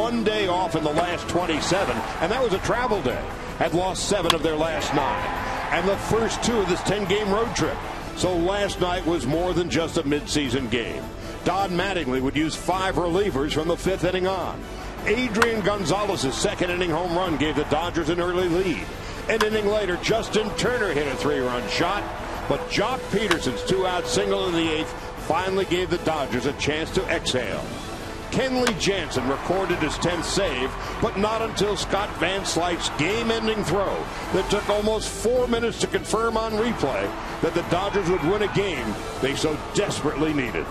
one day off in the last 27, and that was a travel day. Had lost 7 of their last 9, and the first 2 of this 10-game road trip. So last night was more than just a midseason game. Don Mattingly would use 5 relievers from the 5th inning on. Adrian Gonzalez's second-inning home run gave the Dodgers an early lead. An inning later, Justin Turner hit a 3-run shot, but Jock Peterson's 2-out single in the 8th finally gave the Dodgers a chance to exhale. Kenley Jansen recorded his 10th save, but not until Scott Van Slyke's game-ending throw that took almost 4 minutes to confirm on replay that the Dodgers would win a game they so desperately needed.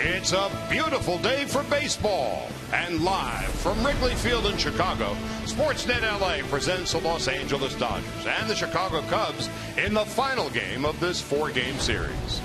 It's a beautiful day for baseball. And live from Wrigley Field in Chicago, Sportsnet LA presents the Los Angeles Dodgers and the Chicago Cubs in the final game of this 4-game series.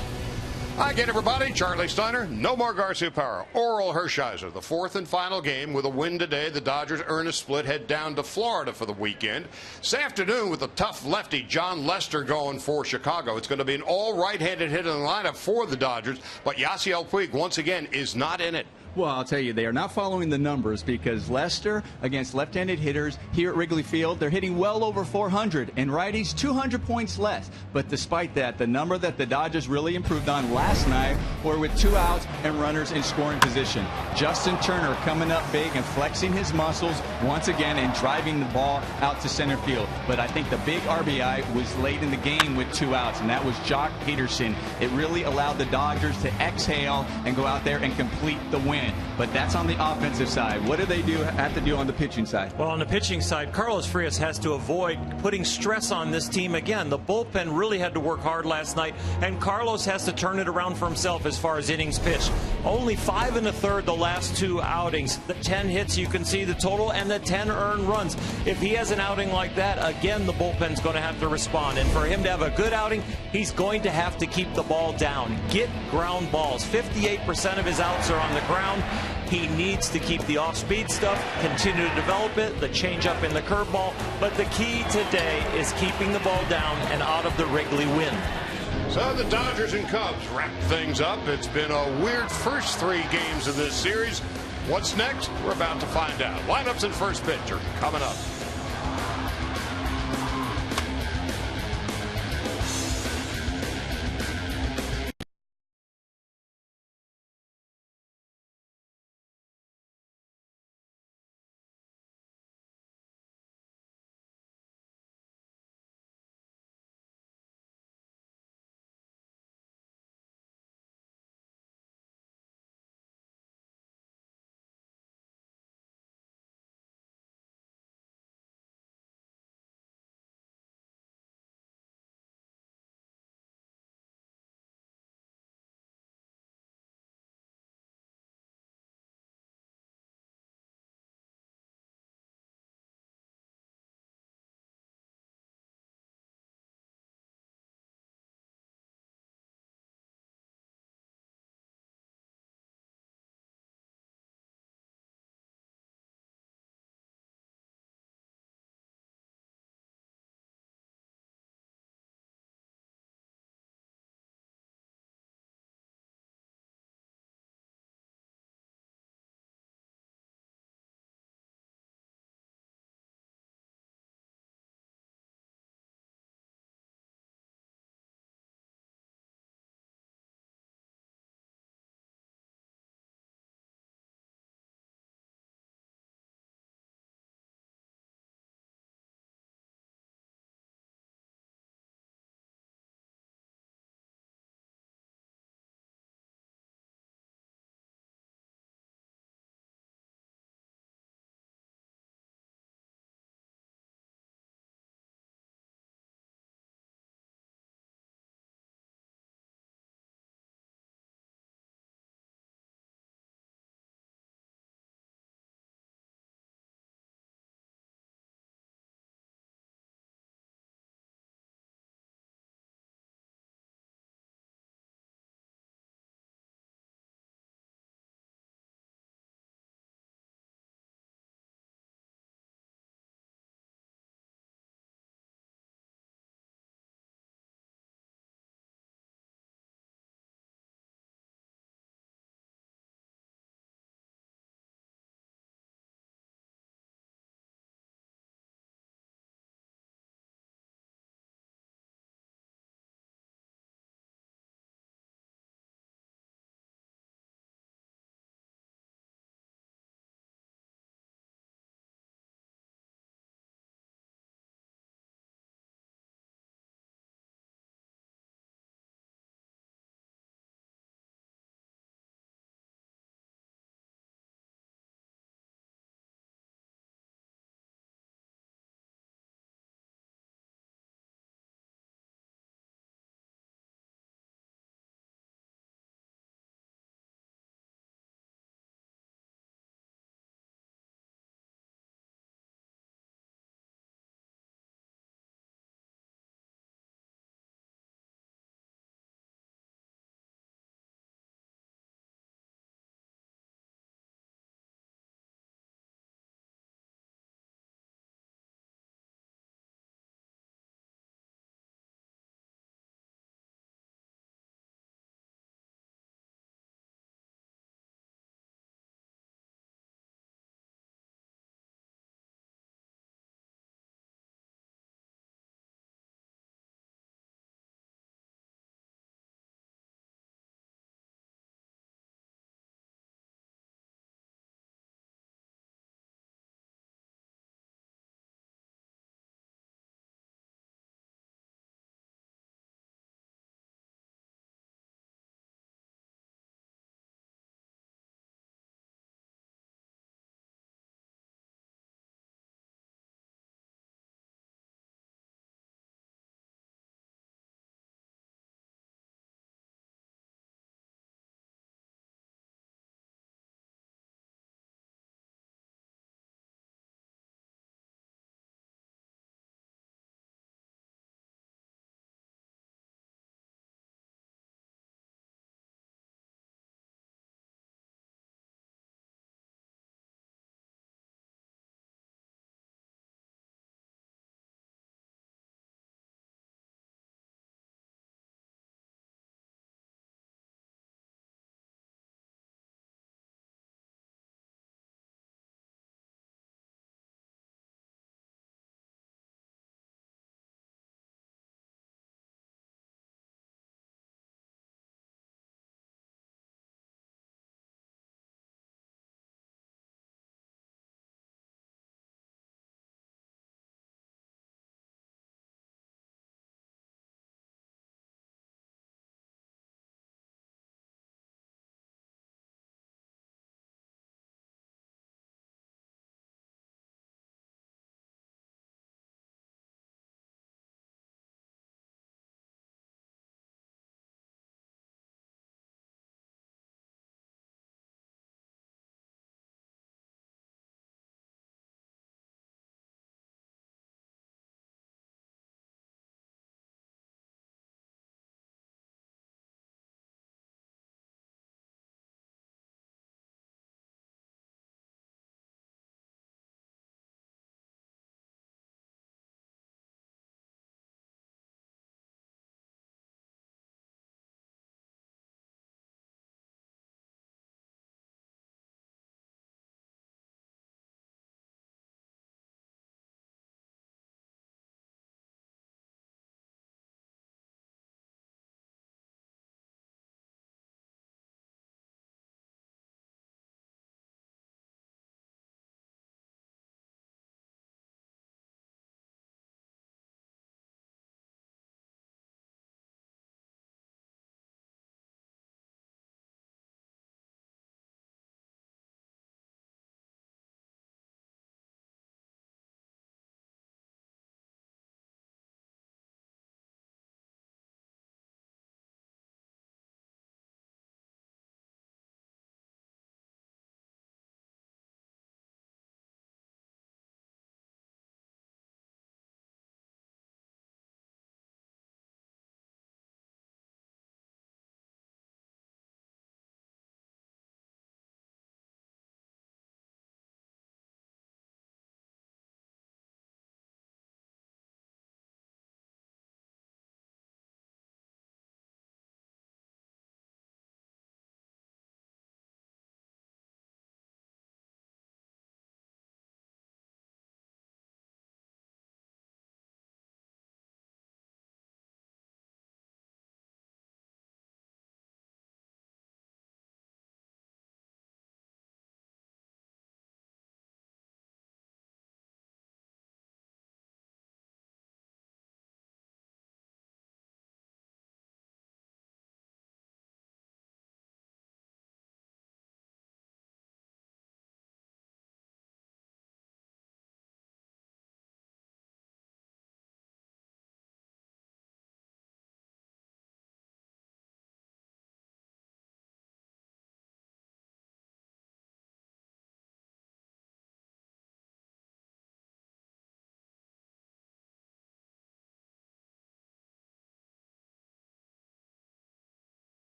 Again, everybody, Charlie Steiner, Nomar Garciaparra, Oral Hershiser. The 4th and final game with a win today. The Dodgers earn a split, head down to Florida for the weekend. This afternoon, with a tough lefty, John Lester, going for Chicago. It's going to be an all right-handed hit in the lineup for the Dodgers, but Yasiel Puig, once again, is not in it. Well, I'll tell you, they are not following the numbers because Lester, against left-handed hitters here at Wrigley Field, they're hitting well over 400, and righties 200 points less. But despite that, the number that the Dodgers really improved on last night were with 2 outs and runners in scoring position. Justin Turner coming up big and flexing his muscles once again and driving the ball out to center field. But I think the big RBI was late in the game with 2 outs, and that was Jock Peterson. It really allowed the Dodgers to exhale and go out there and complete the win. But that's on the offensive side. What do they have to do on the pitching side? Well, on the pitching side, Carlos Frias has to avoid putting stress on this team again. The bullpen really had to work hard last night, and Carlos has to turn it around for himself as far as innings pitched. Only 5 1/3 the last 2 outings. The 10 hits, you can see the total, and the 10 earned runs. If he has an outing like that, again, the bullpen's going to have to respond. And for him to have a good outing, he's going to have to keep the ball down. Get ground balls. 58% of his outs are on the ground. He needs to keep the off-speed stuff, continue to develop it, the changeup and the curveball. But the key today is keeping the ball down and out of the Wrigley wind. So the Dodgers and Cubs wrap things up. It's been a weird first 3 games of this series. What's next? We're about to find out. Lineups and first pitch are coming up.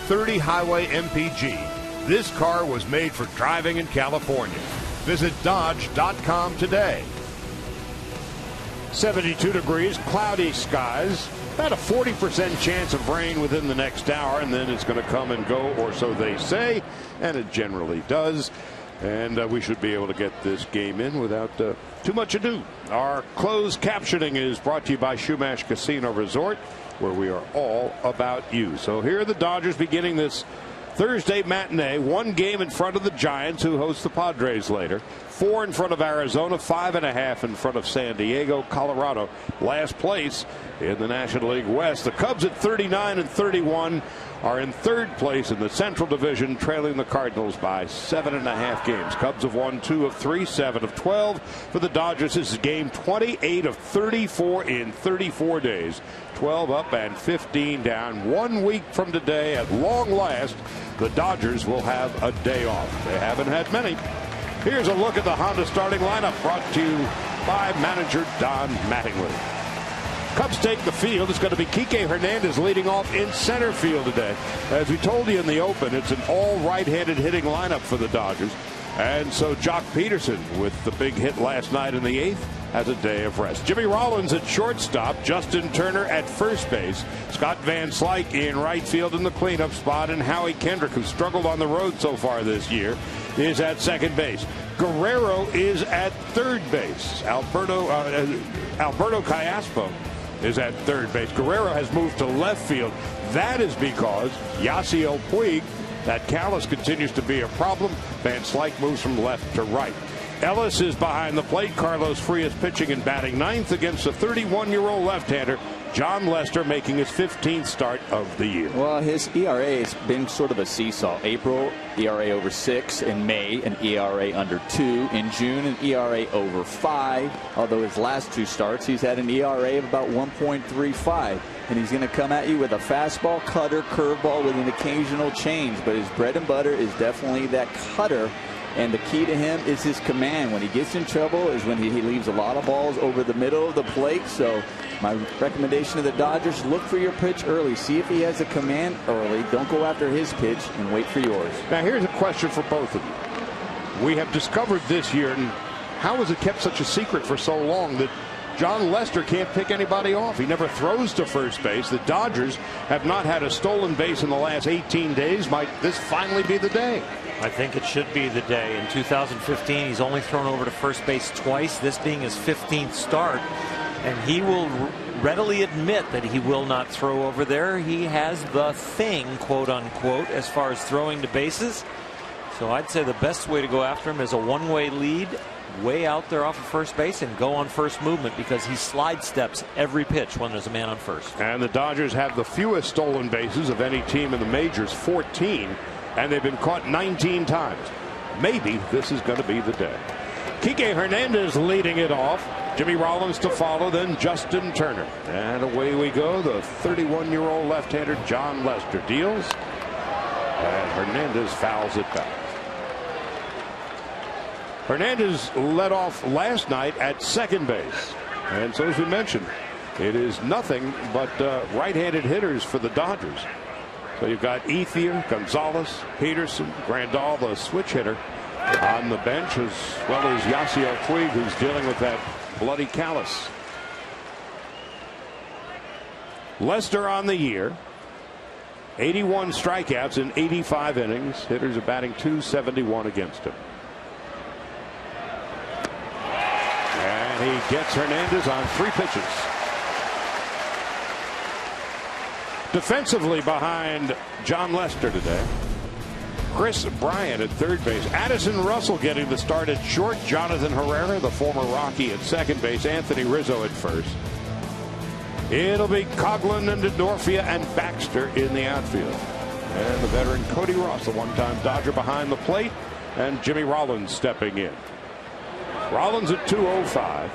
30 Highway MPG. This car was made for driving in California. Visit Dodge.com today. 72 degrees, cloudy skies. About a 40% chance of rain within the next hour, and then it's going to come and go, or so they say, and it generally does. And we should be able to get this game in without too much ado. Our closed captioning is brought to you by Shumash Casino Resort, where we are all about you. So here are the Dodgers beginning this Thursday matinee. 1 game in front of the Giants, who host the Padres later. 4 in front of Arizona, 5.5 in front of San Diego. Colorado last place in the National League West. The Cubs at 39 and 31 are in 3rd place in the Central Division, trailing the Cardinals by 7.5 games. Cubs have won 2 of 3, 7 of 12. For the Dodgers, this is game 28 of 34 in 34 days. 12 up and 15 down. 1 week from today, at long last, the Dodgers will have a day off. They haven't had many. Here's a look at the Honda starting lineup, brought to you by manager Don Mattingly. Cubs take the field. It's going to be Kike Hernandez leading off in center field today. As we told you in the open, it's an all right-handed hitting lineup for the Dodgers. And so Jock Peterson, with the big hit last night in the 8th, has a day of rest. Jimmy Rollins at shortstop, Justin Turner at first base, Scott Van Slyke in right field in the cleanup spot, and Howie Kendrick, who struggled on the road so far this year, is at second base. Guerrero is at third base. Alberto Callaspo is at third base. Guerrero has moved to left field. That is because Yasiel Puig, that callus continues to be a problem. Van Slyke moves from left to right. Ellis is behind the plate. Carlos Frias pitching and batting 9th against a 31-year-old left-hander, John Lester, making his 15th start of the year. Well, his ERA has been sort of a seesaw. April, ERA over 6. In May, an ERA under 2. In June, an ERA over 5. Although his last 2 starts, he's had an ERA of about 1.35. And he's going to come at you with a fastball, cutter, curveball with an occasional change. But his bread and butter is definitely that cutter. And the key to him is his command. When he gets in trouble is when he leaves a lot of balls over the middle of the plate. So my recommendation to the Dodgers, look for your pitch early. See if he has a command early. Don't go after his pitch and wait for yours. Now here's a question for both of you. We have discovered this year, and how was it kept such a secret for so long, that John Lester can't pick anybody off? He never throws to first base. The Dodgers have not had a stolen base in the last 18 days. Might this finally be the day? I think it should be the day. In 2015, he's only thrown over to first base twice, this being his 15th start. And he will readily admit that he will not throw over there. He has the thing, quote unquote, as far as throwing to bases. So I'd say the best way to go after him is a one-way lead, way out there off of first base, and go on first movement, because he slide steps every pitch when there's a man on first. And the Dodgers have the fewest stolen bases of any team in the majors, 14. And they've been caught 19 times. Maybe this is going to be the day. Kike Hernandez leading it off. Jimmy Rollins to follow, then Justin Turner. And away we go. The 31-year-old left-hander John Lester deals. And Hernandez fouls it back. Hernandez led off last night at second base. And so, as we mentioned, it is nothing but right-handed hitters for the Dodgers. So you've got Ethier, Gonzalez, Peterson, Grandal, the switch hitter, on the bench, as well as Yasiel Puig, who's dealing with that bloody callus. Lester on the year, 81 strikeouts in 85 innings. Hitters are batting .271 against him. And he gets Hernandez on 3 pitches. Defensively behind John Lester today, Chris Bryant at third base. Addison Russell getting the start at short. Jonathan Herrera, the former Rocky, at second base. Anthony Rizzo at first. It'll be Coghlan and Dodorfia and Baxter in the outfield. And the veteran Cody Ross, the one-time Dodger, behind the plate. And Jimmy Rollins stepping in. Rollins at 205.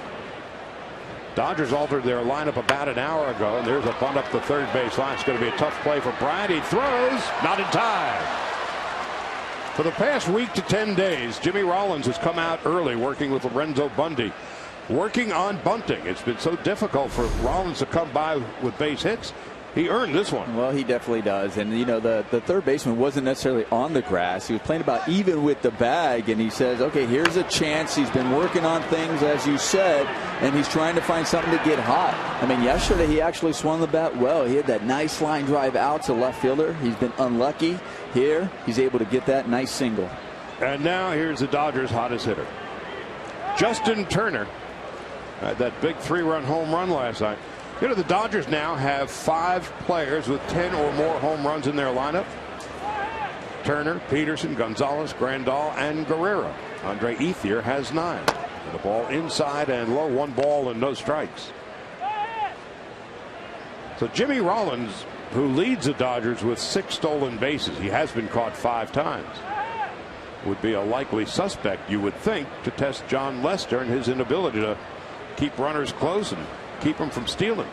Dodgers altered their lineup about an hour ago, and there's a bunt up the third base line. It's going to be a tough play for Bryant. He throws, not in time. For the past week to 10 days, Jimmy Rollins has come out early working with Lorenzo Bundy, working on bunting. It's been so difficult for Rollins to come by with base hits. He earned this one. Well, he definitely does. And, you know, the third baseman wasn't necessarily on the grass. He was playing about even with the bag. And he says, okay, here's a chance. He's been working on things, as you said, and he's trying to find something to get hot. I mean, yesterday he actually swung the bat well. He had that nice line drive out to left fielder. He's been unlucky. Here, he's able to get that nice single. And now here's the Dodgers' hottest hitter, Justin Turner. That big 3-run home run last night. You know, the Dodgers now have 5 players with 10 or more home runs in their lineup. Turner, Peterson, Gonzalez, Grandal, and Guerrero. Andre Ethier has 9. And the ball inside and low, 1 ball and no strikes. So Jimmy Rollins, who leads the Dodgers with 6 stolen bases, he has been caught 5 times, would be a likely suspect, you would think, to test John Lester and his inability to keep runners close and keep them from stealing.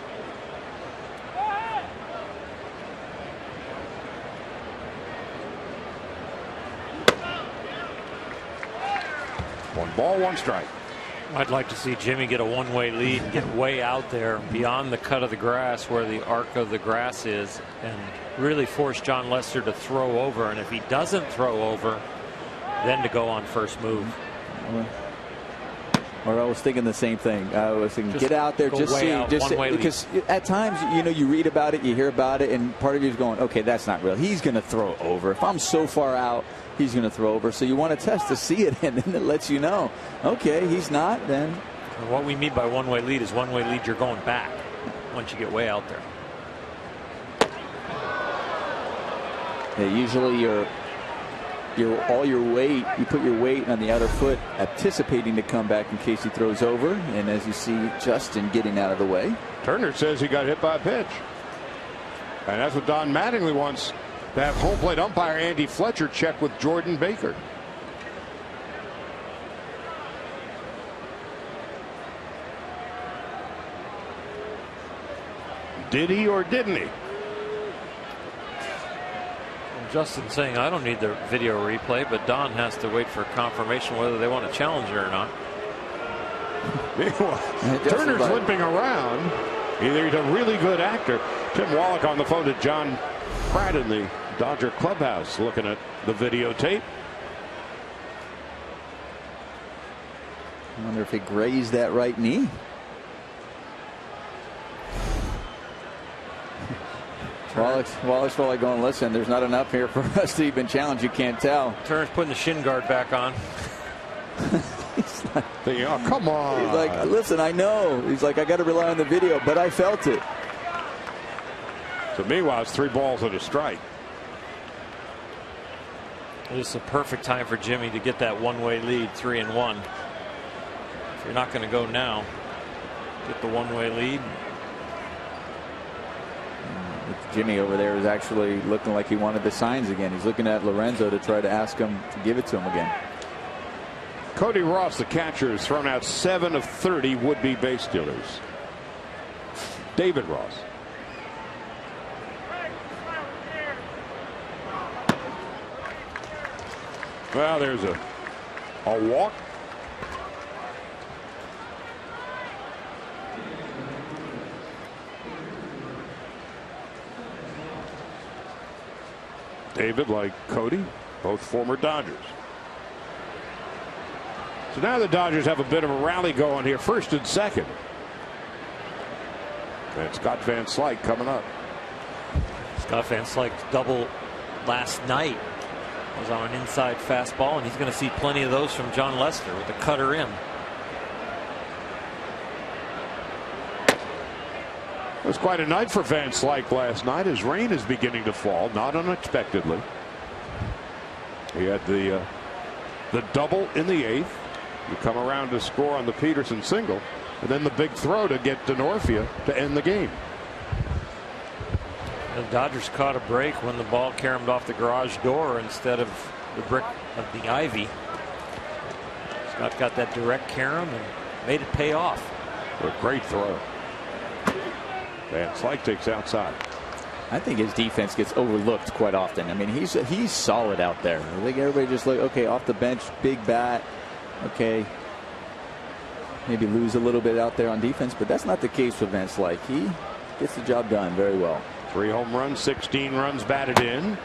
One ball, 1 strike. I'd like to see Jimmy get a one-way lead and get way out there beyond the cut of the grass where the arc of the grass is and really force John Lester to throw over. And if he doesn't throw over, then to go on first move. Or I was thinking the same thing. I was thinking, get out there, just see, because at times, you know, you read about it, you hear about it, and part of you is going, okay, that's not real. He's going to throw over. If I'm so far out, he's going to throw over. So you want to test to see it, and then it lets you know, okay, he's not. Then what we mean by one-way lead is one-way lead. You're going back once you get way out there. Yeah, usually all your weight, you put your weight on the outer foot, anticipating to come back in case he throws over. And as you see, Justin getting out of the way. Turner says he got hit by a pitch. And that's what Don Mattingly wants to have home plate umpire Andy Fletcher check with Jordan Baker. Did he or didn't he? Justin saying I don't need the video replay, but Don has to wait for confirmation whether they want to challenge it or not. Turner's limping around. Either he's a really good actor. Tim Wallach on the phone to John Pratt in the Dodger clubhouse looking at the videotape. I wonder if he grazed that right knee. Wallach's probably going, listen, there's not enough here for us to even challenge. You can't tell. Turner's putting the shin guard back on. He's like, oh, come on. He's like, listen, I know. He's like, I got to rely on the video, but I felt it. So meanwhile, it's 3 balls and a strike. It's a perfect time for Jimmy to get that one-way lead, 3-1. If you're not going to go now, get the one-way lead. Jimmy over there is actually looking like he wanted the signs again. He's looking at Lorenzo to try to ask him to give it to him again. Cody Ross, the catcher, has thrown out 7 of 30 would-be base stealers. David Ross. Well, there's a walk. David, like Cody, both former Dodgers. So now the Dodgers have a bit of a rally going here, 1st and 2nd. And Scott Van Slyke coming up. Scott Van Slyke's double last night was on an inside fastball, and he's going to see plenty of those from John Lester with the cutter in. It was quite a night for Van Slyke last night as rain is beginning to fall, not unexpectedly. He had the double in the 8th. You come around to score on the Peterson single, and then the big throw to get Denorfia to end the game. The Dodgers caught a break when the ball caromed off the garage door instead of the brick of the ivy. Scott got that direct carom and made it pay off. A great throw. Van Slyke takes outside. I think his defense gets overlooked quite often. I mean, he's solid out there. I think everybody just like, okay, off the bench, big bat. Okay, maybe lose a little bit out there on defense, but that's not the case for Van Slyke. He gets the job done very well. 3 home runs, 16 runs batted in,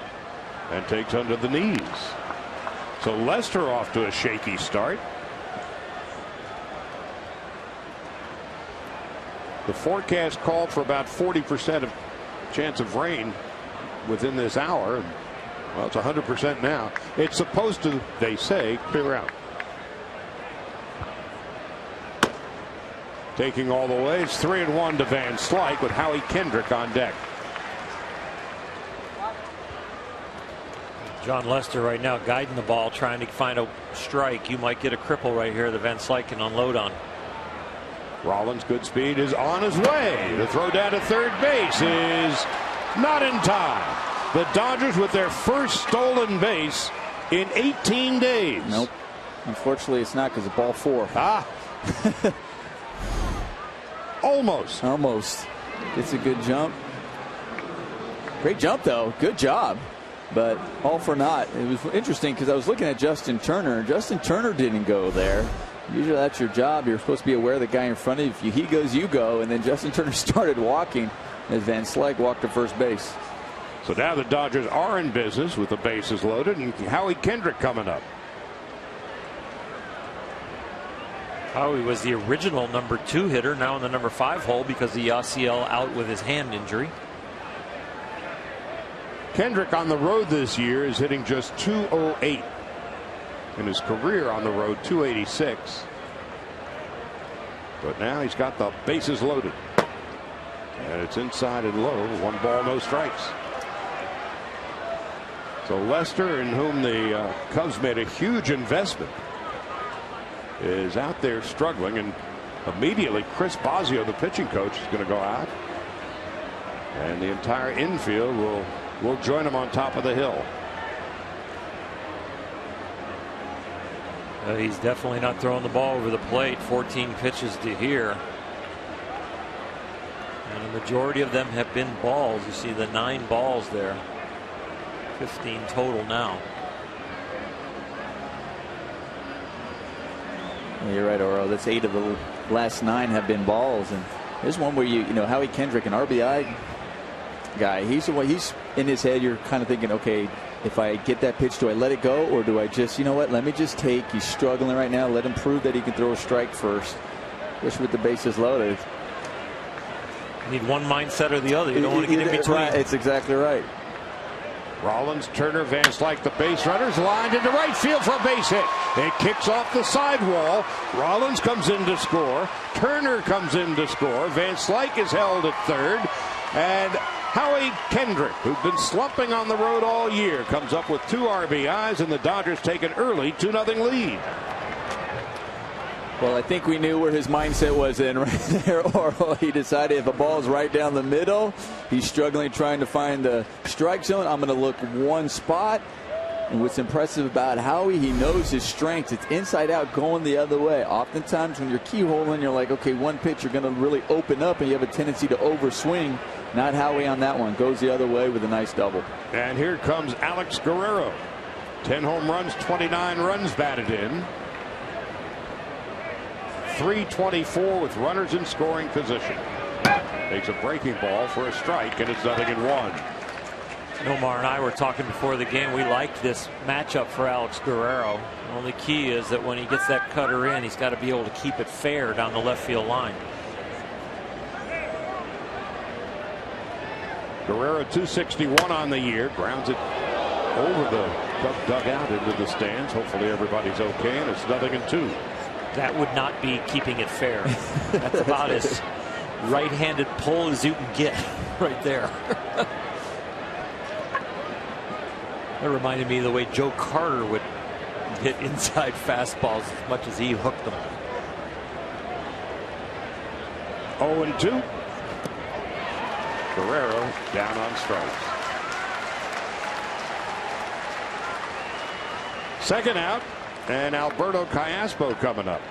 and takes under the knees. So Lester off to a shaky start. The forecast called for about 40% of chance of rain within this hour. Well, it's 100% now. It's supposed to, they say, clear out. Taking all the way, it's 3-1 to Van Slyke with Howie Kendrick on deck. John Lester right now guiding the ball, trying to find a strike. You might get a cripple right here that Van Slyke can unload on. Rollins, good speed, is on his way. The throw down to third base is not in time. The Dodgers with their first stolen base in 18 days. Nope. Unfortunately, it's not because of ball 4. Ah. Almost. Almost. It's a good jump. Great jump, though. Good job. But all for naught. It was interesting because I was looking at Justin Turner. Justin Turner didn't go there. Usually that's your job. You're supposed to be aware of the guy in front of you. If he goes, you go. And then Justin Turner started walking as Van Slyke walked to first base. So now the Dodgers are in business with the bases loaded, and Howie Kendrick coming up. Howie was the original number 2 hitter, now in the number 5 hole because the Yasiel out with his hand injury. Kendrick on the road this year is hitting just .208. In his career on the road, .286. But now he's got the bases loaded. And it's inside and low. 1 ball, no strikes. So Lester, in whom the Cubs made a huge investment, is out there struggling, and immediately Chris Bosio, the pitching coach, is going to go out, and the entire infield will join him on top of the hill. He's definitely not throwing the ball over the plate. 14 pitches to here, and the majority of them have been balls. You see the 9 balls there. 15 total now. Yeah, you're right, Oro. That's 8 of the last 9 have been balls, and there's one where you know Howie Kendrick, an RBI guy. He's in his head. You're kind of thinking, okay, if I get that pitch, do I let it go, or do I just, you know what, let me just take. He's struggling right now. Let him prove that he can throw a strike first. Especially with the bases loaded. You need one mindset or the other. You don't want to get in between. Right. It's exactly right. Rollins, Turner, Van Slyke, the base runners, lined into right field for a base hit. It kicks off the sidewall. Rollins comes in to score. Turner comes in to score. Van Slyke is held at third. And Howie Kendrick, who's been slumping on the road all year, comes up with 2 RBIs, and the Dodgers take an early 2-0 lead. Well, I think we knew where his mindset was in right there, Oro. He decided if a ball's right down the middle, he's struggling trying to find the strike zone. I'm going to look one spot. And what's impressive about Howie, he knows his strengths. It's inside out going the other way. Oftentimes when you're keyholing, you're like, okay, one pitch, you're going to really open up, and you have a tendency to overswing. Not Howie on that one. Goes the other way with a nice double. And here comes Alex Guerrero. 10 home runs, 29 runs batted in. .324 with runners in scoring position. Takes a breaking ball for a strike, and it's 0-1. Omar and I were talking before the game. We liked this matchup for Alex Guerrero. The only key is that when he gets that cutter in, he's got to be able to keep it fair down the left field line. Guerrero .261 on the year. Grounds it over the Cub dugout into the stands. Hopefully everybody's okay, and it's 0-2. That would not be keeping it fair. That's about as right-handed pull as you can get right there. That reminded me of the way Joe Carter would hit inside fastballs as much as he hooked them. 0-2. Guerrero down on strikes. Second out, and Alberto Callaspo coming up.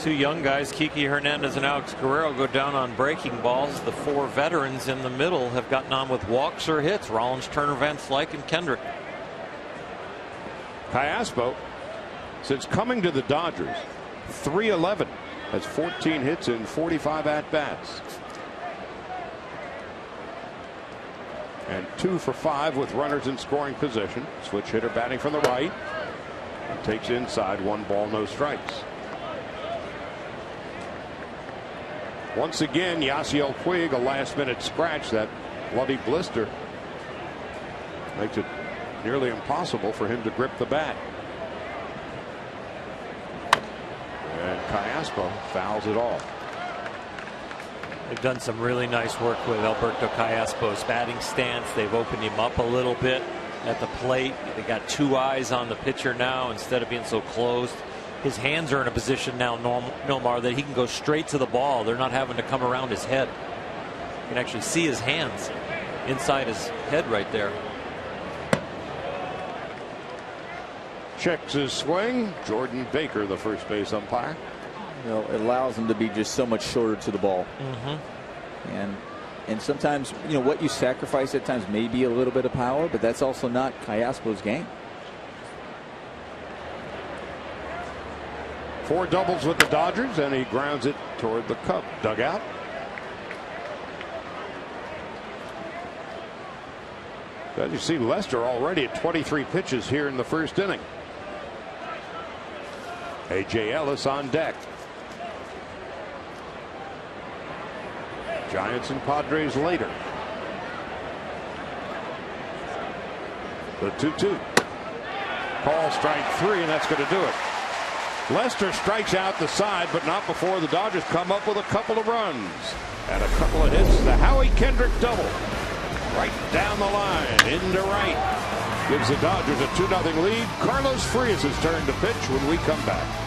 2 young guys, Kiki Hernandez and Alex Guerrero, go down on breaking balls. The 4 veterans in the middle have gotten on with walks or hits. Rollins, Turner, Van Slyke, and Kendrick. Callaspo, since coming to the Dodgers, .311. Has 14 hits in 45 at-bats. And 2 for 5 with runners in scoring position. Switch hitter batting from the right. Takes inside, 1 ball, no strikes. Once again, Yasiel Puig, a last-minute scratch. That bloody blister makes it nearly impossible for him to grip the bat. And Callaspo fouls it off. They've done some really nice work with Alberto Callaspo's batting stance. They've opened him up a little bit at the plate. They got 2 eyes on the pitcher now instead of being so closed. His hands are in a position now, Nomar, that he can go straight to the ball. They're not having to come around his head. You can actually see his hands inside his head right there. Checks his swing. Jordan Baker, the first base umpire. You know, it allows him to be just so much shorter to the ball. And sometimes, you know, what you sacrifice at times may be a little bit of power, but that's also not Callaspo's game. 4 doubles with the Dodgers, and he grounds it toward the Cub dugout. As you see, Lester already at 23 pitches here in the first inning. A.J. Ellis on deck. Giants and Padres later. The 2-2. Call strike 3, and that's going to do it. Lester strikes out the side, but not before the Dodgers come up with a couple of runs and a couple of hits. The Howie Kendrick double right down the line into right gives the Dodgers a 2-0 lead. Carlos Frias' turn to pitch when we come back.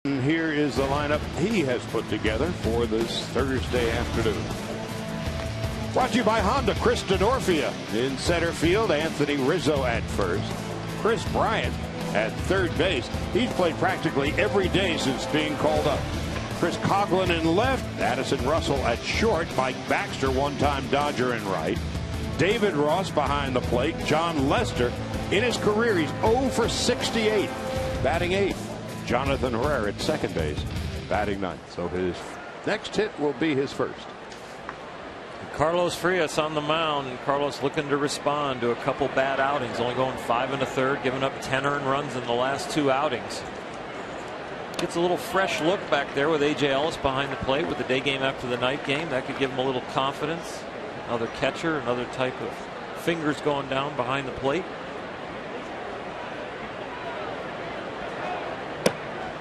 Here is the lineup he has put together for this Thursday afternoon. Brought to you by Honda. Chris Denorfia in center field. Anthony Rizzo at first. Chris Bryant at third base. He's played practically every day since being called up. Chris Coughlin in left. Addison Russell at short. Mike Baxter, one-time Dodger, in right. David Ross behind the plate. John Lester, in his career, he's 0 for 68, batting 8th. Jonathan Herrera at second base, batting 9th. So his next hit will be his first. Carlos Frias on the mound. Carlos looking to respond to a couple bad outings, only going 5 1/3, giving up 10 earned runs in the last 2 outings. Gets a little fresh look back there with A.J. Ellis behind the plate with the day game after the night game. That could give him a little confidence. Another catcher, another type of fingers going down behind the plate.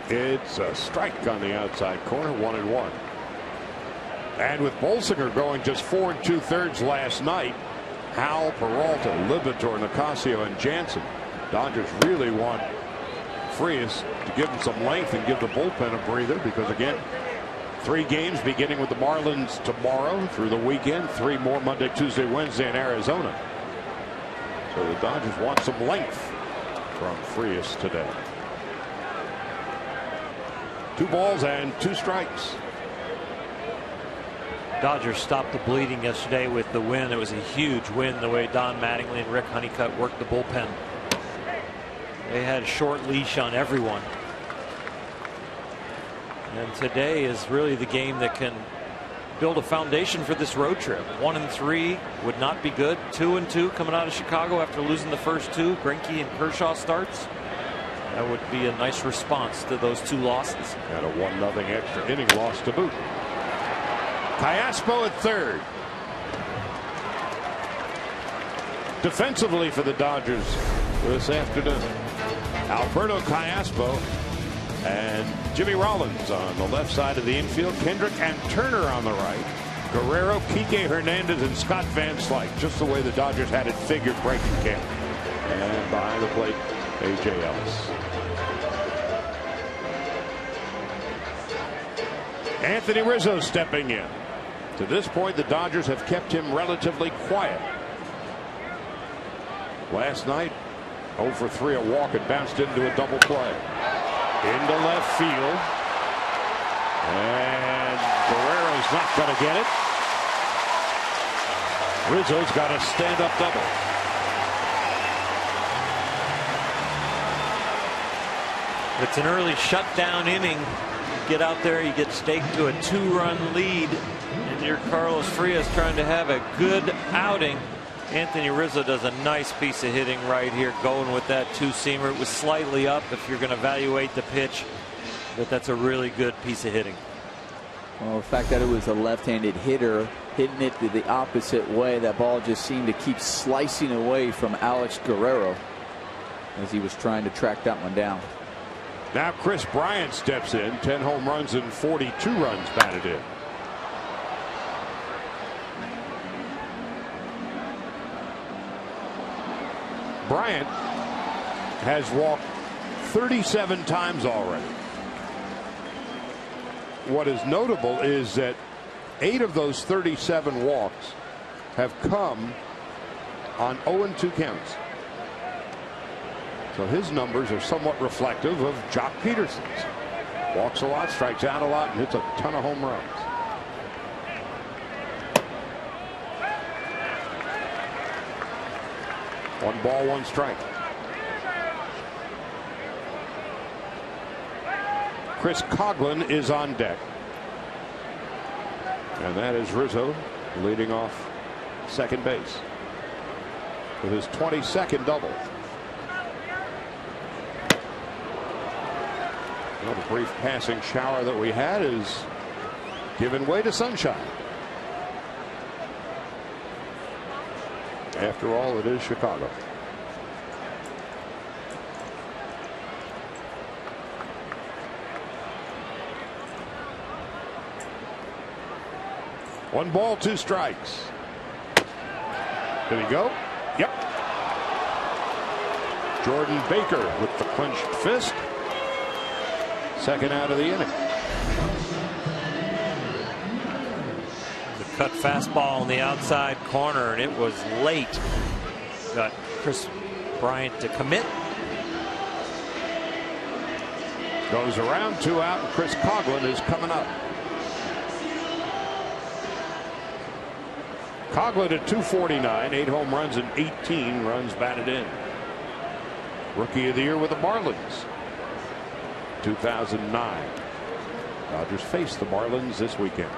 It's a strike on the outside corner, 1-1. And with Bolsinger going just 4 2/3 last night, Howell, Peralta, Libator, Nicasio, and Jansen. Dodgers really want Frias to give him some length and give the bullpen a breather, because again, 3 games beginning with the Marlins tomorrow through the weekend. 3 more Monday, Tuesday, Wednesday in Arizona. So the Dodgers want some length from Frias today. 2 balls and 2 strikes. Dodgers stopped the bleeding yesterday with the win. It was a huge win the way Don Mattingly and Rick Honeycutt worked the bullpen. They had a short leash on everyone. And today is really the game that can build a foundation for this road trip. 1-3 would not be good. 2-2 coming out of Chicago after losing the first 2. Greinke and Kershaw starts. That would be a nice response to those 2 losses. And a 1-0 extra inning loss to boot. Callaspo at third. Defensively for the Dodgers this afternoon, Alberto Callaspo and Jimmy Rollins on the left side of the infield. Kendrick and Turner on the right. Guerrero, Kike Hernandez, and Scott Van Slyke. Just the way the Dodgers had it figured breaking camp. And behind the plate, A.J. Ellis. Anthony Rizzo stepping in. To this point, the Dodgers have kept him relatively quiet. Last night, 0 for 3, a walk, and bounced into a double play. Into left field. And Guerrero's not going to get it. Rizzo's got a stand-up double. It's an early shutdown inning. Get out there, you get staked to a 2-run lead, and you're Carlos Frias trying to have a good outing. Anthony Rizzo does a nice piece of hitting right here, going with that 2-seamer. It was slightly up if you're going to evaluate the pitch, but that's a really good piece of hitting. Well, the fact that it was a left-handed hitter hitting it the opposite way, that ball just seemed to keep slicing away from Alex Guerrero as he was trying to track that one down. Now Chris Bryant steps in. 10 home runs and 42 runs batted in. Bryant has walked 37 times already. What is notable is that 8 of those 37 walks have come on 0-2 counts. So his numbers are somewhat reflective of Jock Peterson's. Walks a lot, strikes out a lot, and hits a ton of home runs. One ball, 1 strike. Chris Coghlan is on deck. And that is Rizzo leading off second base with his 22nd double. Well, the brief passing shower that we had is giving way to sunshine. After all, it is Chicago. One ball, 2 strikes. Did he go? Yep. Jordan Baker with the clenched fist. Second out of the inning. The cut fastball on the outside corner, and it was late. Got Chris Bryant to commit. Goes around, 2 out, and Chris Coghlan is coming up. Coghlan at 249, 8 home runs and 18 runs batted in. Rookie of the year with the Marlins. 2009. Dodgers face the Marlins this weekend.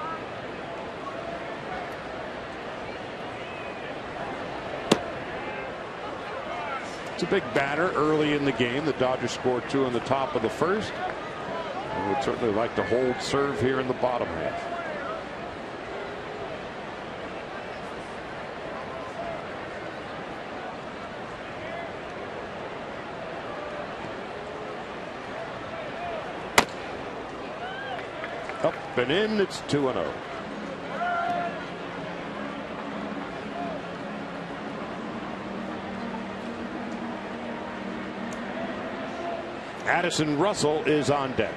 It's a big batter early in the game. The Dodgers scored 2 in the top of the first. And would certainly like to hold serve here in the bottom half. Up and in, it's 2-0. Addison Russell is on deck.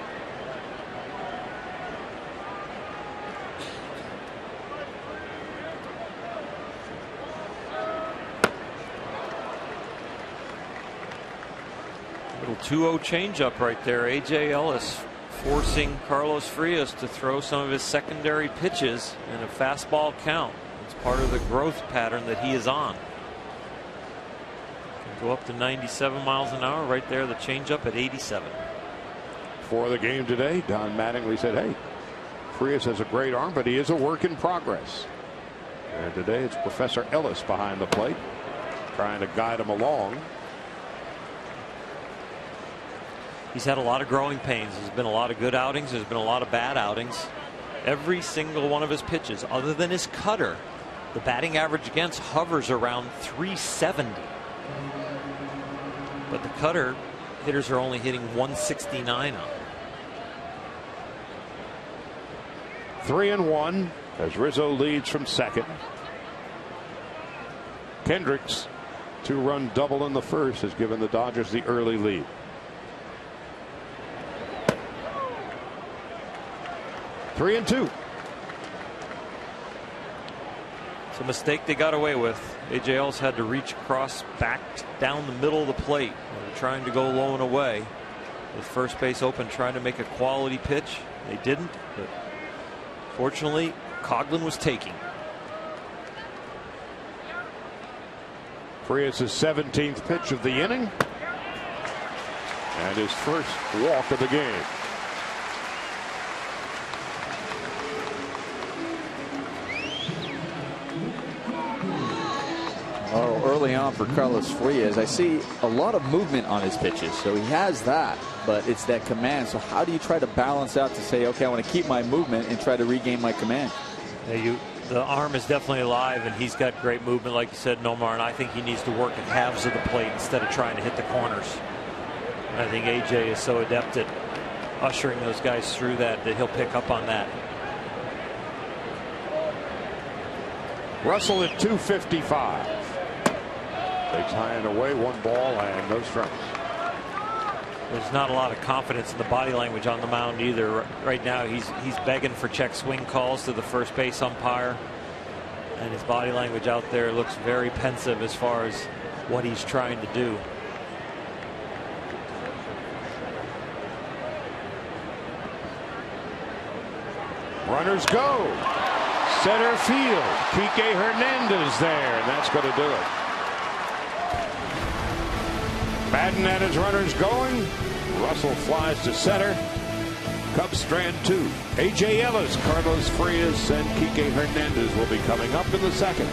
2-0 changeup right there. A.J. Ellis forcing Carlos Frias to throw some of his secondary pitches in a fastball count. It's part of the growth pattern that he is on. Can go up to 97 miles an hour right there. The changeup at 87. For the game today, Don Mattingly said, hey, Frias has a great arm, but he is a work in progress. And today it's Professor Ellis behind the plate, trying to guide him along. He's had a lot of growing pains. There's been a lot of good outings. There's been a lot of bad outings. Every single one of his pitches, other than his cutter, the batting average against hovers around 370. But the cutter, hitters are only hitting 169 on. 3-1 as Rizzo leads from second. Kendricks, 2-run double in the first, has given the Dodgers the early lead. Three and two. It's a mistake they got away with. A.J. Ellis had to reach across back down the middle of the plate. They were trying to go low and away with first base open, trying to make a quality pitch. They didn't, but fortunately Coughlin was taking. Frias' 17th pitch of the inning and his first walk of the game. Oh, early on for Carlos Frias, I see a lot of movement on his pitches, so he has that, but it's that command. So how do you try to balance out to say, okay, I want to keep my movement and try to regain my command? The arm is definitely alive, and he's got great movement, like you said, Nomar, and I think he needs to work at halves of the plate instead of trying to hit the corners. And I think A.J. is so adept at ushering those guys through that he'll pick up on that. Russell at 255. Takes high and away, 1 ball and no strikes. There's not a lot of confidence in the body language on the mound either. Right now he's begging for check swing calls to the first base umpire, and his body language out there looks very pensive as far as what he's trying to do. Runners go. Center field. Kike Hernandez there, and that's going to do it. Madden had his runners going. Russell flies to center. Cubs strand 2. A.J. Ellis, Carlos Frias, and Kike Hernandez will be coming up in the second.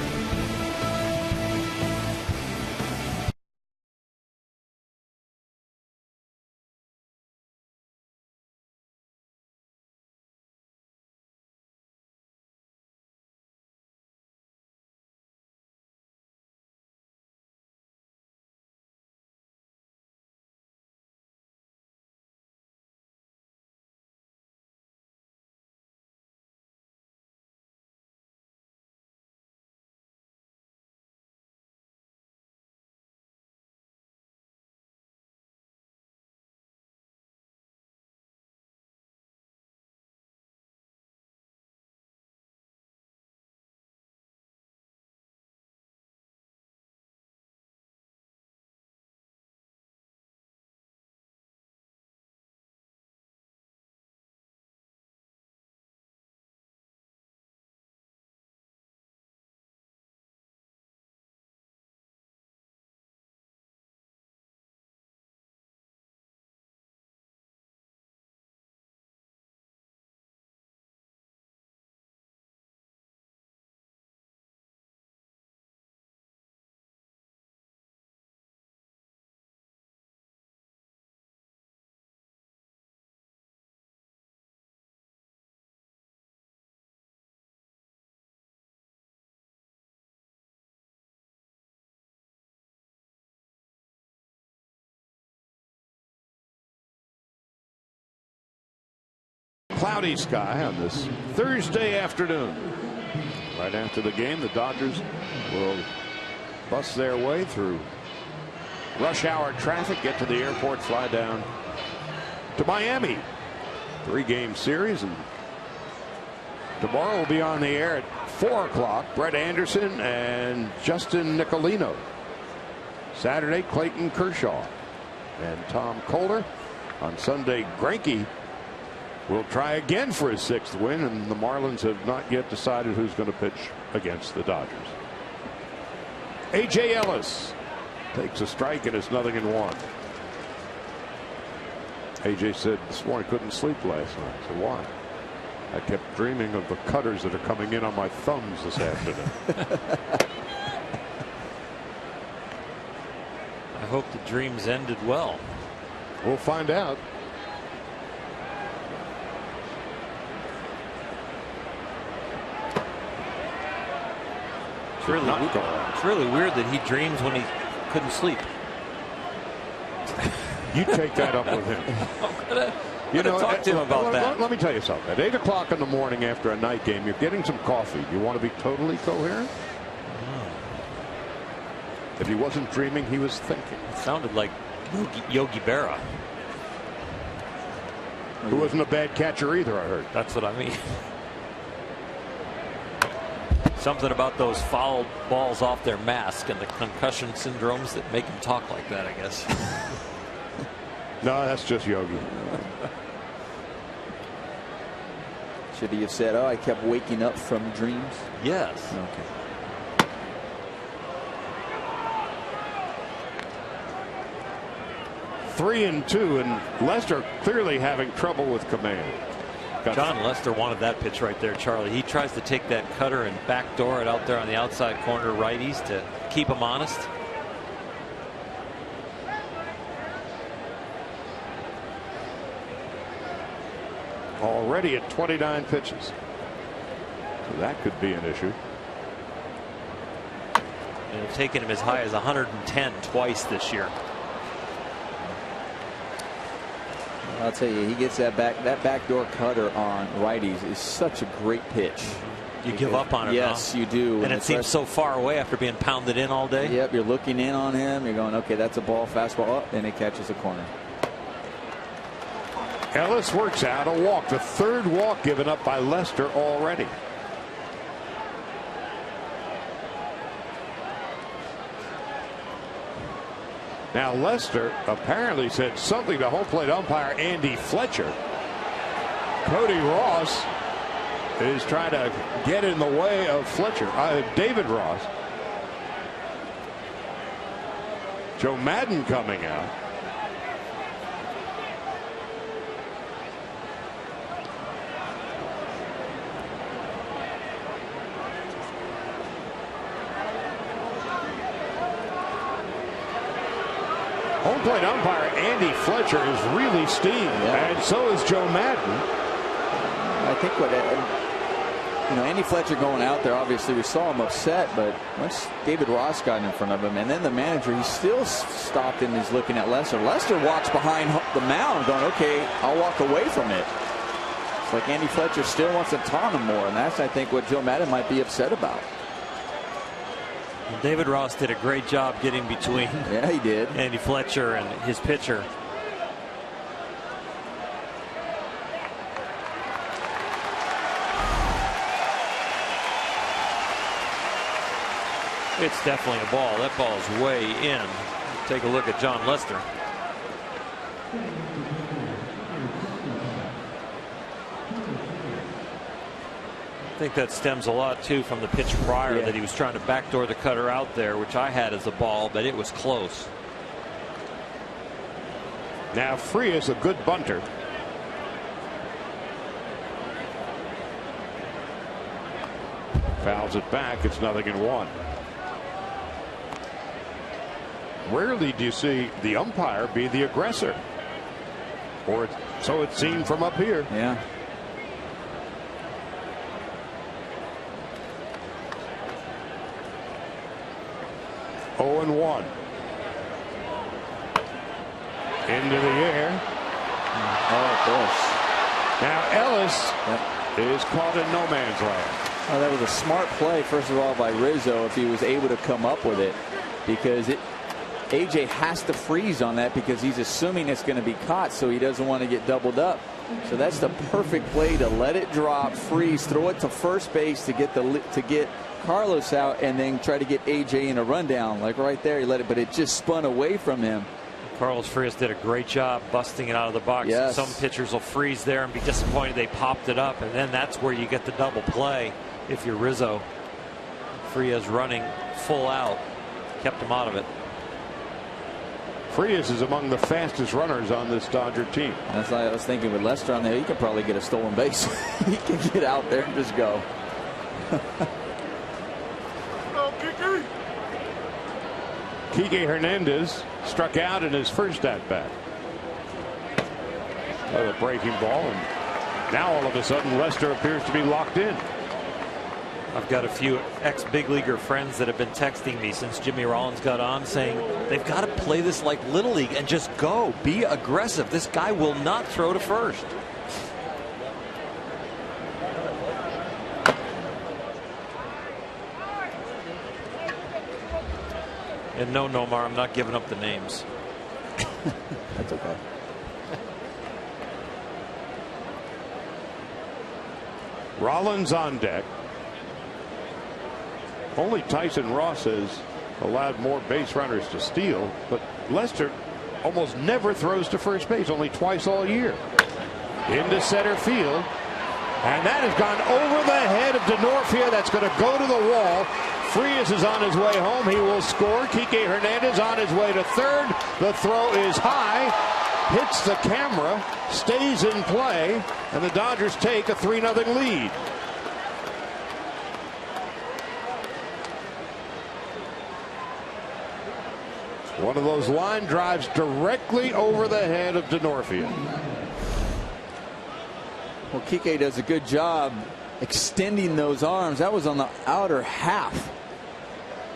Cloudy sky on this Thursday afternoon. Right after the game, the Dodgers will bust their way through rush hour traffic, get to the airport, fly down to Miami. 3-game series, and tomorrow will be on the air at 4 o'clock. Brett Anderson and Justin Nicolino. Saturday, Clayton Kershaw. and Tom Kohler. On Sunday, Greinke will try again for his 6th win, and the Marlins have not yet decided who's going to pitch against the Dodgers. A.J. Ellis takes a strike, and it's 0-1. A.J. said this morning couldn't sleep last night. So why? I kept dreaming of the cutters that are coming in on my thumbs this afternoon. I hope the dreams ended well. We'll find out. It's really weird that he dreams when he couldn't sleep. You take that up with him. You know, talk to him about that. Let me tell you something. At 8 o'clock in the morning after a night game, you're getting some coffee. You want to be totally coherent? If he wasn't dreaming, he was thinking. It sounded like Yogi Berra. Who wasn't a bad catcher either, I heard. That's what I mean. Something about those foul balls off their mask and the concussion syndromes that make him talk like that, I guess. No, that's just Yogi. Should he have said, "Oh, I kept waking up from dreams"? Yes. Okay. (3-2), and Lester clearly having trouble with command. John Lester wanted that pitch right there, Charlie. He tries to take that cutter and backdoor it out there on the outside corner righties to keep him honest. Already at 29 pitches. So that could be an issue. And it's taken him as high as 110 twice this year. I'll tell you, he gets that backdoor cutter on righties is such a great pitch. You give up on it. Yes, huh? you do. And it seems so far away after being pounded in all day. Yep, you're looking in on him. You're going, okay, that's a ball, fastball up, and it catches the corner. Ellis works out a walk, the 3rd walk given up by Lester already. Now Lester apparently said something to home plate umpire Andy Fletcher. Cody Ross is trying to get in the way of Fletcher. David Ross. Joe Madden coming out. Home plate umpire Andy Fletcher is really steamed, and so is Joe Madden. I think what Andy Fletcher going out there, obviously we saw him upset, but once David Ross got in front of him, and then the manager, he still stopped and is looking at Lester. Lester walks behind the mound going, okay, I'll walk away from it. It's like Andy Fletcher still wants to taunt him more, and that's, I think, what Joe Madden might be upset about. And David Ross did a great job getting between. Yeah, he did. Andy Fletcher and his pitcher. It's definitely a ball. That ball is way in. Take a look at John Lester. I think that stems a lot too from the pitch prior that he was trying to backdoor the cutter out there, which I had as a ball, but it was close. Now Frias, a good bunter. Fouls it back. It's 0-1. Rarely do you see the umpire be the aggressor, or so it's seen from up here. Yeah. Oh, 1. Into the air. Oh, of course. Now Ellis is caught in no man's land. Oh, that was a smart play, first of all, by Rizzo, if he was able to come up with it, because AJ has to freeze on that because he's assuming it's going to be caught, so he doesn't want to get doubled up. So that's the perfect play to let it drop, freeze, throw it to first base to get Carlos out, and then try to get AJ in a rundown. Like right there, he let it, but it just spun away from him. Carlos Frias did a great job busting it out of the box. Yes. Some pitchers will freeze there and be disappointed they popped it up, and then that's where you get the double play if you're Rizzo. Frias running full out kept him out of it. Frias is among the fastest runners on this Dodger team. That's what I was thinking with Lester on there. He could probably get a stolen base. He can get out there and just go. Kike Hernandez struck out in his first at-bat. A breaking ball, and now all of a sudden Lester appears to be locked in. I've got a few ex-big leaguer friends that have been texting me since Jimmy Rollins got on, saying they've got to play this like Little League and just go. Be aggressive. This guy will not throw to first. And no, Nomar, I'm not giving up the names. That's okay. Rollins on deck. Only Tyson Ross has allowed more base runners to steal, but Lester almost never throws to first base, only twice all year. Into center field, and that has gone over the head of Denorfia. That's going to go to the wall. Frias is on his way home. He will score. Kike Hernandez on his way to third. The throw is high, hits the camera, stays in play, and the Dodgers take a 3-0 lead. One of those line drives directly over the head of Denorfia. Well, Kike does a good job extending those arms. That was on the outer half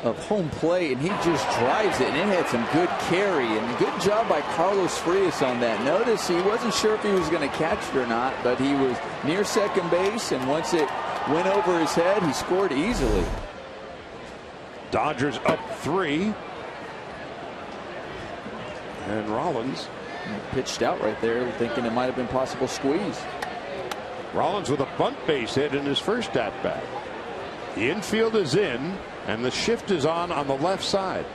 of home plate, and he just drives it, and it had some good carry, and good job by Carlos Frias on that. Notice he wasn't sure if he was going to catch it or not, but he was near second base, and once it went over his head, he scored easily. Dodgers up 3. And Rollins pitched out right there, thinking it might have been possible squeeze. Rollins with a bunt base hit in his first at-bat. The infield is in, and the shift is on the left side.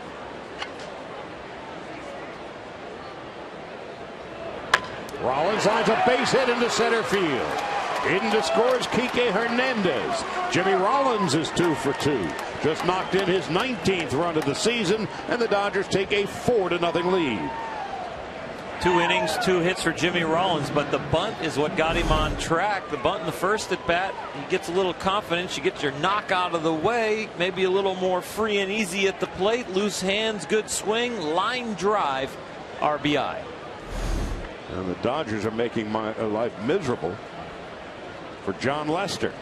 Rollins lines a base hit into center field. Into scores Kike Hernandez. Jimmy Rollins is 2 for 2. Just knocked in his 19th run of the season, and the Dodgers take a 4-0 lead. 2 innings, 2 hits for Jimmy Rollins, but the bunt is what got him on track. The bunt in the first at bat, he gets a little confidence. You get your knock out of the way, maybe a little more free and easy at the plate. Loose hands, good swing, line drive, RBI. And the Dodgers are making my life miserable for John Lester.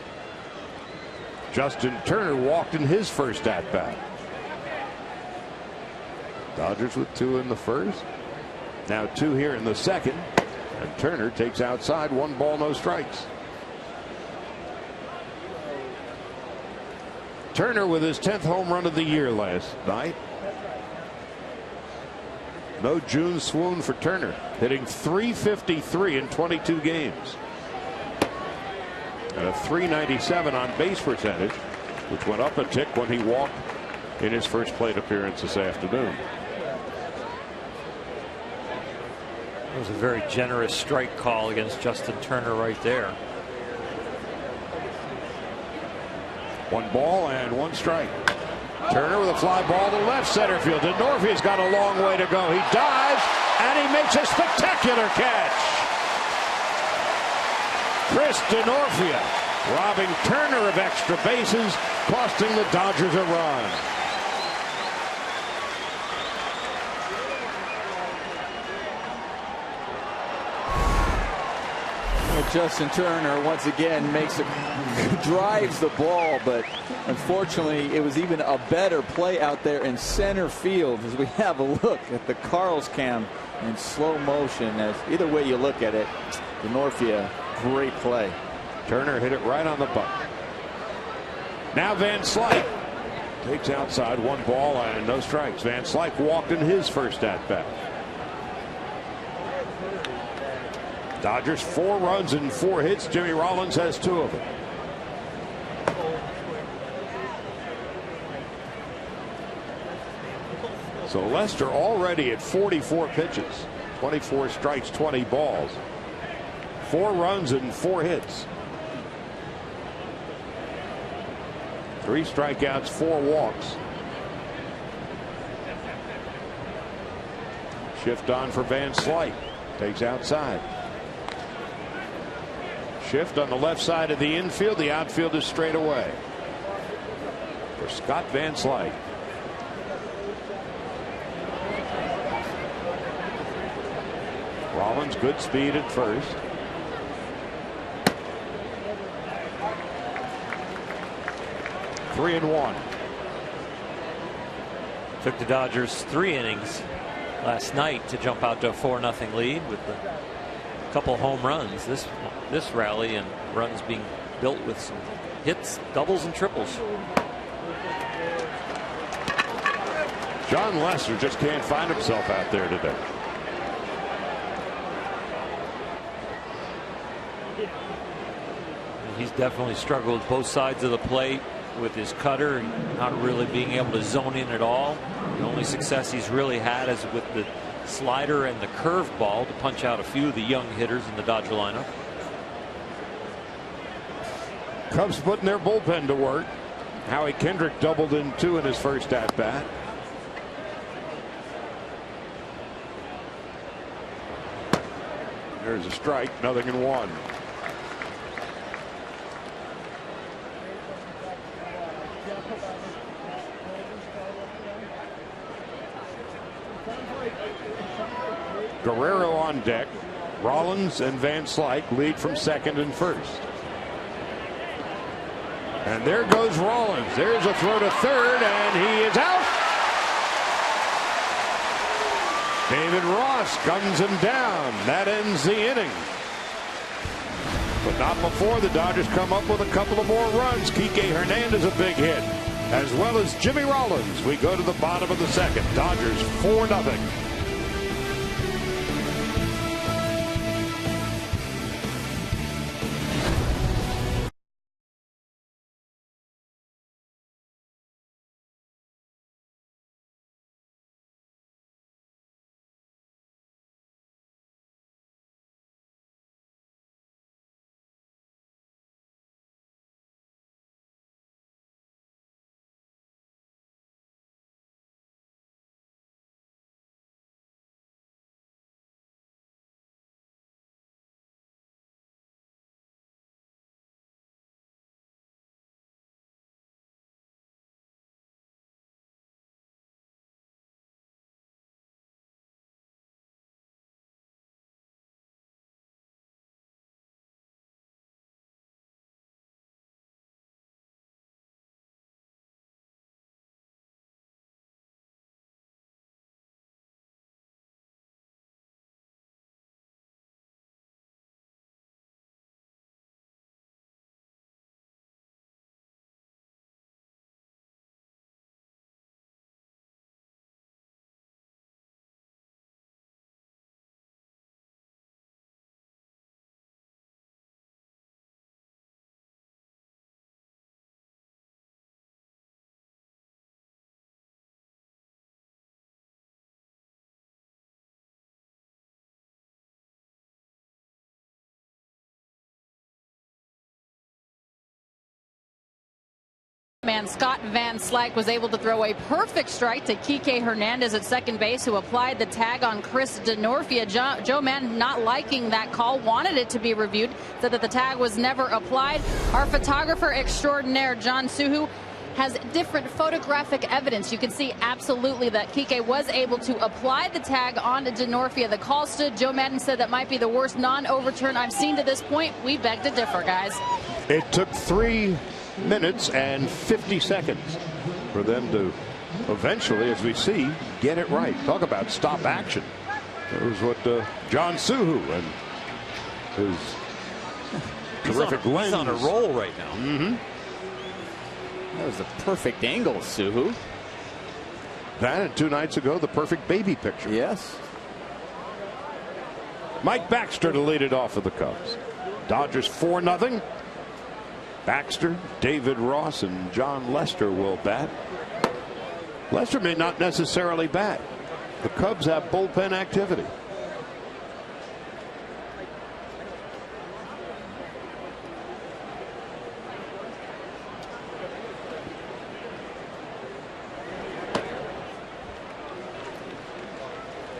Justin Turner walked in his first at bat. Dodgers with 2 in the first. Now 2 here in the second. And Turner takes outside. 1 ball, no strikes. Turner with his 10th home run of the year last night. No June swoon for Turner, hitting .353 in 22 games. And a .397 on base percentage, which went up a tick when he walked in his first plate appearance this afternoon. It was a very generous strike call against Justin Turner right there. 1 ball and 1 strike. Turner with a fly ball to left center field. Denorfia's got a long way to go. He dives and he makes a spectacular catch. Chris Denorfia robbing Turner of extra bases, costing the Dodgers a run. Justin Turner once again drives the ball, but unfortunately it was even a better play out there in center field as we have a look at the Carl's cam in slow motion. As either way you look at it, Denorfia, great play. Turner hit it right on the button. Now Van Slyke takes outside. 1 ball and no strikes. Van Slyke walked in his first at bat. Dodgers 4 runs and 4 hits. Jimmy Rollins has 2 of them. So Lester already at 44 pitches, 24 strikes, 20 balls, 4 runs and 4 hits, 3 strikeouts, 4 walks. Shift on for Van Slyke. Takes outside. Shift on the left side of the infield. The outfield is straight away for Scott Van Slyke. Rollins, good speed at first. Three and one. Took the Dodgers 3 innings last night to jump out to a 4-0 lead with a couple home runs. This rally and runs being built with some hits, doubles and triples. John Lester just can't find himself out there today. He's definitely struggled both sides of the plate with his cutter, not really being able to zone in at all. The only success he's really had is with the slider and the curveball to punch out a few of the young hitters in the Dodger lineup. Cubs putting their bullpen to work. Howie Kendrick doubled in 2 in his first at bat. There's a strike, 0-1. Guerrero on deck. Rollins and Van Slyke lead from second and first. And there goes Rollins. There's a throw to third, and he is out. David Ross guns him down. That ends the inning. But not before the Dodgers come up with a couple of more runs. Kike Hernandez a big hit, as well as Jimmy Rollins. We go to the bottom of the second. Dodgers 4-0. Man, Scott Van Slyke was able to throw a perfect strike to Kike Hernandez at second base, who applied the tag on Chris Denorfia. Joe Mann, not liking that call, wanted it to be reviewed, said that the tag was never applied. Our photographer extraordinaire, John Suhu, has different photographic evidence. You can see absolutely that Kike was able to apply the tag on Denorfia. The call stood. Joe Maddon said that might be the worst non-overturn I've seen to this point. We beg to differ, guys. It took 3 minutes and 50 seconds for them to eventually, as we see, get it right. Talk about stop action. That was what John Suhu and his terrific lens. He's on a roll right now. Mm-hmm. That was the perfect angle, Suhu. That, and 2 nights ago, the perfect baby picture. Yes. Mike Baxter to lead it off for the Cubs. Dodgers 4-0. Baxter, David Ross, and John Lester will bat. Lester may not necessarily bat. The Cubs have bullpen activity.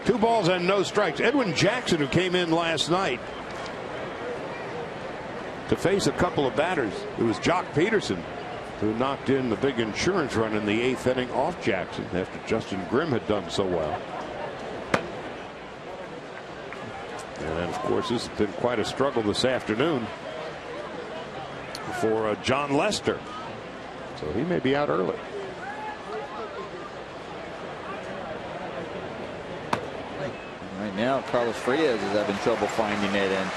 Two balls and no strikes. Edwin Jackson, who came in last night to face a couple of batters. It was Jock Peterson who knocked in the big insurance run in the 8th inning off Jackson after Justin Grimm had done so well. And of course, this has been quite a struggle this afternoon for John Lester. So he may be out early. Right now, Carlos Frias is having trouble finding it, and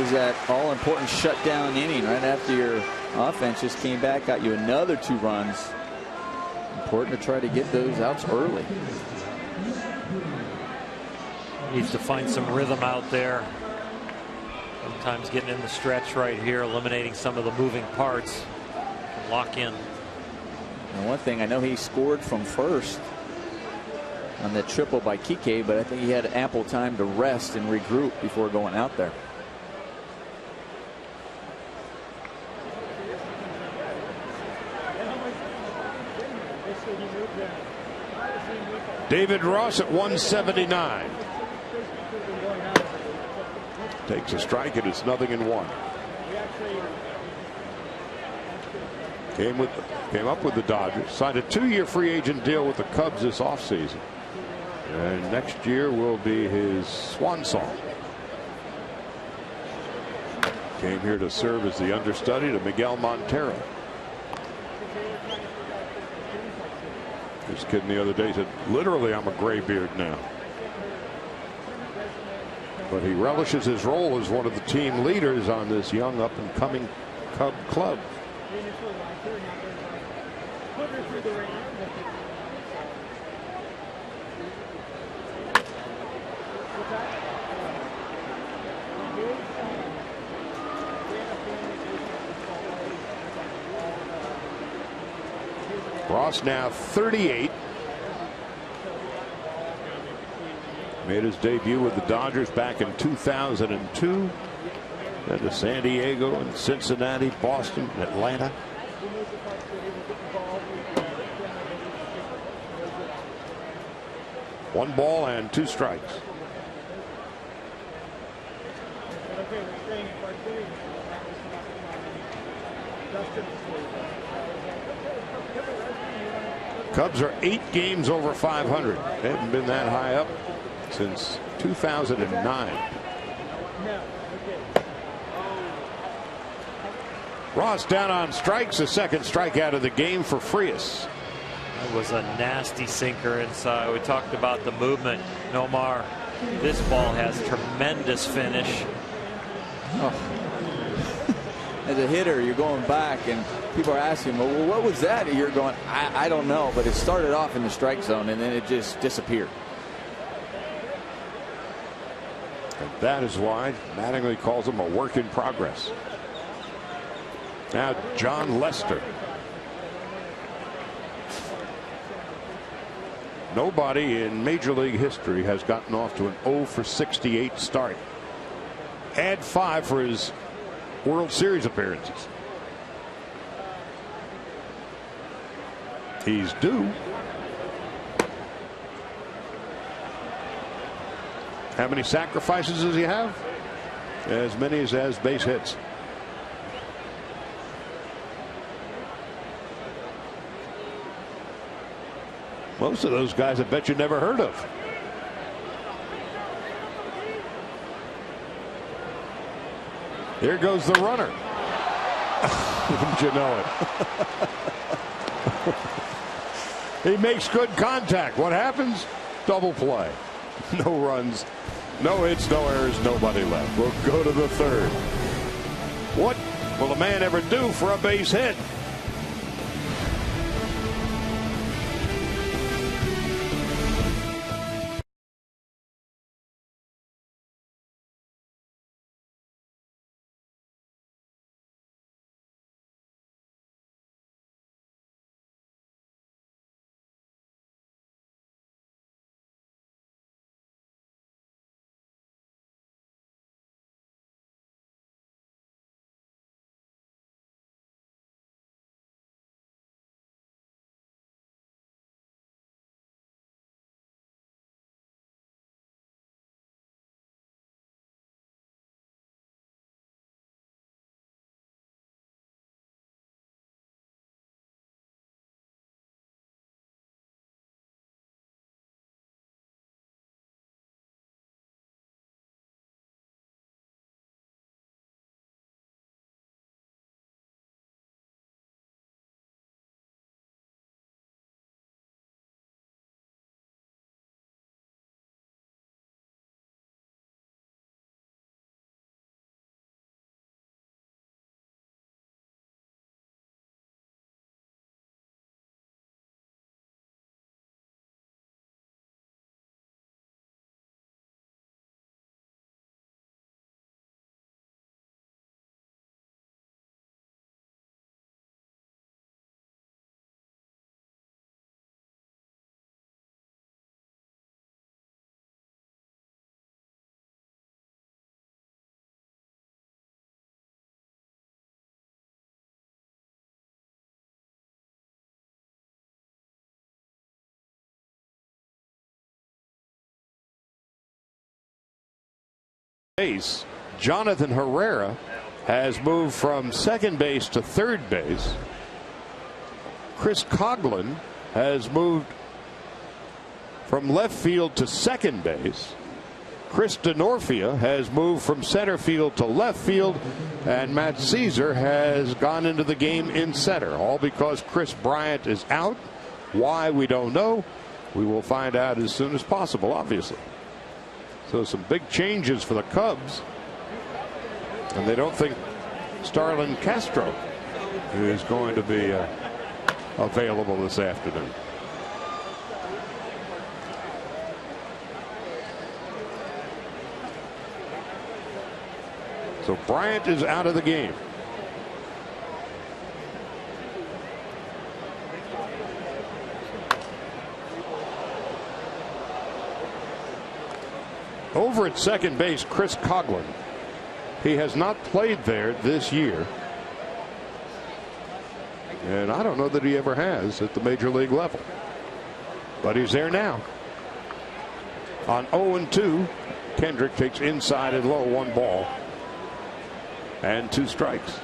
is that all-important shutdown inning right after your offense just came back, got you another 2 runs. Important to try to get those outs early. Needs to find some rhythm out there. Sometimes getting in the stretch right here, eliminating some of the moving parts. Lock in. And one thing, I know he scored from first on that triple by Kike, but I think he had ample time to rest and regroup before going out there. David Ross at 179. Takes a strike and it's 0-1. Came up with the Dodgers. Signed a 2-year free agent deal with the Cubs this offseason. And next year will be his swan song. Came here to serve as the understudy to Miguel Montero. This kid the other day said, literally, I'm a graybeard now. But he relishes his role as one of the team leaders on this young up-and-coming Cub club. Ross now 38. Made his debut with the Dodgers back in 2002. Then to San Diego and Cincinnati, Boston, Atlanta. One ball and 2 strikes. Cubs are 8 games over 500. They haven't been that high up since 2009. Ross down on strikes, a second strikeout of the game for Frias. That was a nasty sinker inside. We talked about the movement. Nomar, this ball has tremendous finish. Oh. As a hitter, you're going back and people are asking, well, what was that? And you're going, I don't know, but it started off in the strike zone and then it just disappeared. And that is why Mattingly calls him a work in progress. Now John Lester. Nobody in Major League history has gotten off to an 0-for-68 start. Add 5 for his World Series appearances. He's due. How many sacrifices does he have? As many as has base hits. Most of those guys I bet you never heard of. Here goes the runner. Wouldn't you know it? He makes good contact. What happens? Double play. No runs, no hits, no errors, nobody left. We'll go to the 3rd. What will a man ever do for a base hit? base. Jonathan Herrera has moved from second base to third base. Chris Coghlan has moved from left field to second base. Chris Denorfia has moved from center field to left field, and Matt Caesar has gone into the game in center, all because Chris Bryant is out. Why, we don't know. We will find out as soon as possible, obviously. So some big changes for the Cubs, and they don't think Starlin Castro is going to be available this afternoon. So Bryant is out of the game. Over at second base, Chris Coghlan. He has not played there this year, and I don't know that he ever has at the major league level, but he's there now. On 0-2, Kendrick takes inside and low, 1 ball and 2 strikes.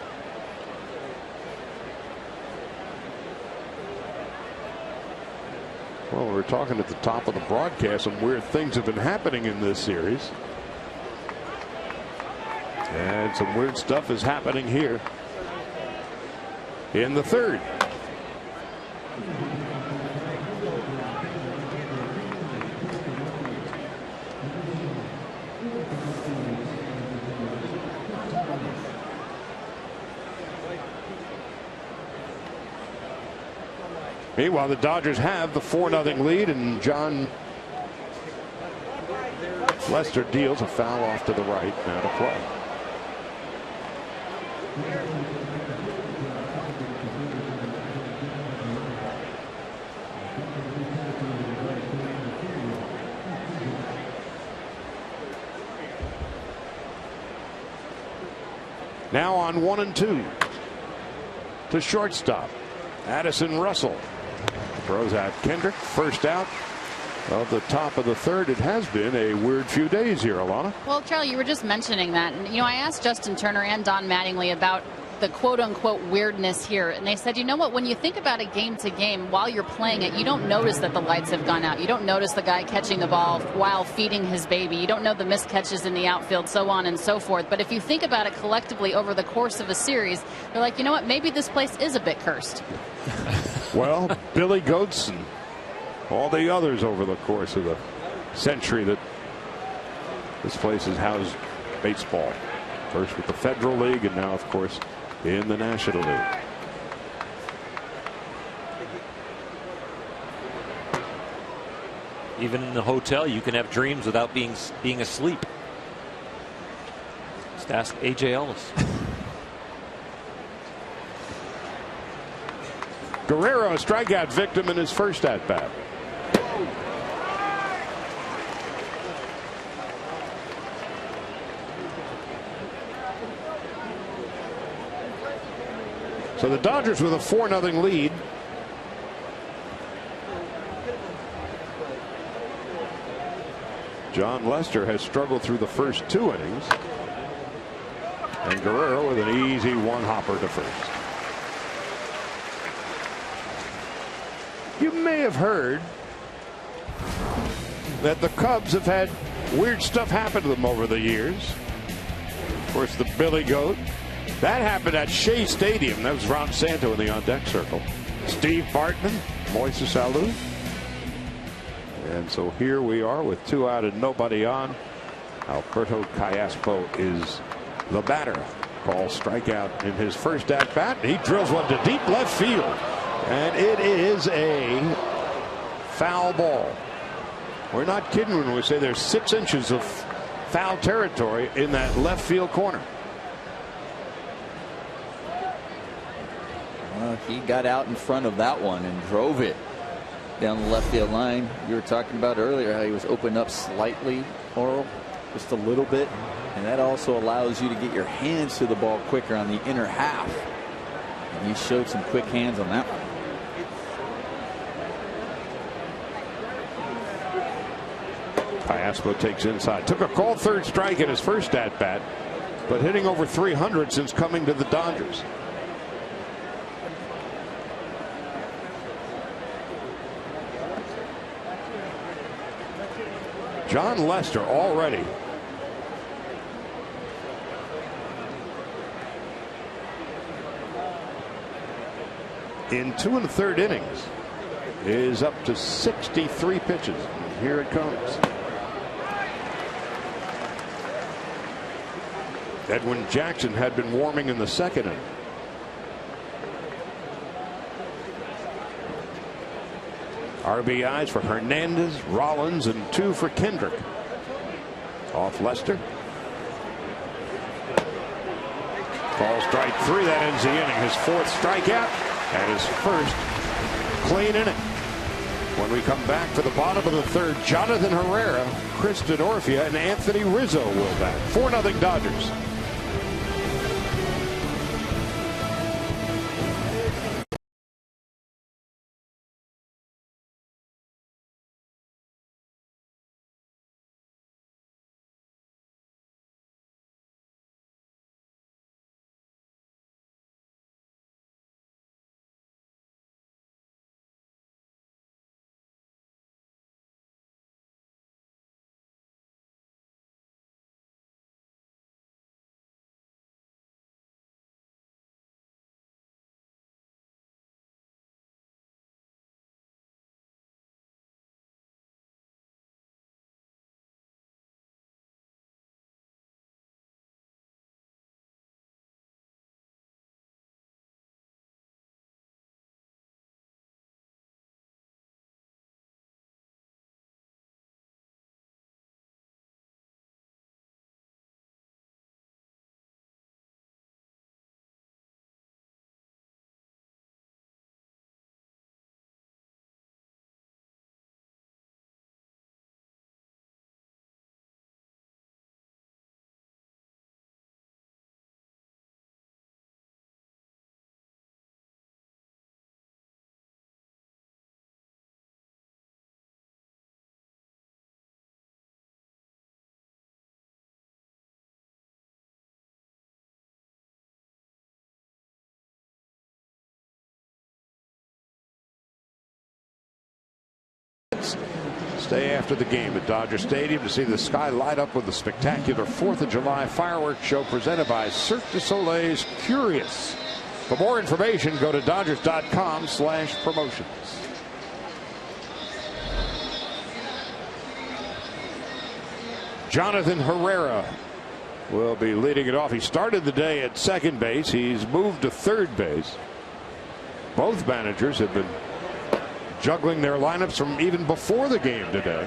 Well, we were talking at the top of the broadcast, some weird things have been happening in this series. And some weird stuff is happening here in the third. Meanwhile, the Dodgers have the 4-0 lead, and John Lester deals a foul off to the right, now to play. Now on 1-2 to shortstop, Addison Russell throws out Kendrick. First out of the top of the third. It has been a weird few days here, Alana. Well, Charlie, you were just mentioning that, and I asked Justin Turner and Don Mattingly about the quote-unquote weirdness here, and they said, you know what, when you think about it game to game, while you're playing it, you don't notice that the lights have gone out. You don't notice the guy catching the ball while feeding his baby. You don't know the missed catches in the outfield, so on and so forth. But if you think about it collectively over the course of a series, you're like, you know what, maybe this place is a bit cursed. Well, Billy Goats and all the others over the course of the century that this place has housed baseball. First with the Federal League, and now, of course, in the National League. Even in the hotel, you can have dreams without being asleep. Just ask A.J. Ellis. Guerrero, a strikeout victim in his first at-bat. So the Dodgers with a 4-0 lead. John Lester has struggled through the first 2 innings. And Guerrero with an easy one-hopper to first. You may have heard that the Cubs have had weird stuff happen to them over the years. Of course, the Billy Goat. That happened at Shea Stadium. That was Ron Santo in the on-deck circle. Steve Bartman, Moises Alou. And so here we are with 2 out and nobody on. Alberto Callaspo is the batter. Call strikeout in his first at-bat. He drills one to deep left field. And it is a foul ball. We're not kidding when we say there's 6 inches of foul territory in that left field corner. He got out in front of that one and drove it down the left field line. You were talking about earlier how he was opened up slightly, Oral, just a little bit, and that also allows you to get your hands to the ball quicker on the inner half. And he showed some quick hands on that one. Piaspo takes inside. Took a called third strike in his first at bat, but hitting over 300 since coming to the Dodgers. John Lester already in 2 1/3 innings is up to 63 pitches. Here it comes. Edwin Jackson had been warming in the second inning. RBIs for Hernandez, Rollins, and 2 for Kendrick. Off Lester. Ball strike 3. That ends the inning. His 4th strikeout and his first clean inning. When we come back for the bottom of the 3rd, Jonathan Herrera, Chris Denorfia, and Anthony Rizzo will bat. 4-0 Dodgers. Stay after the game at Dodger Stadium to see the sky light up with the spectacular 4th of July fireworks show presented by Cirque du Soleil's Curious. For more information, go to Dodgers.com/promotions. Jonathan Herrera will be leading it off. He started the day at second base. He's moved to third base. Both managers have been juggling their lineups from even before the game today.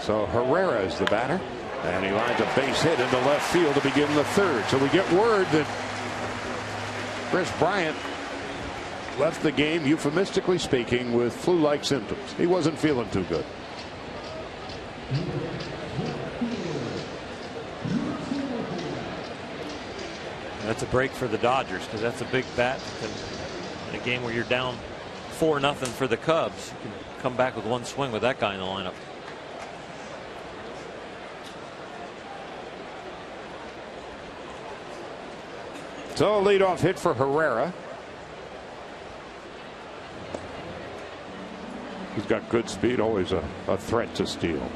So Herrera is the batter, and he lines a base hit into left field to begin the 3rd. So we get word that Chris Bryant left the game, euphemistically speaking, with flu-like symptoms. He wasn't feeling too good. That's a break for the Dodgers because that's a big bat in a game where you're down 4-0 for the Cubs. You can come back with one swing with that guy in the lineup. So a leadoff hit for Herrera. He's got good speed, always a threat to steal.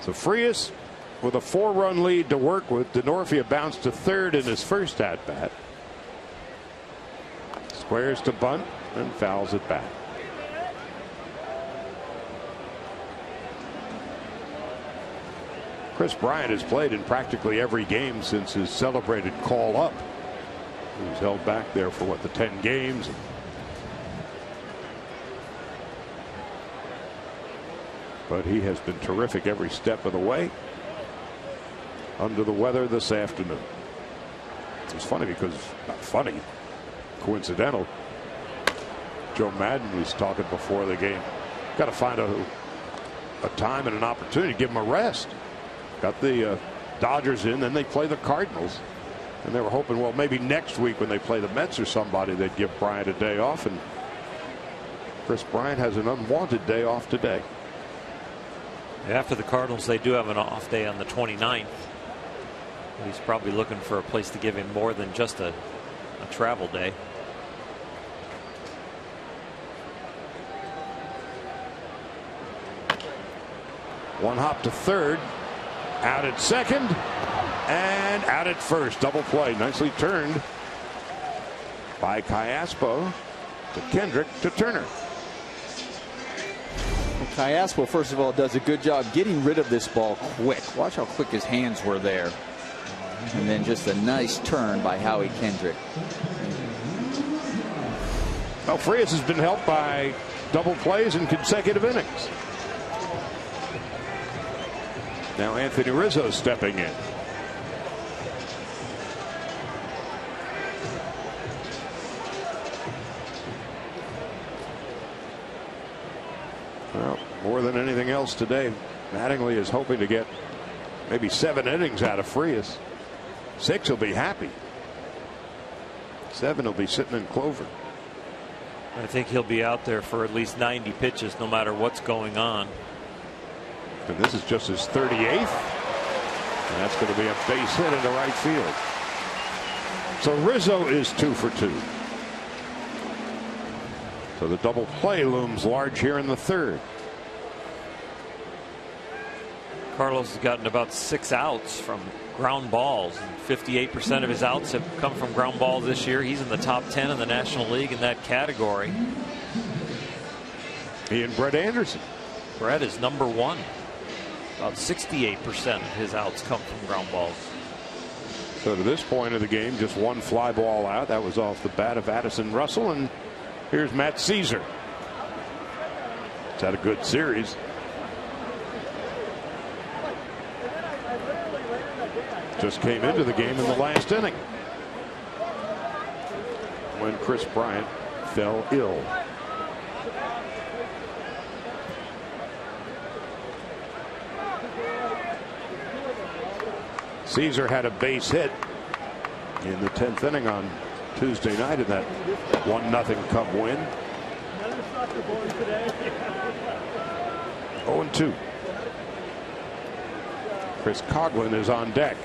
So Frias with a 4-run lead to work with. Denorfia bounced to third in his first at bat. Squares to bunt and fouls it back. Chris Bryant has played in practically every game since his celebrated call up. He was held back there for the 10 games. But he has been terrific every step of the way. Under the weather this afternoon. It's funny because, not funny, coincidental. Joe Madden was talking before the game. Got to find out a time and an opportunity to give him a rest. Got the Dodgers in, then they play the Cardinals. And they were hoping, well, maybe next week when they play the Mets or somebody, they'd give Bryant a day off. And Chris Bryant has an unwanted day off today. After the Cardinals, they do have an off day on the 29th. He's probably looking for a place to give him more than just a travel day. One hop to third, out at second, and out at first. Double play, nicely turned by Callaspo to Kendrick to Turner. Callaspo, first of all, does a good job getting rid of this ball quick. Watch how quick his hands were there. And then just a nice turn by Howie Kendrick. Well, Frias has been helped by double plays in consecutive innings. Now Anthony Rizzo stepping in. Well, more than anything else today, Mattingly is hoping to get maybe 7 innings out of Frias. 6 will be happy. 7 will be sitting in clover. I think he'll be out there for at least 90 pitches no matter what's going on. And this is just his 38th. And that's going to be a base hit into right field. So Rizzo is 2 for 2. So the double play looms large here in the third. Carlos has gotten about 6 outs from ground balls. 58% of his outs have come from ground balls this year. He's in the top 10 in the National League in that category. He and Brett Anderson. Brett is number 1. About 68% of his outs come from ground balls. So to this point of the game, just 1 fly ball out. That was off the bat of Addison Russell. And here's Matt Caesar. He's had a good series. Just came into the game in the last inning when Chris Bryant fell ill. Caesar had a base hit in the 10th inning on Tuesday night in that 1-0 Cub win. 0-2. Chris Coughlin is on deck.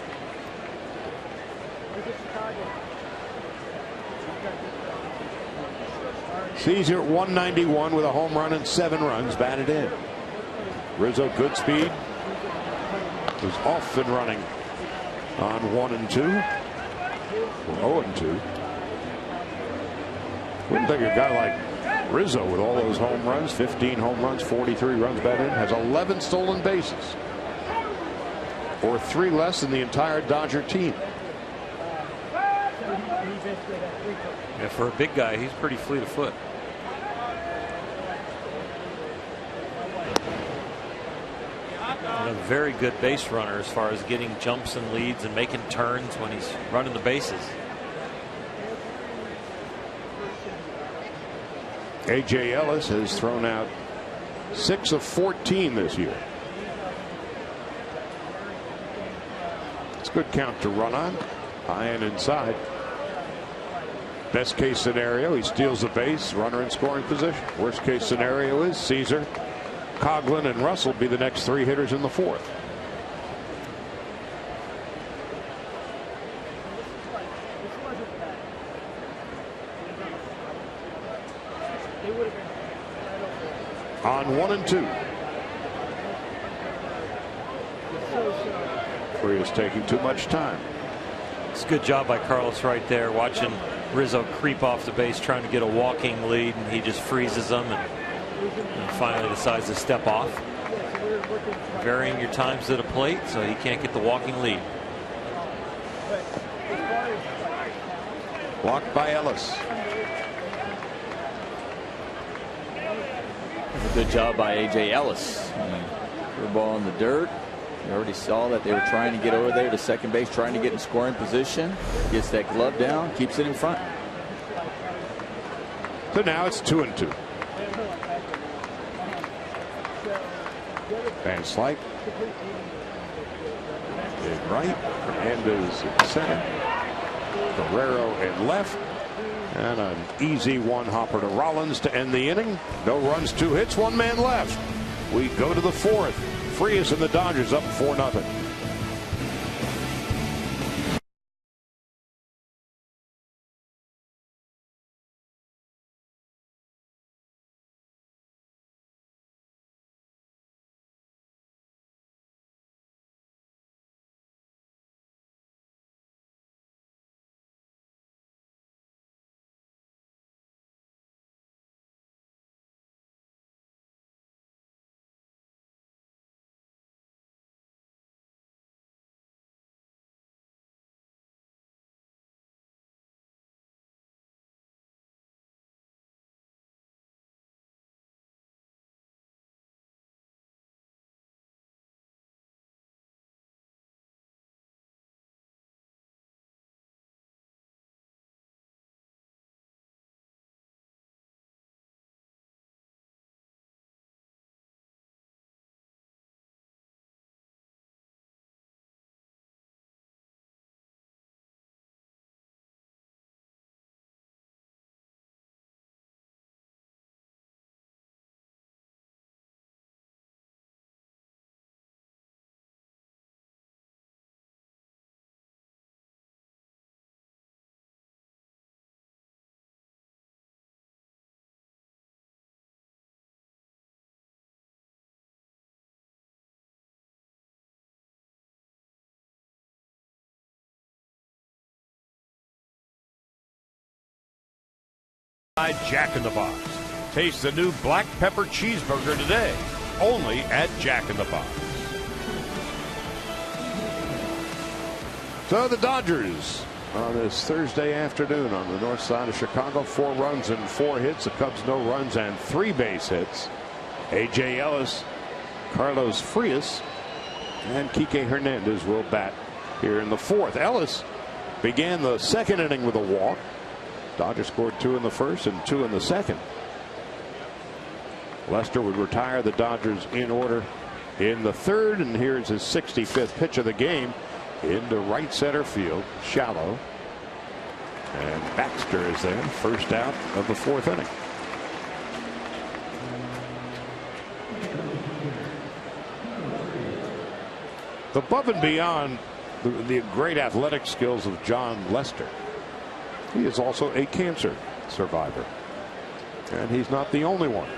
Caesar 191 with a home run and 7 runs batted in. Rizzo, good speed, was off and running on 1-2. 0-2. Wouldn't think a guy like Rizzo with all those home runs, 15 home runs, 43 runs batted in, has 11 stolen bases, or 3 less than the entire Dodger team. Yeah, for a big guy, he's pretty fleet of foot. And a very good base runner as far as getting jumps and leads and making turns when he's running the bases. A.J. Ellis has thrown out 6 of 14 this year. It's a good count to run on. High and inside. Best case scenario, he steals the base, runner in scoring position. Worst case scenario is Caesar, Coughlin, and Russell be the next 3 hitters in the 4th. On 1-2. Frias taking too much time. It's a good job by Carlos right there, watching Rizzo creep off the base trying to get a walking lead, and he just freezes them and finally decides to step off. Varying your times to the plate so he can't get the walking lead. Blocked by Ellis. Good job by A.J. Ellis. Threw a ball in the dirt. You already saw that they were trying to get over there to second base, trying to get in scoring position. Gets that glove down, keeps it in front. So now it's 2-2. Van Slyke. In right. Hernandez in center. Guerrero in left. And an easy one hopper to Rollins to end the inning. No runs, 2 hits, 1 man left. We go to the 4th. Frias and the Dodgers up 4-0. Jack in the Box. Taste the new black pepper cheeseburger today, only at Jack in the Box. So the Dodgers on this Thursday afternoon on the north side of Chicago, 4 runs and 4 hits. The Cubs no runs and 3 base hits. A.J. Ellis, Carlos Frias, and Kike Hernandez will bat here in the 4th. Ellis began the 2nd inning with a walk. Dodgers scored 2 in the 1st and 2 in the 2nd. Lester would retire the Dodgers in order in the 3rd, and here's his 65th pitch of the game into right center field, shallow. And Baxter is there, first out of the 4th inning. Above and beyond the great athletic skills of John Lester, he is also a cancer survivor, and he's not the only one.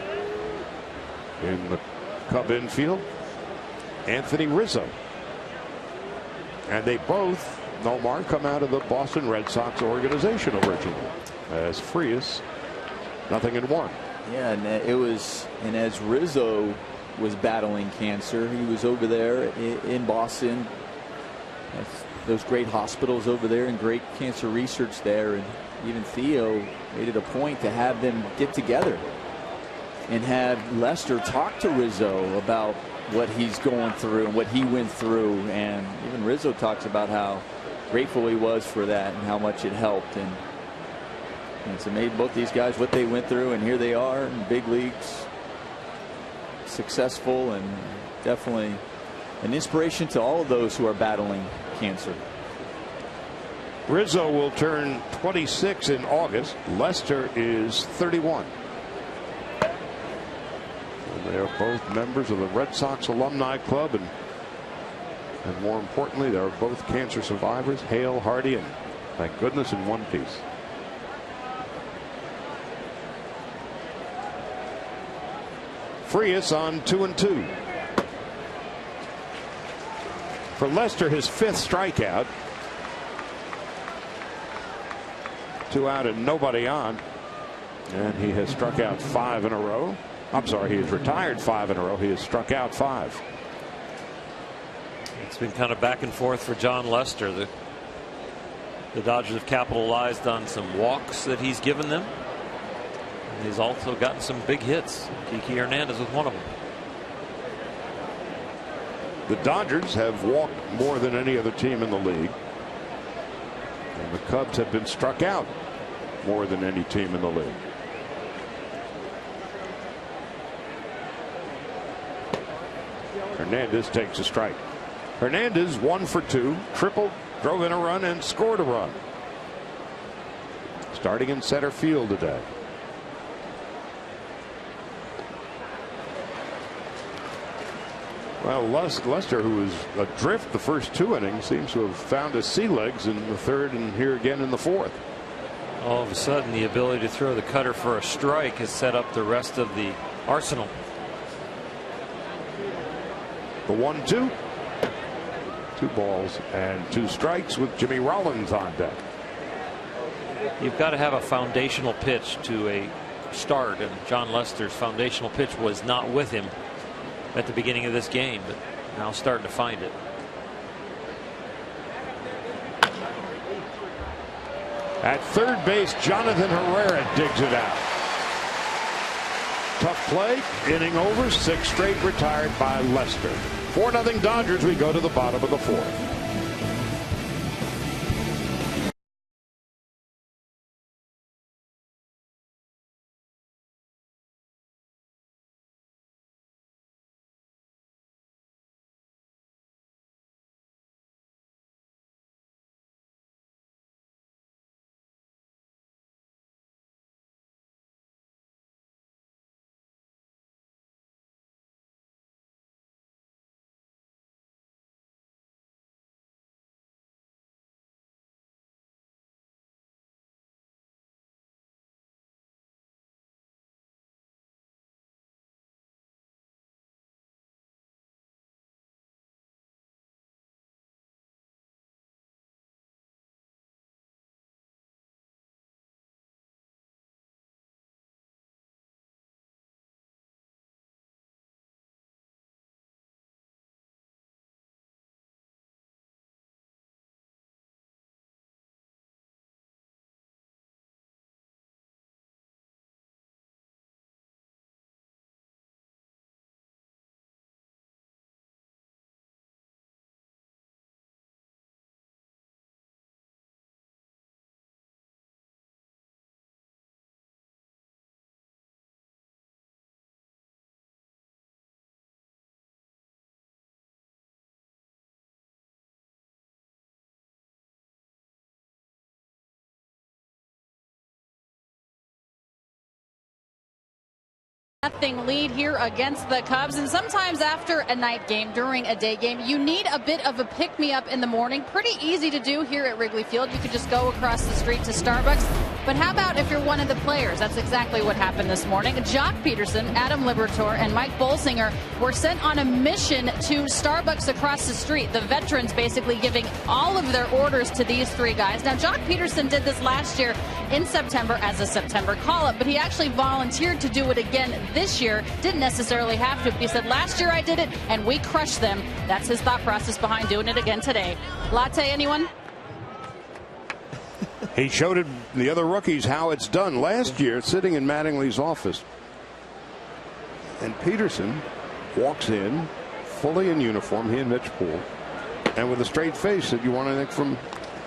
In the Cub infield, Anthony Rizzo, and they both, Nomar, come out of the Boston Red Sox organization originally. As Frias, 0-1. Yeah, and as Rizzo was battling cancer, he was over there in Boston. Those great hospitals over there and great cancer research there, and even Theo made it a point to have them get together and have Lester talk to Rizzo about what he's going through and what he went through, and even Rizzo talks about how grateful he was for that and how much it helped, and it's amazing both these guys what they went through, and here they are in big leagues, successful, and definitely an inspiration to all of those who are battling cancer. Rizzo will turn 26 in August. Lester is 31. And they are both members of the Red Sox Alumni Club, and more importantly, they're both cancer survivors, hale, hearty, and thank goodness in one piece. Frias on 2-2. For Lester, his 5th strikeout. 2 out and nobody on. And he has struck out 5 in a row. I'm sorry, he has retired 5 in a row. He has struck out 5. It's been kind of back and forth for John Lester. The Dodgers have capitalized on some walks that he's given them. And he's also gotten some big hits. Kike Hernandez was one of them. The Dodgers have walked more than any other team in the league. And the Cubs have been struck out more than any team in the league. Hernandez takes a strike. Hernandez 1 for 2, tripled, drove in a run, and scored a run. Starting in center field today. Well, Lester, who was adrift the first 2 innings, seems to have found his sea legs in the 3rd and here again in the 4th. All of a sudden, the ability to throw the cutter for a strike has set up the rest of the arsenal. The 1-2. 2 balls and 2 strikes with Jimmy Rollins on deck. You've got to have a foundational pitch to a start, and John Lester's foundational pitch was not with him at the beginning of this game, but now starting to find it. At third base, Jonathan Herrera digs it out. Tough play, inning over, 6 straight retired by Lester. 4-0 Dodgers. We go to the bottom of the 4th. Nothing lead here against the Cubs, and sometimes after a night game, during a day game, you need a bit of a pick-me-up in the morning. Pretty easy to do here at Wrigley Field. You could just go across the street to Starbucks. But how about if you're one of the players? That's exactly what happened this morning. Jock Peterson, Adam Liberatore, and Mike Bolsinger were sent on a mission to Starbucks across the street. The veterans basically giving all of their orders to these 3 guys. Now, Jock Peterson did this last year in September as a September call-up, but he actually volunteered to do it again this year. Didn't necessarily have to. He said, last year I did it, and we crushed them. That's his thought process behind doing it again today. Latte, anyone? He showed the other rookies how it's done last year, sitting in Mattingly's office. And Peterson walks in, fully in uniform, he and Mitch Poole, and with a straight face said, "You want anything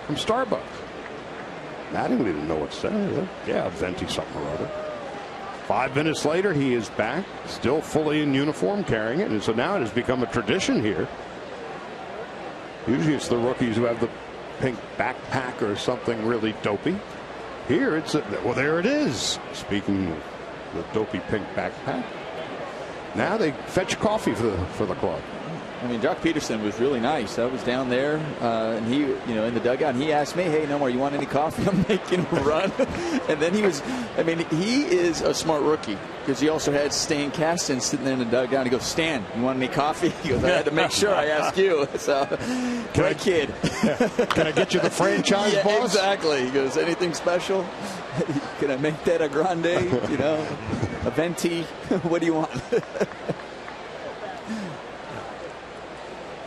from Starbucks?" Mattingly didn't know what to say. Yeah, venti something or other. 5 minutes later, he is back, still fully in uniform, carrying it. And so now it has become a tradition here. Usually it's the rookies who have the pink backpack or something really dopey. Here it's well, there it is. Speaking of the dopey pink backpack, now they fetch coffee for the club. I mean, Jock Peterson was really nice. I was down there, and he, in the dugout, and he asked me, "Hey, Nomar, you want any coffee?" I'm making a run. And then he is a smart rookie, because he also had Stan Kasten sitting there in the dugout. And he goes, "Stan, you want any coffee?" He goes, "I had to make sure I asked you." So, great kid. Can I get you the franchise, boss? Exactly. He goes, "Anything special? Can I make that a grande? A venti? What do you want?"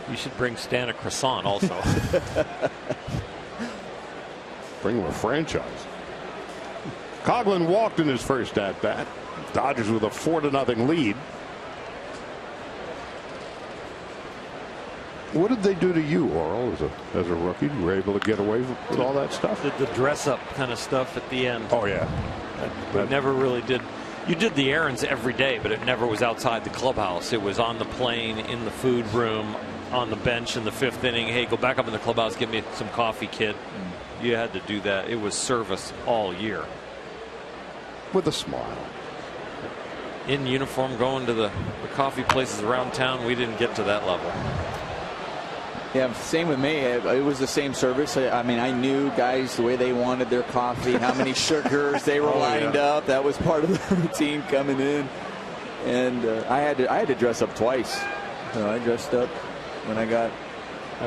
You should bring Stan a croissant also. Bring him a franchise. Coughlin walked in his first at-bat. Dodgers with a 4-0 lead. What did they do to you, Orel, as a rookie? You were able to get away with all that stuff? The dress-up kind of stuff at the end. Oh, yeah. We never really did You did the errands every day, but it never was outside the clubhouse. It was on the plane, in the food room, on the bench in the 5th inning. Hey, go back up in the clubhouse, give me some coffee, kid. You had to do that. It was service all year. With a smile. In uniform, going to the coffee places around town, we didn't get to that level. Yeah, same with me. It was the same service. I mean, I knew guys the way they wanted their coffee, how many sugars they were lined up. That was part of the routine coming in. And I had to dress up twice. So I dressed up when I got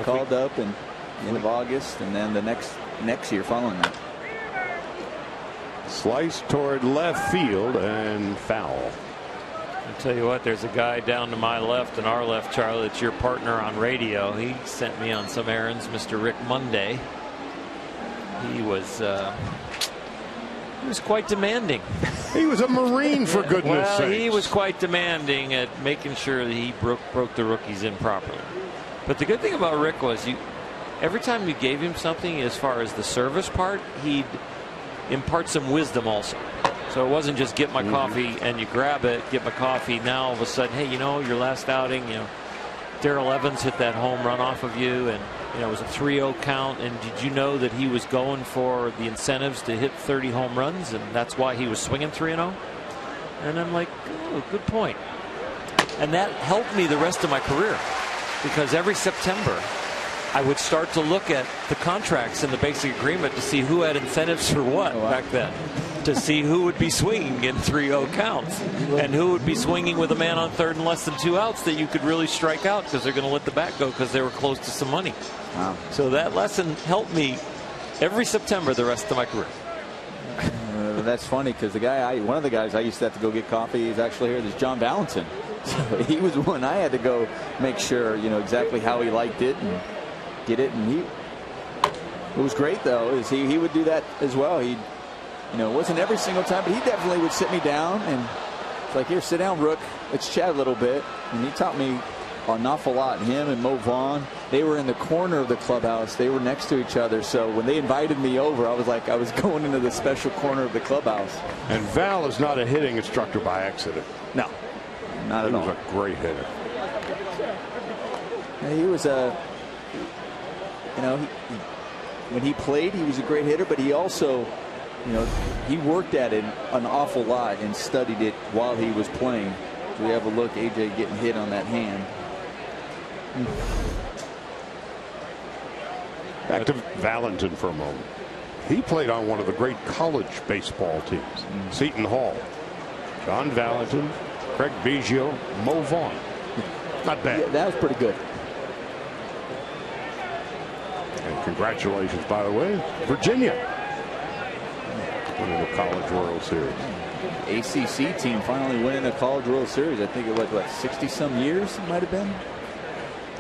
called up in the end of August, and then the next year following that. Slice toward left field and foul. I'll tell you what, there's a guy down to my left and our left, Charlie. It's your partner on radio. He sent me on some errands, Mr. Rick Monday. He was quite demanding. He was a Marine, for goodness sakes. Well, he was quite demanding at making sure that he broke the rookies in properly. But the good thing about Rick was every time you gave him something as far as the service part, he'd impart some wisdom also. So it wasn't just get my coffee and you grab it, get my coffee. Now all of a sudden, hey, your last outing, Darrell Evans hit that home run off of you, and it was a 3-0 count. And did you know that he was going for the incentives to hit 30 home runs, and that's why he was swinging 3-0? And I'm like, oh, good point. And that helped me the rest of my career, because every September I would start to look at the contracts in the basic agreement to see who had incentives for what back then, to see who would be swinging in 3-0 counts and who would be swinging with a man on third and less than 2 outs that you could really strike out because they're going to let the bat go because they were close to some money. Wow. So that lesson helped me every September the rest of my career. That's funny, because one of the guys I used to have to go get coffee is actually here. There's John Valentin. So he was one I had to go make sure exactly how he liked it and get it. And it was great though, is he would do that as well. He it wasn't every single time, but he definitely would sit me down and it's like, here, sit down, Rook, let's chat a little bit. And he taught me an awful lot. Him and Mo Vaughn, they were in the corner of the clubhouse. They were next to each other. So when they invited me over, I was like, I was going into the special corner of the clubhouse. And Val is not a hitting instructor by accident. No, not at all. He was a great hitter. He was when he played, he was a great hitter, but he also, he worked at it an awful lot and studied it while he was playing. So we have a look, AJ getting hit on that hand. Back to Valentin for a moment. He played on one of the great college baseball teams, Seton Hall. John Valentin, Craig Biggio, Mo Vaughn. Not bad. Yeah, that was pretty good. And congratulations, by the way, Virginia winning the College World Series. ACC team finally winning a College World Series. I think it was, 60-some years it might have been?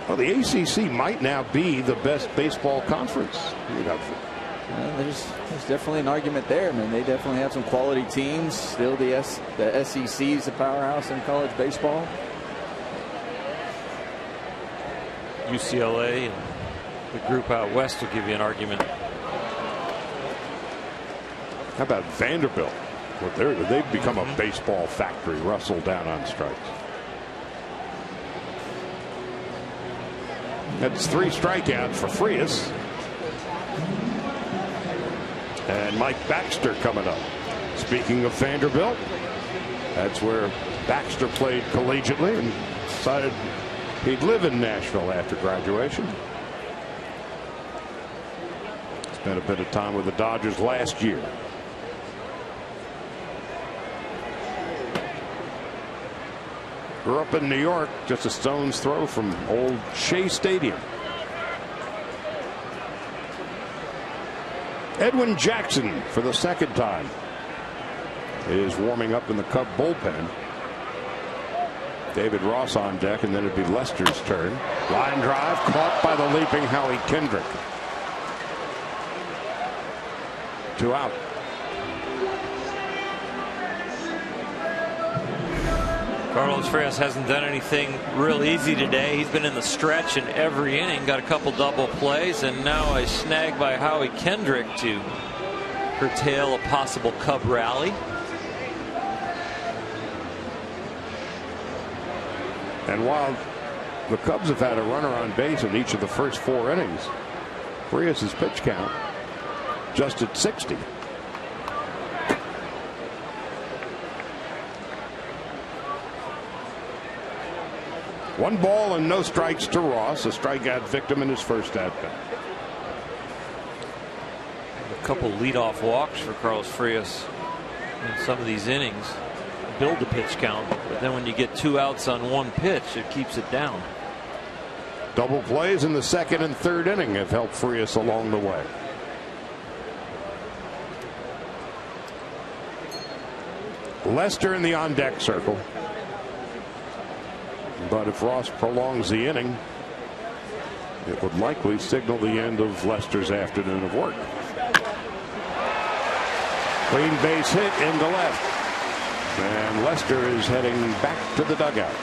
Well, the ACC might now be the best baseball conference. Well, there's definitely an argument there. I mean, they definitely have some quality teams. Still, the SEC is the powerhouse in college baseball. UCLA and the group out west will give you an argument. How about Vanderbilt? Well, they've become a baseball factory. Russell down on strikes. That's 3 strikeouts for Frias. And Mike Baxter coming up. Speaking of Vanderbilt, that's where Baxter played collegiately and decided he'd live in Nashville after graduation. Spent a bit of time with the Dodgers last year. Grew up in New York, just a stone's throw from old Shea Stadium. Edwin Jackson, for the second time, is warming up in the Cub bullpen. David Ross on deck, and then it'd be Lester's turn. Line drive caught by the leaping Howie Kendrick. 2 out. Carlos Frias hasn't done anything real easy today. He's been in the stretch in every inning, got a couple double plays, and now a snag by Howie Kendrick to curtail a possible Cub rally. And while the Cubs have had a runner on base in each of the first 4 innings, Frias' pitch count just at 60. One ball and no strikes to Ross, a strikeout victim in his first at-bat. A couple leadoff walks for Carlos Frias in some of these innings build the pitch count, but then when you get 2 outs on 1 pitch, it keeps it down. Double plays in the second and third inning have helped Frias along the way. Lester in the on-deck circle. But if Ross prolongs the inning, it would likely signal the end of Lester's afternoon of work. Clean base hit into left. And Lester is heading back to the dugout.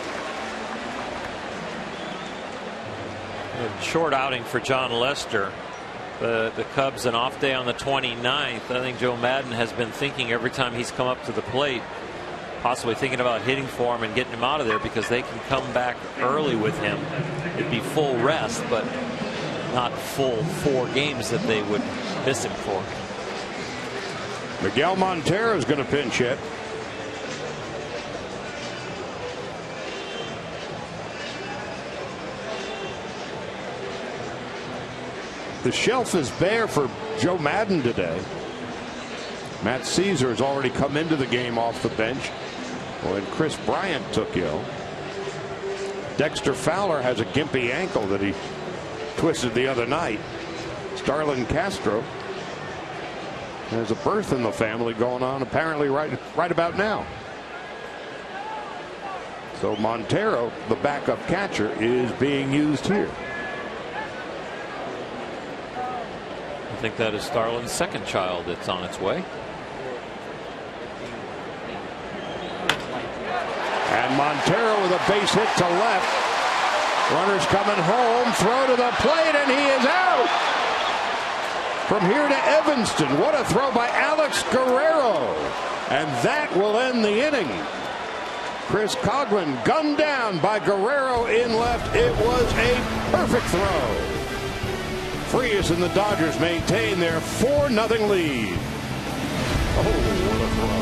A short outing for John Lester. The Cubs an off day on the 29th. I think Joe Maddon has been thinking every time he's come up to the plate, possibly thinking about hitting for him and getting him out of there because they can come back early with him. It'd be full rest, but not full 4 games that they would miss him for. Miguel Montero is going to pinch hit. The shelf is bare for Joe Maddon today. Matt Caesar has already come into the game off the bench when Chris Bryant took ill. Dexter Fowler has a gimpy ankle that he twisted the other night. Starlin Castro has a birth in the family going on apparently right about now. So Montero, the backup catcher, is being used here. I think that is Starlin's second child that's on its way. And Montero with a base hit to left. Runners coming home. Throw to the plate, and he is out. From here to Evanston. What a throw by Alex Guerrero. And that will end the inning. Chris Coghlan gunned down by Guerrero in left. It was a perfect throw. Frias and the Dodgers maintain their 4-0 lead. Oh, what a throw.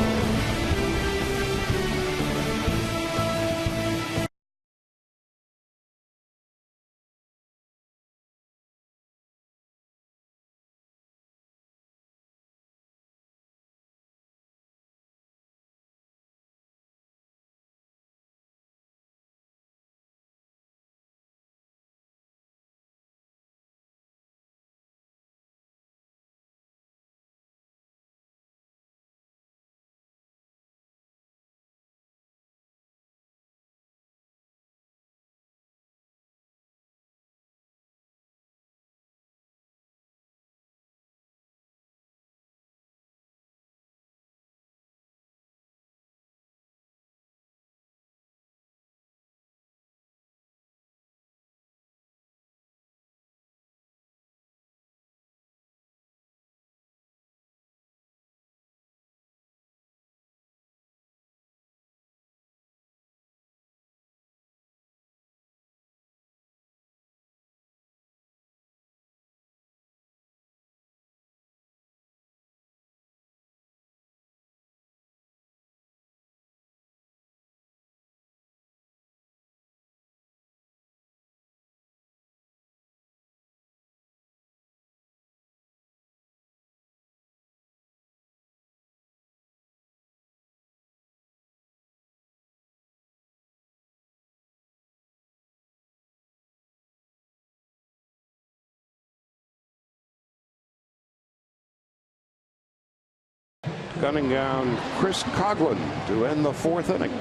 Gunning down Chris Coghlan to end the 4th inning.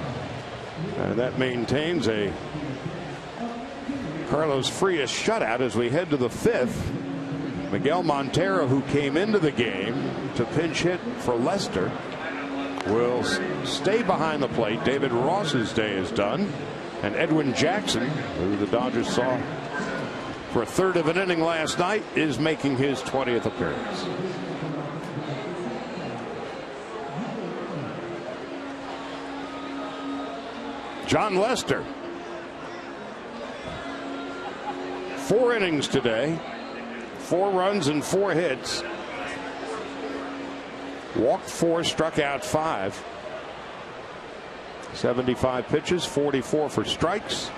And that maintains a Carlos Frias shutout as we head to the 5th. Miguel Montero, who came into the game to pinch hit for Lester, will stay behind the plate. David Ross's day is done. And Edwin Jackson, who the Dodgers saw for a third of an inning last night, is making his 20th appearance. John Lester 4 innings today, 4 runs and 4 hits. Walked 4, struck out 5. 75 pitches, 44 for strikes.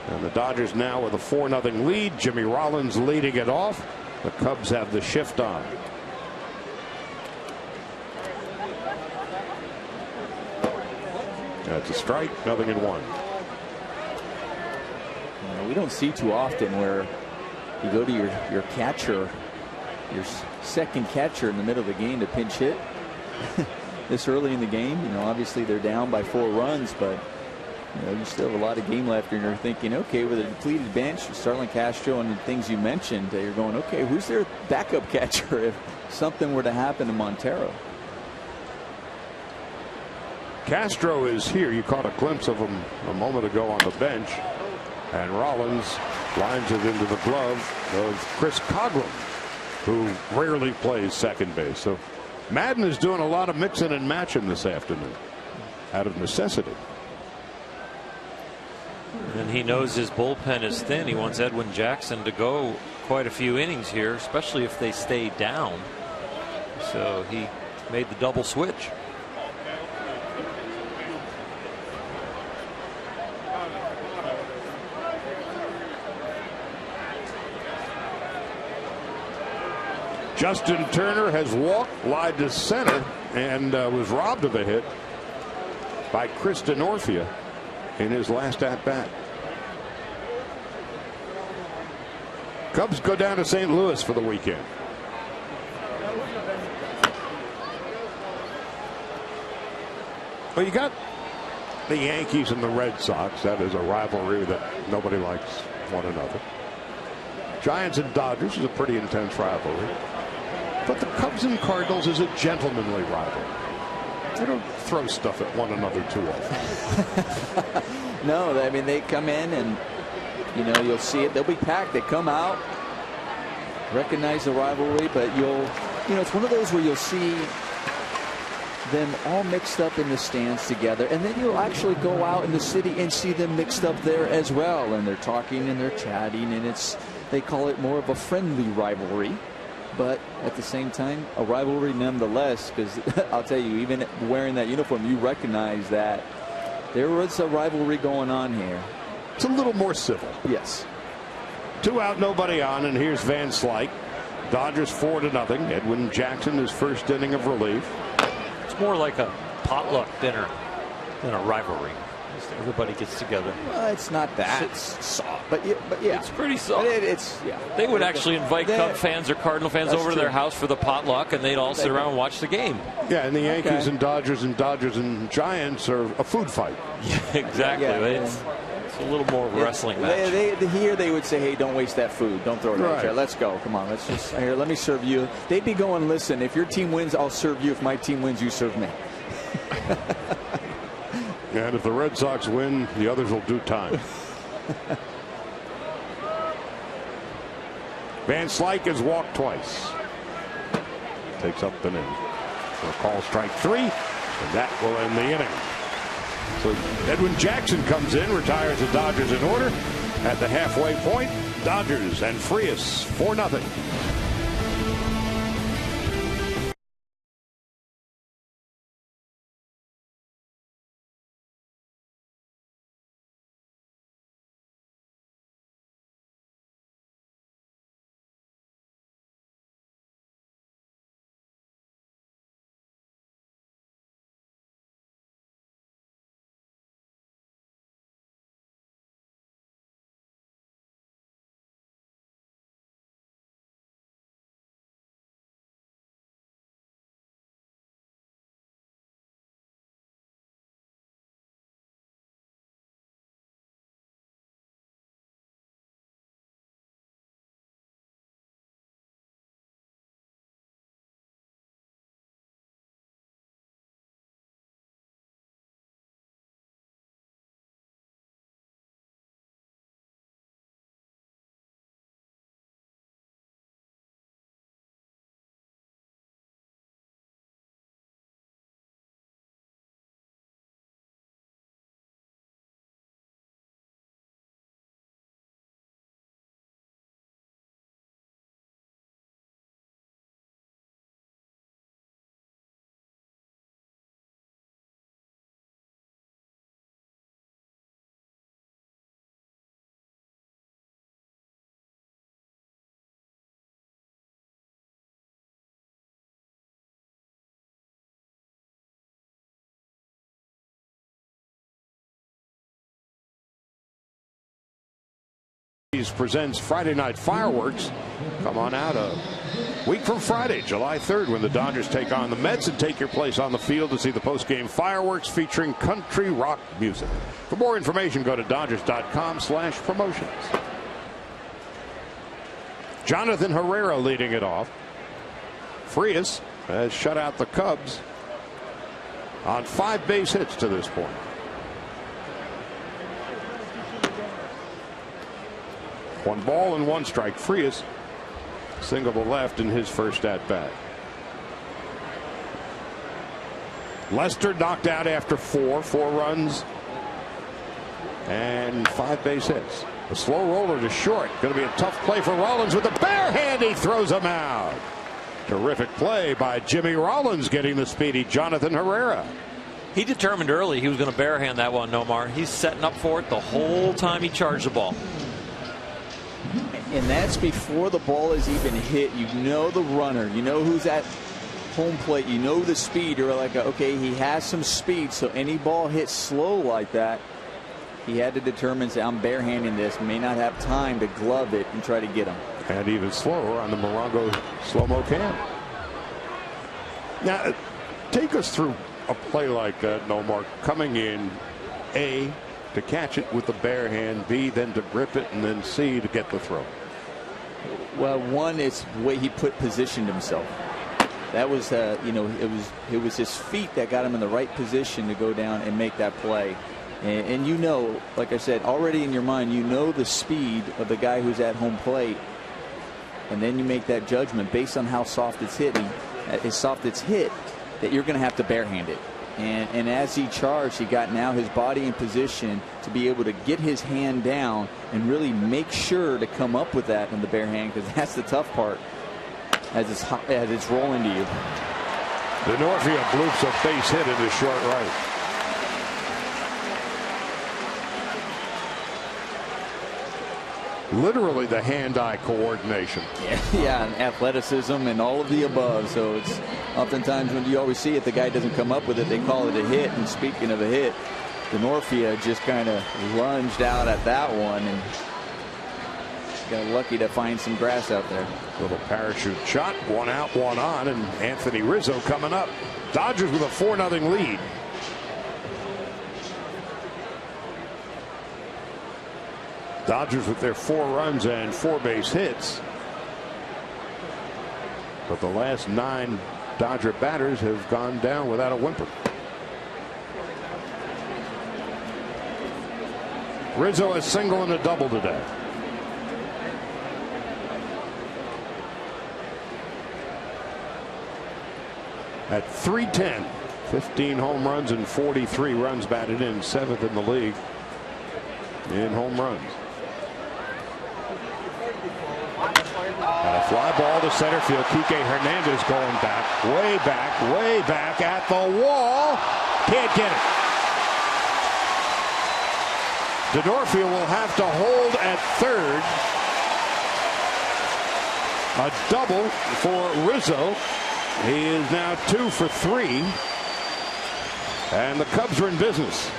And the Dodgers now with a 4-0 lead. Jimmy Rollins leading it off. The Cubs have the shift on. That's a strike, 0-1. We don't see too often where you go to your catcher, your second catcher in the middle of the game to pinch hit this early in the game. Obviously they're down by 4 runs, but you still have a lot of game left, and you're thinking, okay, with a depleted bench, Starlin Castro and the things you mentioned, you're going, okay, who's their backup catcher if something were to happen to Montero? Castro is here. You caught a glimpse of him a moment ago on the bench, and Rollins lines it into the glove of Chris Coghlan, who rarely plays second base. So Madden is doing a lot of mixing and matching this afternoon out of necessity. And he knows his bullpen is thin. He wants Edwin Jackson to go quite a few innings here, especially if they stay down. So he made the double switch. Justin Turner has walked, lied to center, and was robbed of a hit by Chris Denorfia in his last at-bat. Cubs go down to St. Louis for the weekend. Well, you got the Yankees and the Red Sox. That is a rivalry that nobody likes one another. Giants and Dodgers is a pretty intense rivalry. But the Cubs and Cardinals is a gentlemanly rivalry. They don't throw stuff at one another too often. No, I mean, they come in and, you'll see it. They'll be packed. They come out, recognize the rivalry, but it's one of those where you'll see them all mixed up in the stands together, and then you'll actually go out in the city and see them mixed up there as well, and they're talking and they're chatting, and they call it more of a friendly rivalry. But at the same time, a rivalry nonetheless, because I'll tell you, even wearing that uniform, you recognize that there was a rivalry going on here. It's a little more civil. Yes. 2 out, nobody on, and here's Van Slyke. Dodgers 4-0. Edwin Jackson, his first inning of relief. It's more like a potluck dinner than a rivalry. Everybody gets together. Well, it's not that. It's soft, but yeah, it's pretty soft. Yeah. They would actually invite Cub fans or Cardinal fans over to their house for the potluck, and they'd all sit around and watch the game. Yeah, and the Yankees and Dodgers and Giants are a food fight. Yeah, exactly. Yeah. It's a little more wrestling match. Here they would say, hey, don't waste that food. Don't throw it out there. Let's go. Come on. Let's just here. Let me serve you. They'd be going, listen, if your team wins, I'll serve you. If my team wins, you serve me. And if the Red Sox win, the others will do time. Van Slyke has walked twice. Takes up the inning. So a call strike 3, and that will end the inning. So Edwin Jackson comes in, retires the Dodgers in order. At the halfway point, Dodgers and Frias 4-0. Rockies presents Friday Night Fireworks. Come on out a week from Friday, July 3rd, when the Dodgers take on the Mets, and take your place on the field to see the post-game fireworks featuring country rock music. For more information, go to Dodgers.com/promotions. Jonathan Herrera leading it off. Frias has shut out the Cubs on 5 base hits to this point. One ball and 1 strike. Frias single to left in his first at bat. Lester knocked out after 4 runs and 5 base hits. A slow roller to short. Going to be a tough play for Rollins with the bare hand. He throws him out. Terrific play by Jimmy Rollins, getting the speedy Jonathan Herrera. He determined early he was going to barehand that one, Nomar. He's setting up for it the whole time he charged the ball. And that's before the ball is even hit. You know the runner. You know who's at home plate. You know the speed. You're like, okay, he has some speed. So any ball hit slow like that, he had to determine, say, I'm barehanding this. May not have time to glove it and try to get him. And even slower on the Morongo slow-mo cam. Now, take us through a play like that, Nomar. Coming in, A, to catch it with the bare hand, B, then to grip it, and then C, to get the throw. Well, one is the way he positioned himself. That was, you know, it was his feet that got him in the right position to go down and make that play. And you know, like I said, already in your mind, you know the speed of the guy who's at home plate. And then you make that judgment based on how soft it's hitting, as soft it's hit, that you're going to have to barehand it. And as he charged, he got now his body in position to be able to get his hand down and really make sure to come up with that in the bare hand, because that's the tough part as it's rolling to you. Denorfia bloops a base hit into short right. Literally the hand-eye coordination. Yeah, and athleticism and all of the above. So it's oftentimes when you always see it, the guy doesn't come up with it, they call it a hit. And speaking of a hit, Denorfia just kind of lunged out at that one and got lucky to find some grass out there. Little parachute shot, 1 out, 1 on, and Anthony Rizzo coming up. Dodgers with a 4-0 lead. Dodgers with their 4 runs and 4 base hits. But the last 9 Dodger batters have gone down without a whimper. Rizzo a single and a double today. At .310, 15 home runs and 43 runs batted in, 7th in the league in home runs. And a fly ball to center field. Kike Hernandez going back, way back at the wall. Can't get it. Denorfia will have to hold at third. A double for Rizzo. He is now 2 for 3. And the Cubs are in business.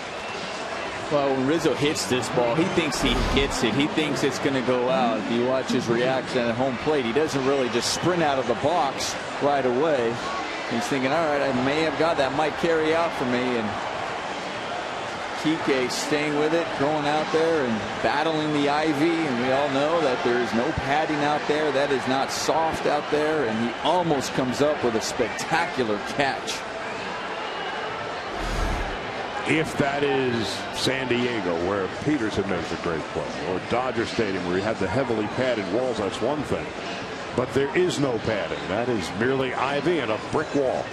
Well, when Rizzo hits this ball, he thinks he hits it. He thinks it's going to go out. If you watch his reaction at home plate, he doesn't really just sprint out of the box right away. He's thinking, all right, I may have got that, might carry out for me. And Kike staying with it, going out there and battling the ivy. And we all know that there is no padding out there. That is not soft out there. And he almost comes up with a spectacular catch. If that is San Diego, where Peterson makes a great play, or Dodger Stadium, where you have the heavily padded walls, that's one thing. But there is no padding. That is merely ivy and a brick wall.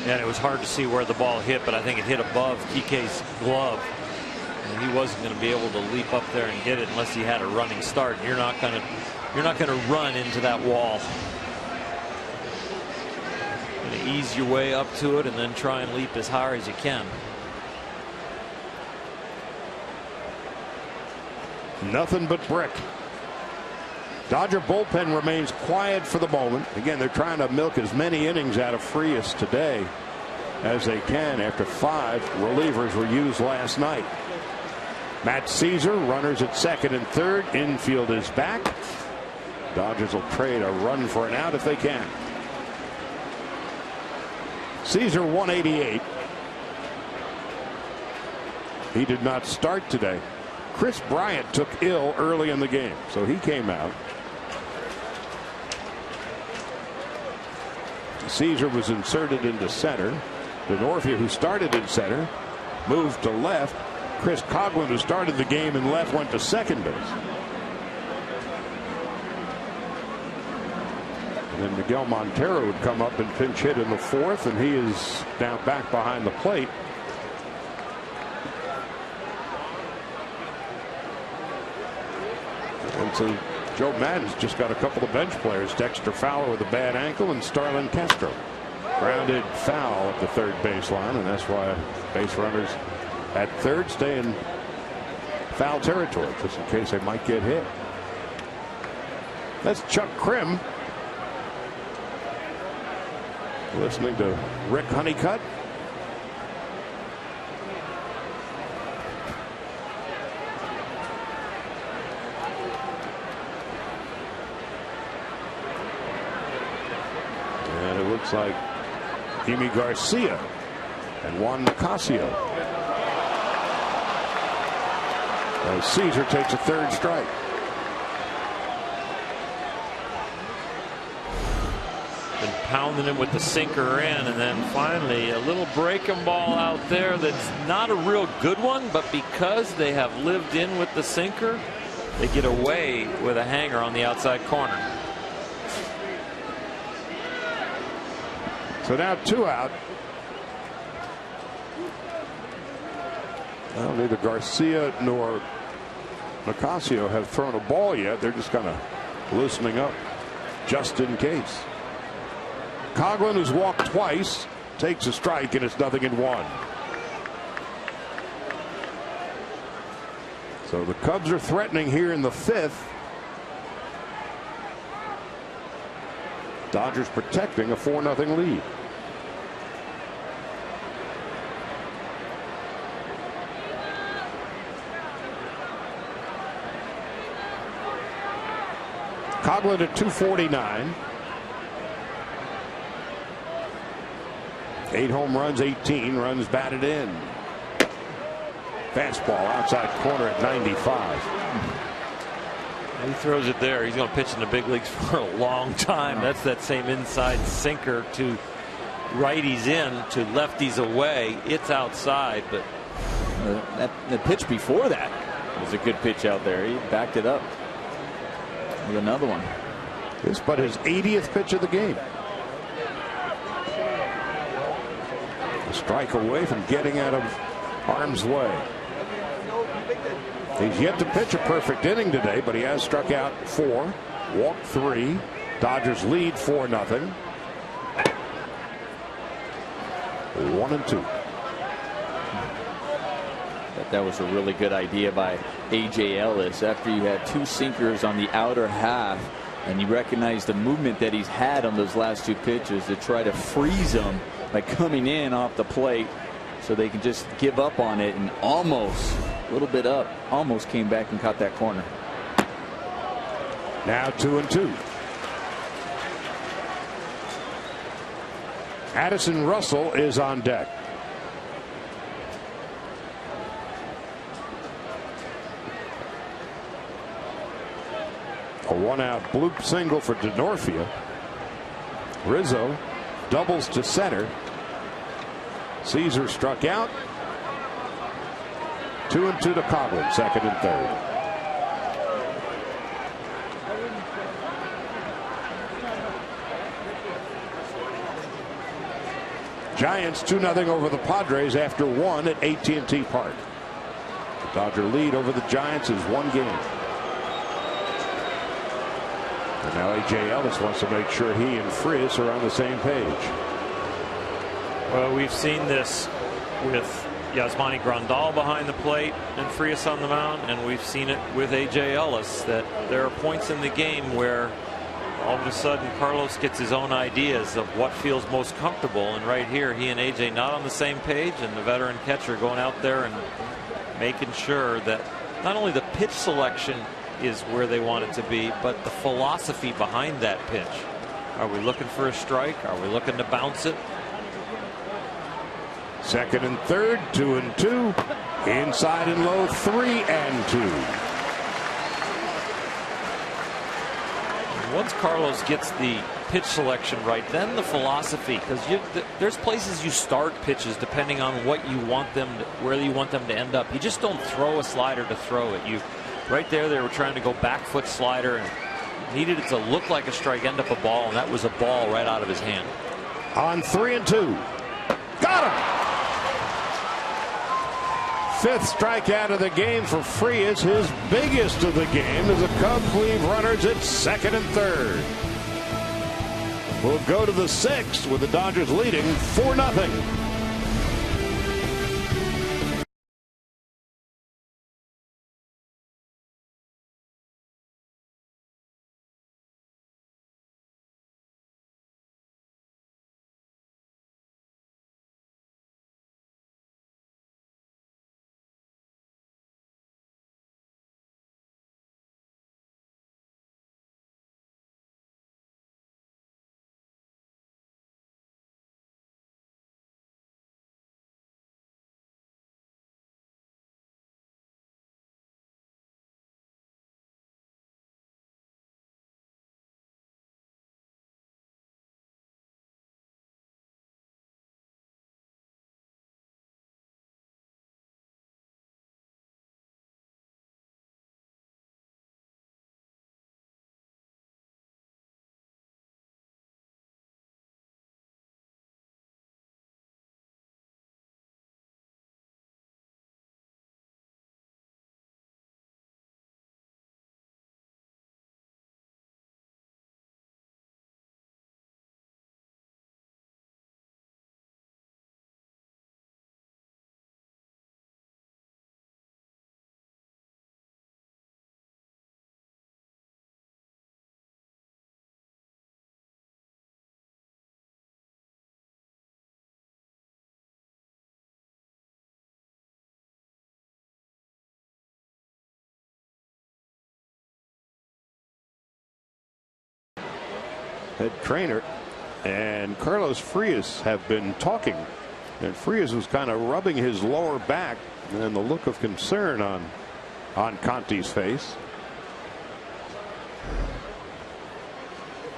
And it was hard to see where the ball hit, but I think it hit above Kike's glove. And he wasn't going to be able to leap up there and get it unless he had a running start. You're not going to run into that wall. Ease your way up to it and then try and leap as high as you can. Nothing but brick. Dodger bullpen remains quiet for the moment. Again, they're trying to milk as many innings out of Frias today as they can after 5 relievers were used last night. Matt Caesar, runners at second and third. Infield is back. Dodgers will trade a run for an out if they can. Caesar 188. He did not start today. Chris Bryant took ill early in the game, so he came out. Caesar was inserted into center. Denorfia, who started in center, moved to left. Chris Coghlan, who started the game in left, went to second base. And then Miguel Montero would come up and pinch hit in the fourth, and he is now back behind the plate. And so Joe Maddon's just got a couple of bench players. Dexter Fowler with a bad ankle and Starlin Castro. Grounded foul at the third baseline, and that's why base runners at third stay in foul territory just in case they might get hit. That's Chuck Krim listening to Rick Honeycutt. And it looks like Amy Garcia and Juan Nicasio. As Caesar takes a third strike. Been pounding him with the sinker in, and then finally a little breaking ball out there that's not a real good one, but because they have lived in with the sinker, they get away with a hanger on the outside corner. So now 2 out. Well, neither Garcia nor Nicasio have thrown a ball yet. They're just kind of loosening up just in case. Coghlan, who's walked twice, takes a strike, and it's 0-1. So the Cubs are threatening here in the fifth. Dodgers protecting a 4-0 lead. Coghlan at 249. 8 home runs, 18 runs batted in. Fastball outside corner at 95. He throws it there. He's going to pitch in the big leagues for a long time. That's that same inside sinker to righties in, to lefties away. It's outside, but the pitch before that was a good pitch out there. He backed it up with another one. This but his 80th pitch of the game. A strike away from getting out of harm's way. He's yet to pitch a perfect inning today, but he has struck out 4, walked 3. Dodgers lead 4-0. 1-2. That was a really good idea by A.J. Ellis. After you had 2 sinkers on the outer half, and you recognize the movement that he's had on those last 2 pitches, to try to freeze them by coming in off the plate so they can just give up on it, and almost a little bit up, almost came back and caught that corner. Now 2-2. Addison Russell is on deck. A 1-out bloop single for Denorfia. Rizzo doubles to center. Caesar struck out. 2-2 to Coghlan, second and third. Giants 2-0 over the Padres after 1 at AT&T Park. The Dodger lead over the Giants is 1 game. And now A.J. Ellis wants to make sure he and Frias are on the same page. Well, we've seen this with Yasmani Grandal behind the plate and Frias on the mound, and we've seen it with A.J. Ellis, that there are points in the game where all of a sudden Carlos gets his own ideas of what feels most comfortable, and right here he and A.J. not on the same page, and the veteran catcher going out there and making sure that not only the pitch selection is where they want it to be, but the philosophy behind that pitch. Are we looking for a strike? Are we looking to bounce it? Second and third, 2-2. Inside and low, 3-2. Once Carlos gets the pitch selection right, then the philosophy, because there's places you start pitches depending on what you want them to, where you want them to end up. You just don't throw a slider to throw it. Right there, they were trying to go back foot slider and needed it to look like a strike, end up a ball, and that was a ball right out of his hand. On 3-2. Got him! Fifth strikeout of the game for Frias, his biggest of the game, as the Cubs leave runners at second and third. We'll go to the sixth with the Dodgers leading 4-0. Head trainer and Carlos Frias have been talking, and Frias was kind of rubbing his lower back, and the look of concern on Conti's face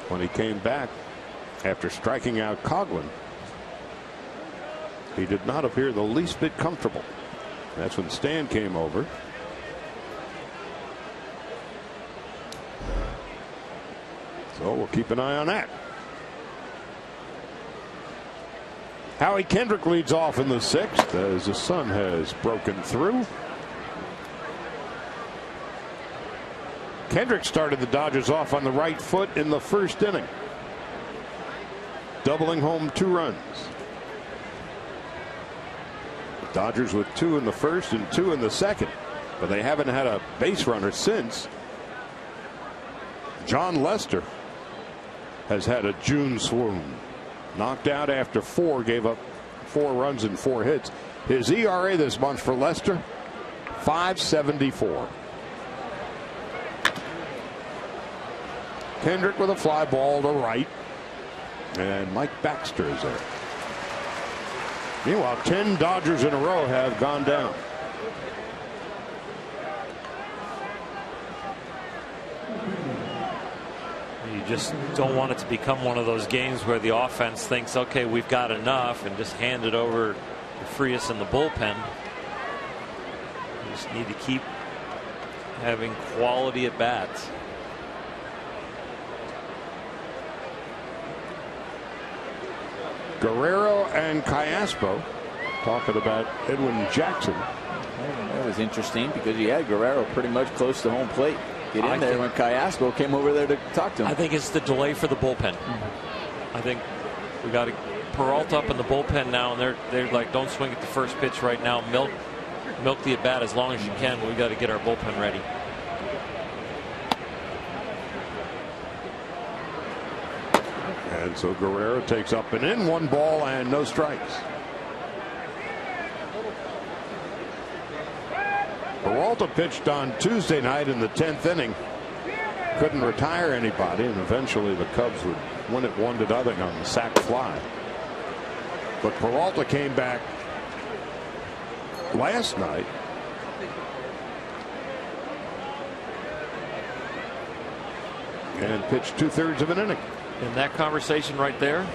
when he came back after striking out Coghlan. He did not appear the least bit comfortable. That's when Stan came over. So we'll keep an eye on that. Howie Kendrick leads off in the sixth as the sun has broken through. Kendrick started the Dodgers off on the right foot in the first inning, doubling home 2 runs. The Dodgers with 2 in the first and 2 in the second, but they haven't had a base runner since. John Lester has had a June swoon. Knocked out after 4, gave up 4 runs and 4 hits. His ERA this month for Lester, 5.74. Kendrick with a fly ball to right, and Mike Baxter is there. Meanwhile, 10 Dodgers in a row have gone down. You just don't want it to become one of those games where the offense thinks, okay, we've got enough, and just hand it over to Frias in the bullpen. You just need to keep having quality at bats. Guerrero and Callaspo talking about Edwin Jackson. That was interesting because he had Guerrero pretty much close to home plate. Get in there when Callaspo came over there to talk to him. I think it's the delay for the bullpen. I think we got Peralta up in the bullpen now, and they're like, don't swing at the first pitch right now. Milk the at bat as long as you can. We got to get our bullpen ready. And so Guerrero takes up and in, 1 ball and no strikes. Peralta pitched on Tuesday night in the 10th inning. Couldn't retire anybody, and eventually the Cubs would win it 1-0 on the sac fly. But Peralta came back last night and pitched 2/3 of an inning. And that conversation right there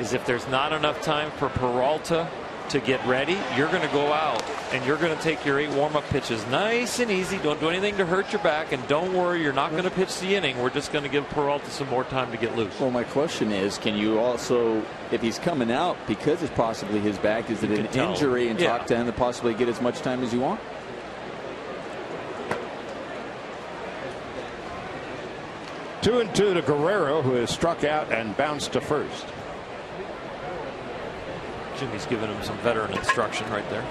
is, if there's not enough time for Peralta to get ready, you're going to go out and you're going to take your 8 warm-up pitches nice and easy. Don't do anything to hurt your back, and don't worry, you're not going to pitch the inning. We're just going to give Peralta some more time to get loose. Well, my question is, can you also, if he's coming out because it's possibly his back, is it an injury, and talk to him to possibly get as much time as you want? Two and two to Guerrero, who has struck out and bounced to first. Jimmy's giving him some veteran instruction right there.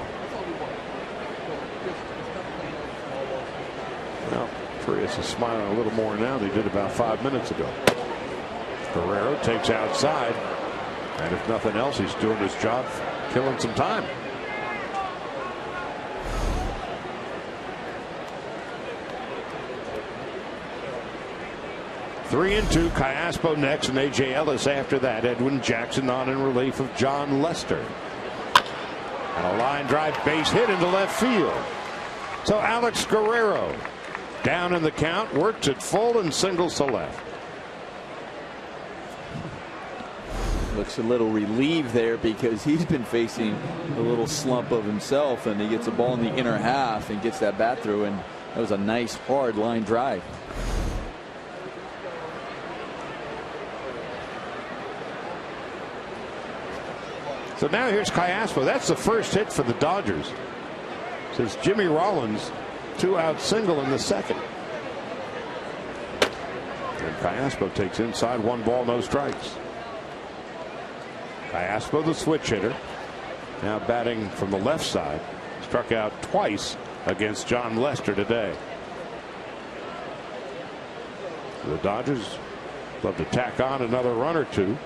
Well, Frias is smiling a little more now than he did about 5 minutes ago. Guerrero takes outside, and if nothing else, he's doing his job, killing some time. Three and two, Callaspo next, and A.J. Ellis after that. Edwin Jackson on in relief of John Lester. And a line drive base hit into left field. So Alex Guerrero down in the count, works it full and singles to left. Looks a little relieved there because he's been facing a little slump of himself, and he gets a ball in the inner half and gets that bat through, and that was a nice hard line drive. So now here's Callaspo. That's the first hit for the Dodgers since Jimmy Rollins' 2-out single in the second. And Callaspo takes inside, 1 ball, no strikes. Callaspo, the switch hitter, now batting from the left side, struck out twice against John Lester today. The Dodgers love to tack on another run or two.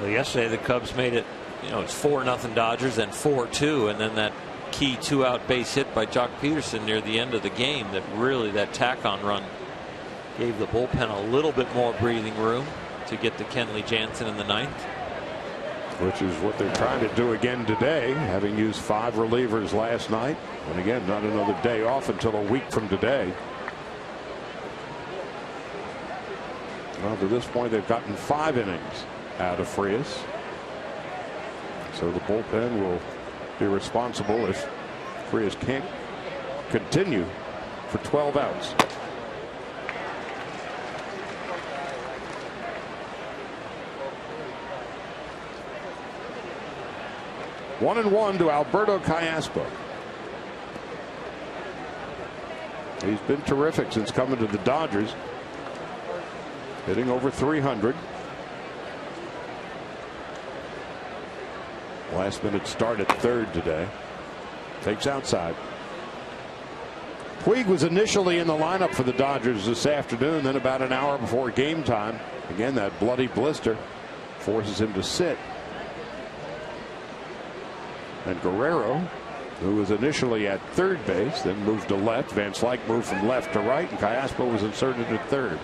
Well, yesterday the Cubs made it, it's 4-0 Dodgers, then 4-2, and then that key 2-out base hit by Jock Peterson near the end of the game that tack-on run gave the bullpen a little bit more breathing room to get to Kenley Jansen in the 9th. Which is what they're trying to do again today, having used 5 relievers last night. And again, not another day off until a week from today. Well, to this point, they've gotten 5 innings out of Frias. So the bullpen will be responsible if Frias can't continue for 12 outs. One and one to Alberto Callaspo. He's been terrific since coming to the Dodgers, hitting over 300. Last minute start at third today. Takes outside. Puig was initially in the lineup for the Dodgers this afternoon. Then about an hour before game time, again that bloody blister forces him to sit. And Guerrero, who was initially at third base, then moved to left. Van Slyke moved from left to right, and Callaspo was inserted at third.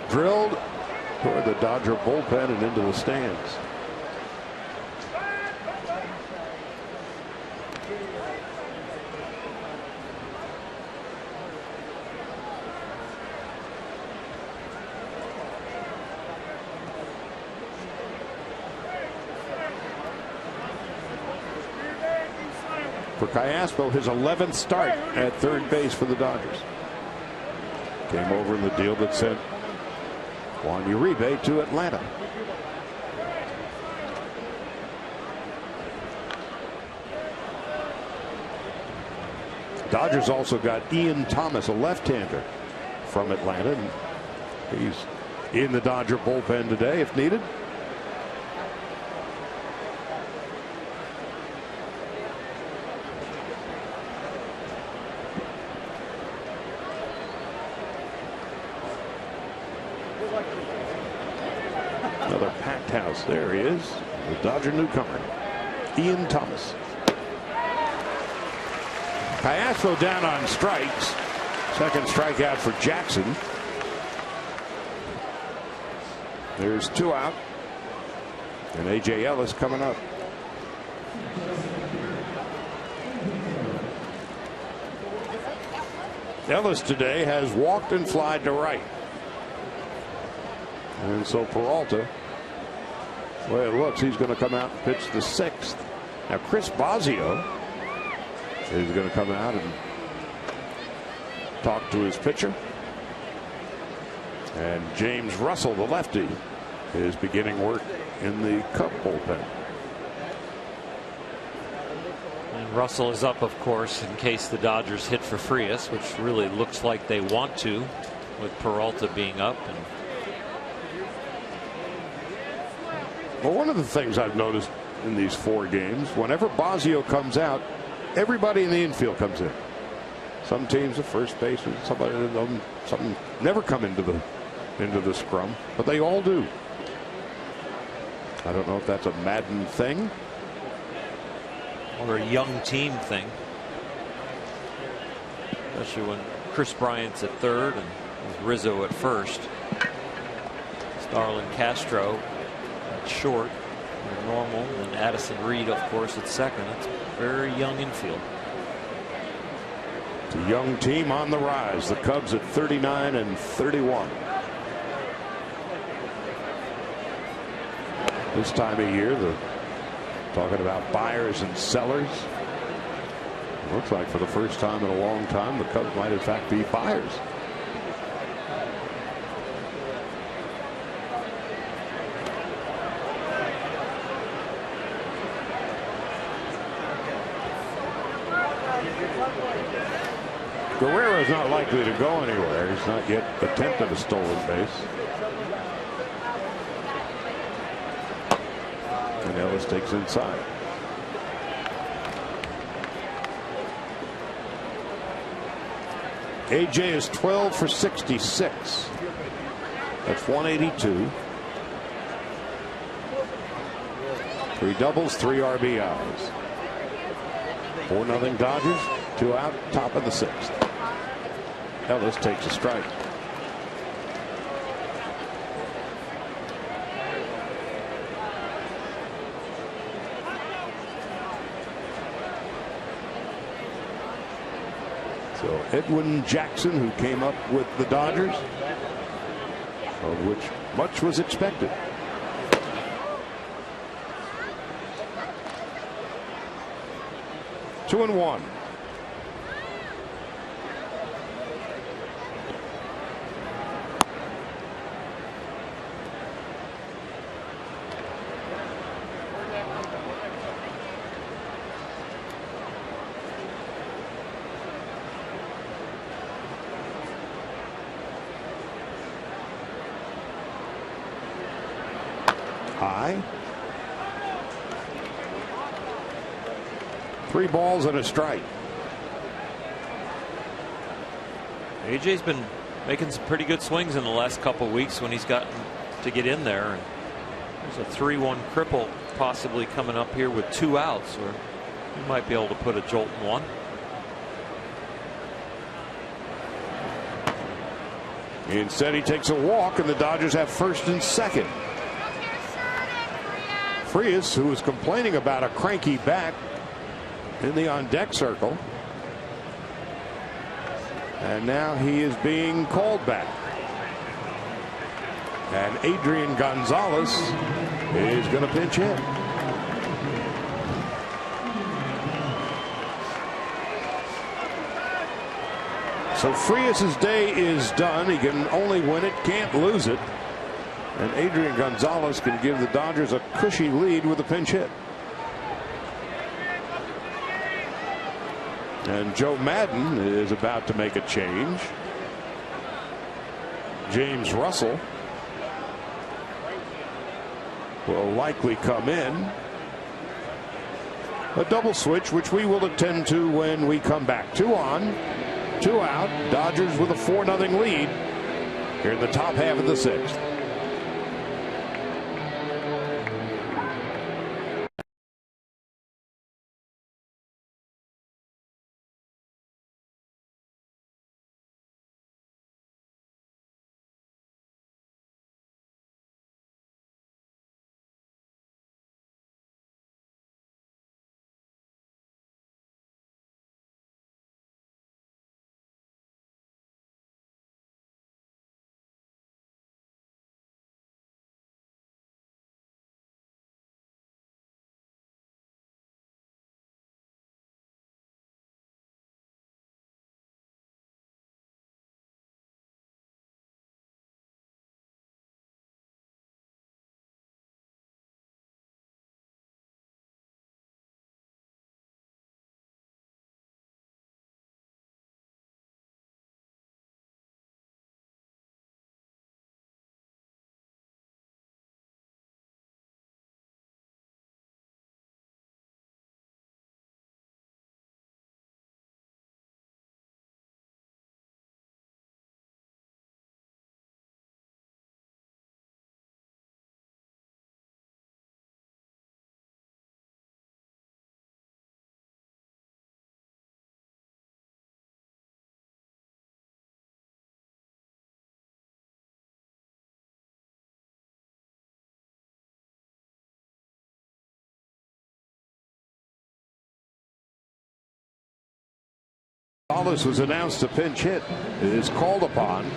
Drilled toward the Dodger bullpen and into the stands. For Callaspo, his 11th start at third base for the Dodgers. Came over in the deal that sent Juan Uribe to Atlanta. Dodgers also got Ian Thomas, a left-hander from Atlanta. And he's in the Dodger bullpen today if needed. Another packed house. There he is, the Dodger newcomer. Ian Thomas. Castro down on strikes. Second strikeout for Jackson. There's 2 out. And A.J. Ellis coming up. Ellis today has walked and flied to right. And so Peralta, the way it looks, he's going to come out and pitch the 6th. Now Chris Bosio is going to come out and talk to his pitcher. And James Russell, the lefty, is beginning work in the Cub bullpen. And Russell is up, of course, in case the Dodgers hit for Frias, which really looks like they want to, with Peralta being up. And well, one of the things I've noticed in these 4 games, whenever Bosio comes out, everybody in the infield comes in. Some teams, the first baseman, somebody of them, some never come into the scrum, but they all do. I don't know if that's a Madden thing or a young team thing, especially when Chris Bryant's at third and Rizzo at first. Starlin Castro at short, normal, and Addison Reed, of course, at second. That's a very young infield. It's a young team on the rise. The Cubs at 39 and 31. This time of year, talking about buyers and sellers. It looks like for the first time in a long time, the Cubs might in fact be buyers. Guerrero's not likely to go anywhere. He's not yet attempted a stolen base. And Ellis takes inside. AJ is 12 for 66. That's 182. 3 doubles, 3 RBIs. 4-0 Dodgers. 2 out, top of the 6th. Ellis takes a strike. So Edwin Jackson, who came up with the Dodgers, of which much was expected. Two and one. High. 3 balls and a strike. AJ's been making some pretty good swings in the last couple of weeks when he's gotten to get in there. And there's a 3-1 cripple possibly coming up here with 2 outs, or he might be able to put a jolt in one. Instead, he takes a walk, and the Dodgers have first and second. Frias, who was complaining about a cranky back, in the on-deck circle. And now he is being called back. And Adrian Gonzalez is going to pinch hit. So Frias' day is done. He can only win it, can't lose it. And Adrian Gonzalez can give the Dodgers a cushy lead with a pinch hit. And Joe Madden is about to make a change. James Russell will likely come in. A double switch, which we will attend to when we come back. 2 on, 2 out. Dodgers with a 4-0 lead here in the top half of the 6th. Gonzalez was announced a pinch hit. It is called upon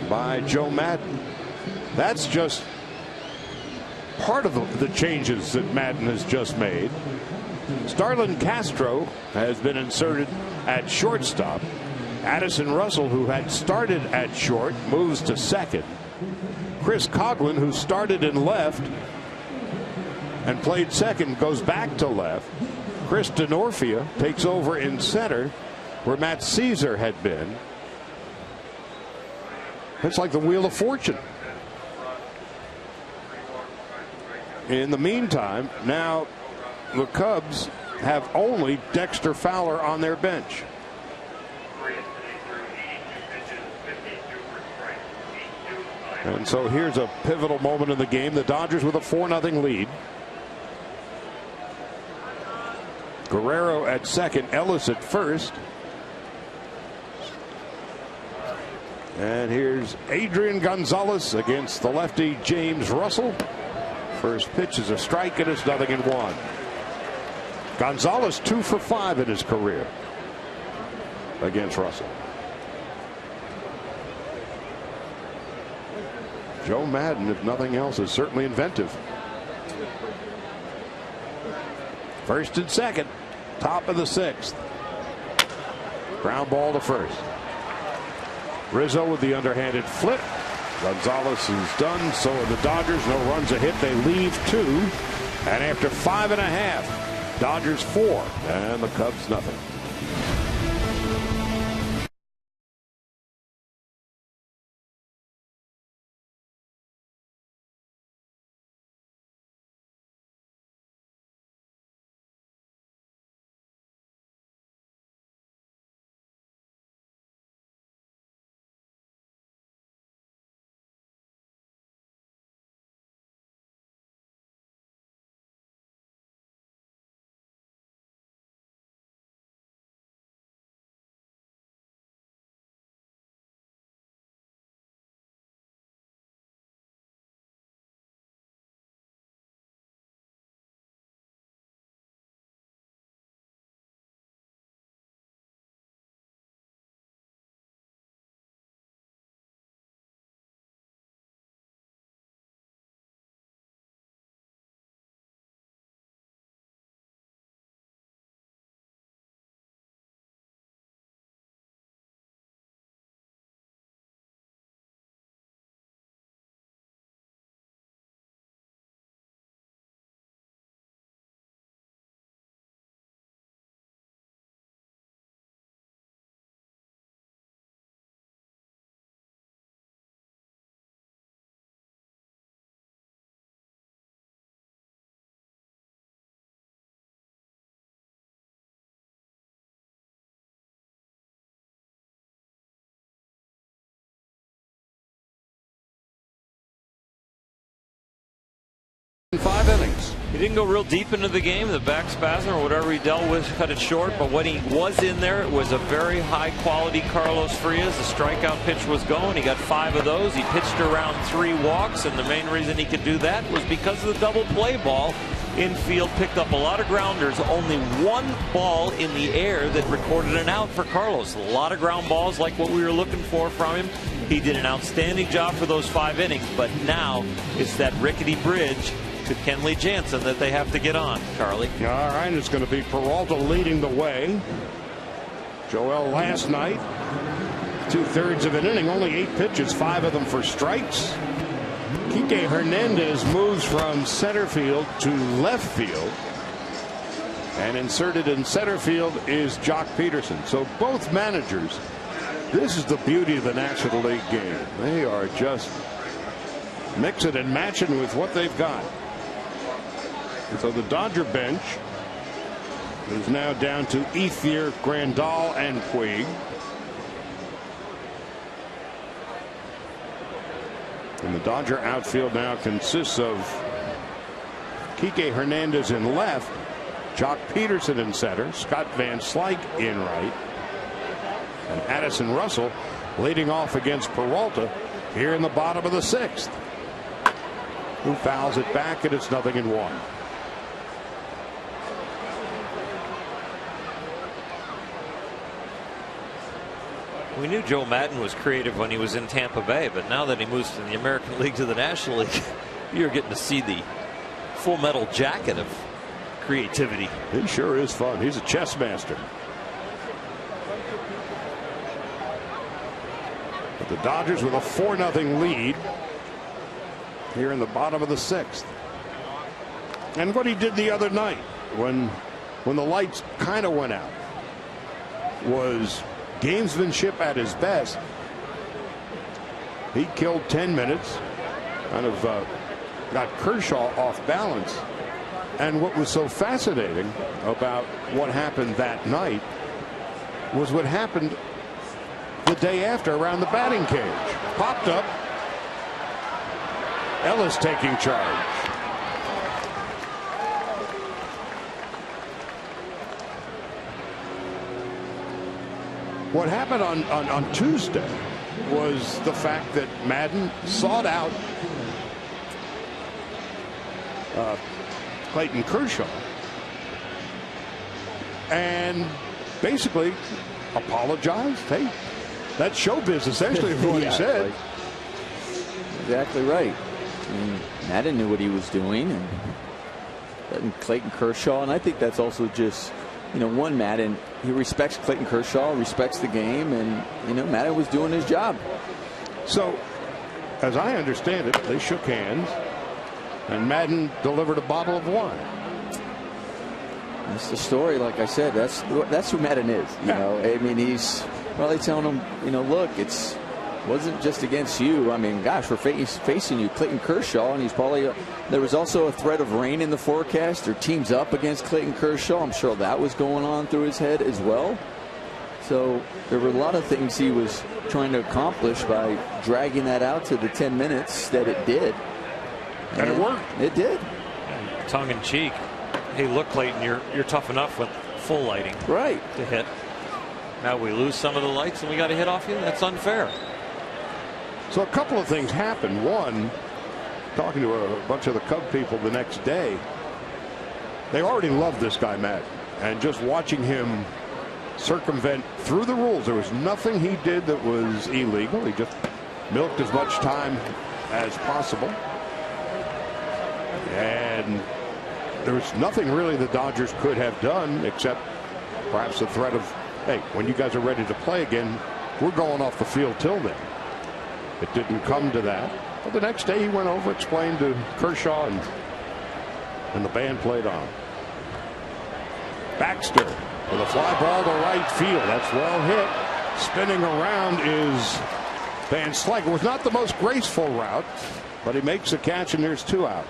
by Joe Maddon. That's just part of the changes that Maddon has just made. Starlin Castro has been inserted at shortstop. Addison Russell, who had started at short, moves to second. Chris Coughlin, who started in left and played second, goes back to left. Chris Denorfia takes over in center where Matt Caesar had been. It's like the Wheel of Fortune. In the meantime, now the Cubs have only Dexter Fowler on their bench. And so here's a pivotal moment in the game. The Dodgers with a 4-0 lead. Guerrero at second, Ellis at first. And here's Adrian Gonzalez against the lefty James Russell. First pitch is a strike, and it's 0-1. Gonzalez 2 for 5 in his career against Russell. Joe Maddon, if nothing else, is certainly inventive. First and second, top of the 6th. Ground ball to first. Rizzo with the underhanded flip. Gonzalez is done. So are the Dodgers. No runs a hit. They leave 2. And after 5.5, Dodgers 4 and the Cubs nothing. In 5 innings. He didn't go real deep into the game. The back spasm or whatever he dealt with cut it short. But when he was in there, it was a very high quality Carlos Frias. The strikeout pitch was going. He got 5 of those. He pitched around 3 walks. And the main reason he could do that was because of the double play ball. Infield picked up a lot of grounders. Only 1 ball in the air that recorded an out for Carlos. A lot of ground balls like what we were looking for from him. He did an outstanding job for those 5 innings. But now it's that rickety bridge to Kenley Jansen that they have to get on, Charlie. All right, it's going to be Peralta leading the way. Joel last night, 2/3 of an inning, only 8 pitches, 5 of them for strikes. Kike Hernandez moves from center field to left field. And inserted in center field is Jock Peterson. So both managers, this is the beauty of the National League game. They are just mixing and matching with what they've got. So the Dodger bench is now down to Ethier, Grandal, and Puig. And the Dodger outfield now consists of Kike Hernandez in left, Jock Peterson in center, Scott Van Slyke in right, and Addison Russell leading off against Peralta here in the bottom of the 6th. Who fouls it back, and it's 0-1. We knew Joe Madden was creative when he was in Tampa Bay, but now that he moves from the American League to the National League, you're getting to see the full metal jacket of creativity. He sure is fun. He's a chess master. But the Dodgers with a 4-0 lead here in the bottom of the 6th. And what he did the other night when the lights kind of went out was gamesmanship at his best. He killed 10 minutes, kind of got Kershaw off balance. And what was so fascinating about what happened that night was what happened the day after around the batting cage. Popped up, Ellis taking charge. What happened on Tuesday was the fact that Madden sought out Clayton Kershaw and basically apologized. Hey, that's showbiz, essentially, is what he said. Exactly right. I mean, Madden knew what he was doing, and Clayton Kershaw, and I think that's also just, one, Madden, he respects Clayton Kershaw, respects the game, and Madden was doing his job. So, as I understand it, they shook hands, and Madden delivered a bottle of wine. That's the story. Like I said, that's who Madden is. I mean, he's probably telling him, look, it wasn't just against you. I mean, gosh, we're facing you, Clayton Kershaw, and he's probably. There was also a threat of rain in the forecast. Their team's up against Clayton Kershaw. I'm sure that was going on through his head as well. So there were a lot of things he was trying to accomplish by dragging that out to the 10 minutes that it did. And it worked. It did. And tongue in cheek. Hey, look, Clayton, you're tough enough with full lighting. Right. To hit. Now we lose some of the lights and we got to hit off you. That's unfair. So a couple of things happened. One, talking to a bunch of the Cub people the next day, they already loved this guy, Matt, and just watching him circumvent through the rules. There was nothing he did that was illegal. He just milked as much time as possible. And there was nothing really the Dodgers could have done except perhaps the threat of, hey, when you guys are ready to play again, we're going off the field till then. It didn't come to that. But the next day he went over, explained to Kershaw, and the band played on. Baxter with a fly ball to right field. That's well hit. Spinning around is Van Slyke. It was not the most graceful route, but he makes a catch, and there's 2 out.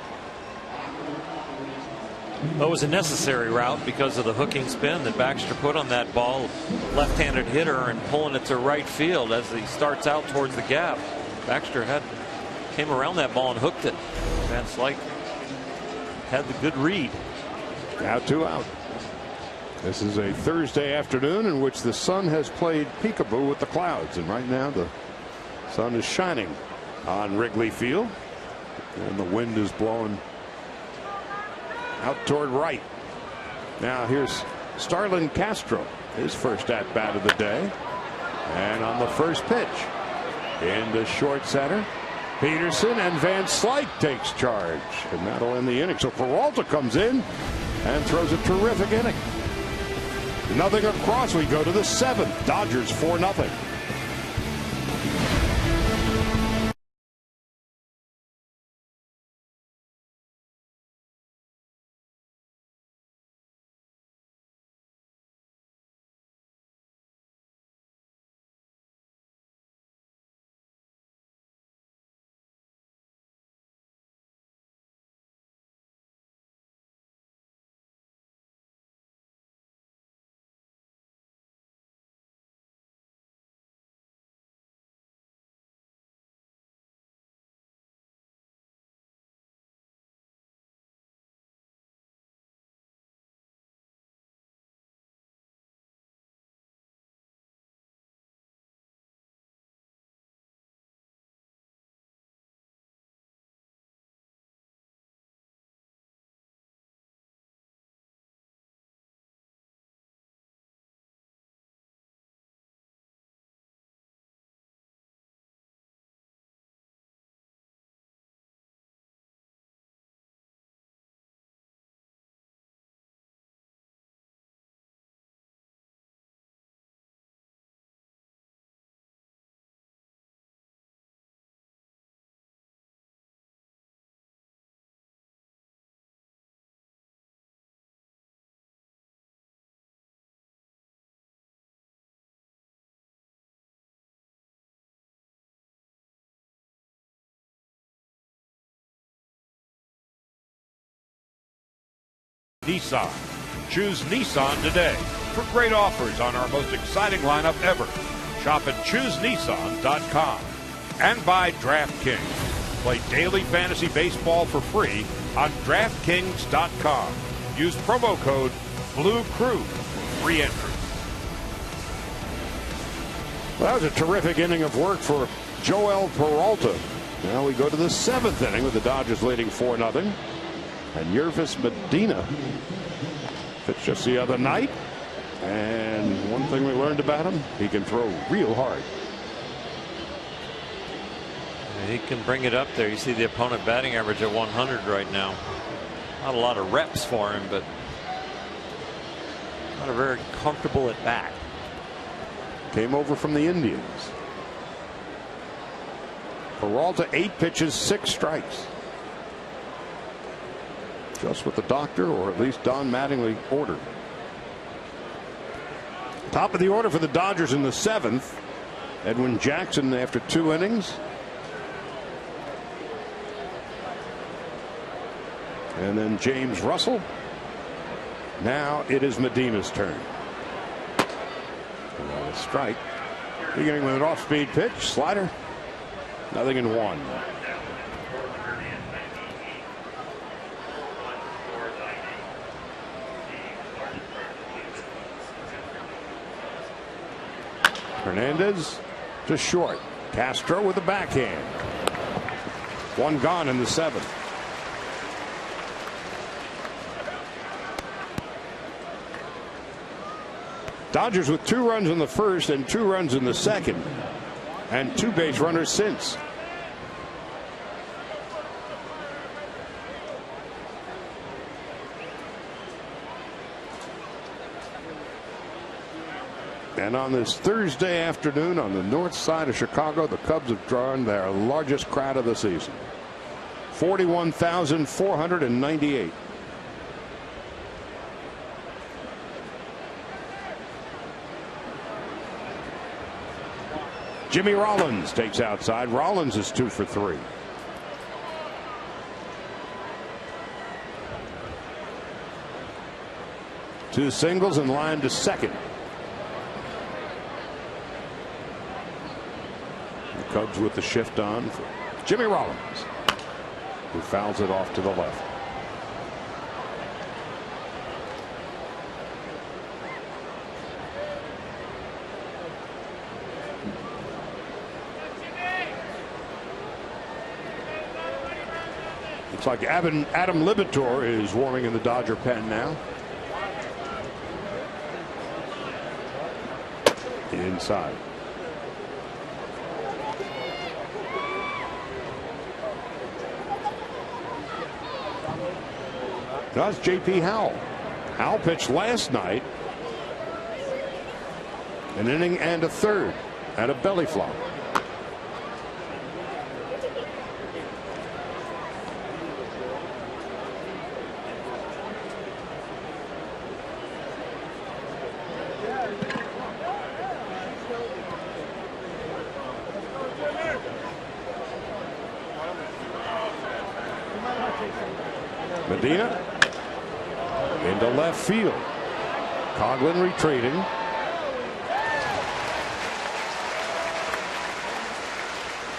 That was a necessary route because of the hooking spin that Baxter put on that ball. Left-handed hitter and pulling it to right field as he starts out towards the gap. Baxter came around that ball and hooked it. Van Slyke had the good read. Now 2 out. This is a Thursday afternoon in which the sun has played peekaboo with the clouds, and right now the sun is shining on Wrigley Field, and the wind is blowing out toward right. Now here's Starlin Castro, his first at bat of the day, and on the first pitch into short center, Peterson, and Van Slyke takes charge, and that'll end the inning. So Peralta comes in and throws a terrific inning. Nothing across. We go to the 7th. Dodgers 4-0. Nissan. Choose Nissan today for great offers on our most exciting lineup ever. Shop at ChooseNissan.com. And by DraftKings. Play daily fantasy baseball for free on DraftKings.com. Use promo code BLUECREW for free entry. Well, that was a terrific inning of work for Joel Peralta. Now we go to the 7th inning with the Dodgers leading 4-0. And Yervis Medina pitched just the other night. And one thing we learned about him, he can throw real hard. He can bring it up there. You see the opponent batting average at 100 right now. Not a lot of reps for him, but not a very comfortable at bat. Came over from the Indians. Peralta 8 pitches, 6 strikes. Just what the doctor, or at least Don Mattingly, ordered. Top of the order for the Dodgers in the 7th. Edwin Jackson after 2 innings. And then James Russell. Now it is Medina's turn. A strike. Beginning with an off-speed pitch. Slider. Nothing in 1. Hernandez just short. Castro with a backhand. 1 gone in the 7th. Dodgers with 2 runs in the 1st and 2 runs in the 2nd, and 2 base runners since. And on this Thursday afternoon on the north side of Chicago, the Cubs have drawn their largest crowd of the season. 41,498. Jimmy Rollins takes outside. Rollins is 2 for 3. Two singles and line to second. The Cubs with the shift on for Jimmy Rollins, who fouls it off to the left. Looks like Adam Libator is warming in the Dodger pen now. Inside. That's J.P. Howell. Howell pitched last night. An inning and a third at a belly flop. Medina into left field. Coghlan retreating.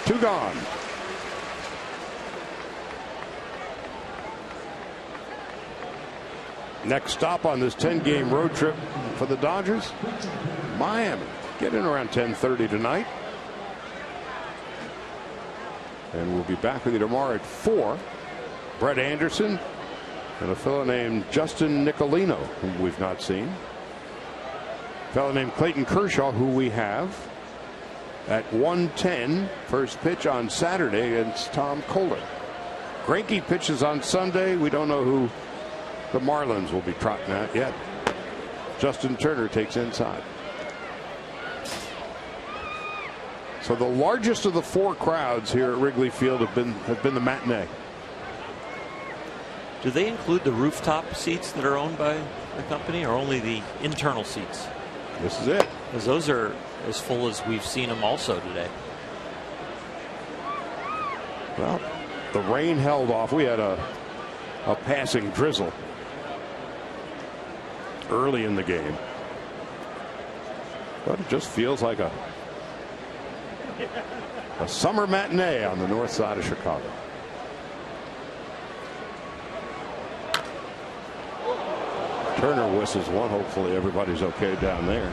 Two gone. Next stop on this 10-game road trip for the Dodgers, Miami. Get in around 10:30 tonight. And we'll be back with you tomorrow at 4. Brett Anderson and a fellow named Justin Nicolino, whom we've not seen. A fellow named Clayton Kershaw, who we have at 1:10. First pitch on Saturday against Tom Kohler. Greinke pitches on Sunday. We don't know who the Marlins will be trotting at yet. Justin Turner takes inside. So the largest of the 4 crowds here at Wrigley Field have been the matinee. Do they include the rooftop seats that are owned by the company, or only the internal seats? This is it. Because those are as full as we've seen them also today. Well, the rain held off. We had a passing drizzle. early in the game. But it just feels like a summer matinee on the north side of Chicago. Turner whistles one. Hopefully everybody's okay down there.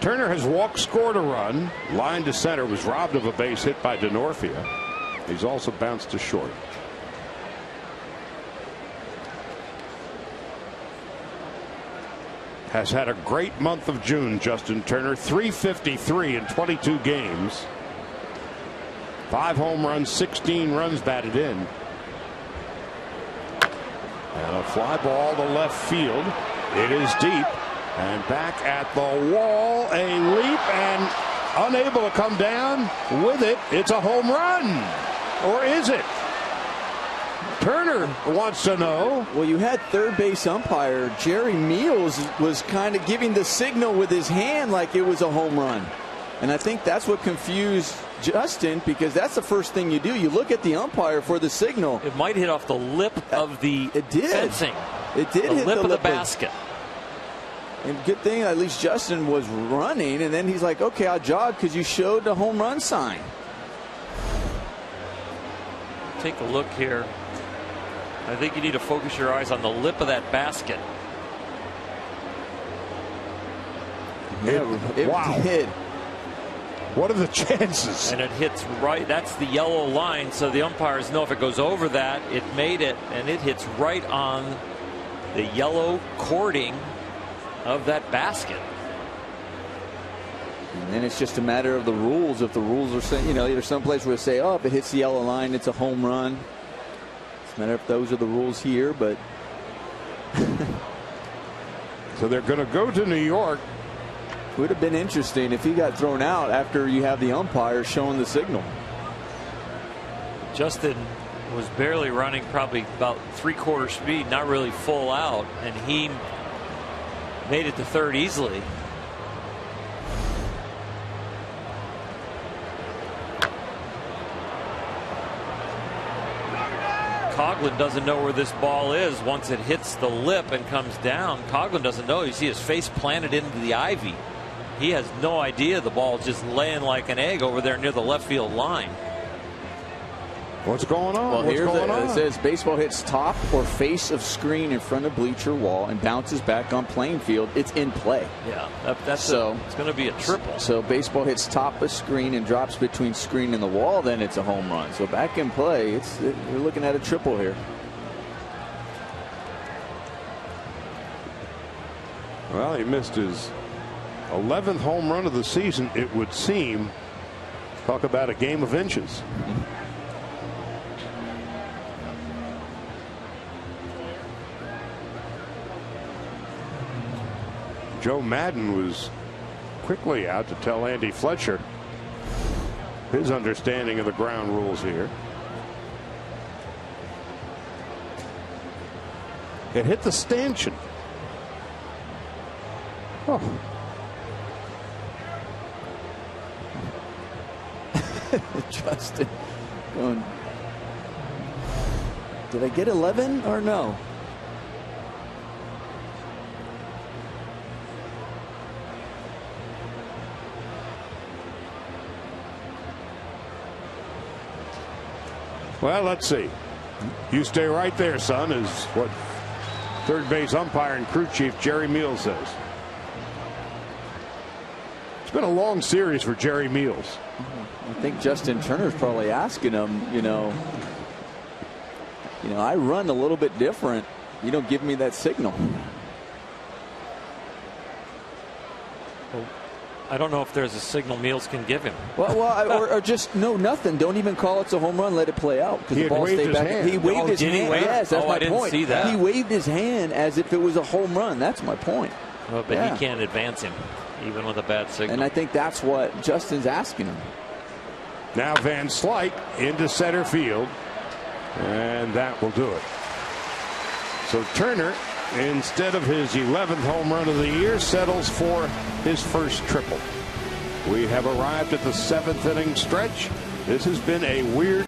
Turner has walked, scored a run. Line to center, was robbed of a base hit by Denorfia. He's also bounced to short. Has had a great month of June, Justin Turner. 353 in 22 games. 5 home runs, 16 runs batted in. And a fly ball to left field. It is deep. And back at the wall, a leap, and unable to come down with it. It's a home run. Or is it? Turner wants to know. Well, you had third base umpire Jerry Meals was kind of giving the signal with his hand like it was a home run. And I think that's what confused Justin, because that's the first thing you do. You look at the umpire for the signal. It might hit off the lip of the fencing. It did hit the lip of the basket. And good thing at least Justin was running, and then he's like, okay, I'll jog because you showed the home run sign. Take a look here. I think you need to focus your eyes on the lip of that basket. It did. What are the chances? And it hits right. That's the yellow line, so the umpires know if it goes over that, it made it, and it hits right on the yellow cording of that basket. And then it's just a matter of the rules. If the rules are saying, there's some place where they say, oh, if it hits the yellow line, it's a home run. It's a matter if those are the rules here, but. So they're going to go to New York. Would have been interesting if he got thrown out after you have the umpire showing the signal. Justin was barely running, probably about 3/4 speed, not really full out, and he made it to third easily. Coughlin doesn't know where this ball is once it hits the lip and comes down. Coughlin doesn't know. You see his face planted into the ivy. He has no idea the ball is just laying like an egg over there near the left field line. What's going on? Well, What's going on? It says baseball hits top or face of screen in front of bleacher wall and bounces back on playing field. It's in play. Yeah, it's going to be a triple. So baseball hits top of screen and drops between screen and the wall, then it's a home run. So back in play, you're looking at a triple here. Well, he missed his 11th home run of the season, it would seem. Talk about a game of inches. Joe Madden was quickly out to tell Andy Fletcher his understanding of the ground rules here. It hit the stanchion. Oh. Justin going, did I get 11 or no? Well, let's see. You stay right there, son, is what third base umpire and crew chief Jerry Meals says. It's been a long series for Jerry Meals. I think Justin Turner's probably asking him, I run a little bit different. You don't give me that signal. I don't know if there's a signal Meals can give him. Or just no, nothing. Don't even call it's a home run. Let it play out because the ball stayed back. Hand. He waved his hand. Yes, that's my I didn't point. see that. He waved his hand as if it was a home run. That's my point. Well, but he can't advance him, even with a bad signal. And I think that's what Justin's asking him. Now Van Slyke into center field, and that will do it. So Turner, instead of his 11th home run of the year, settles for his first triple. We have arrived at the 7th inning stretch. This has been a weird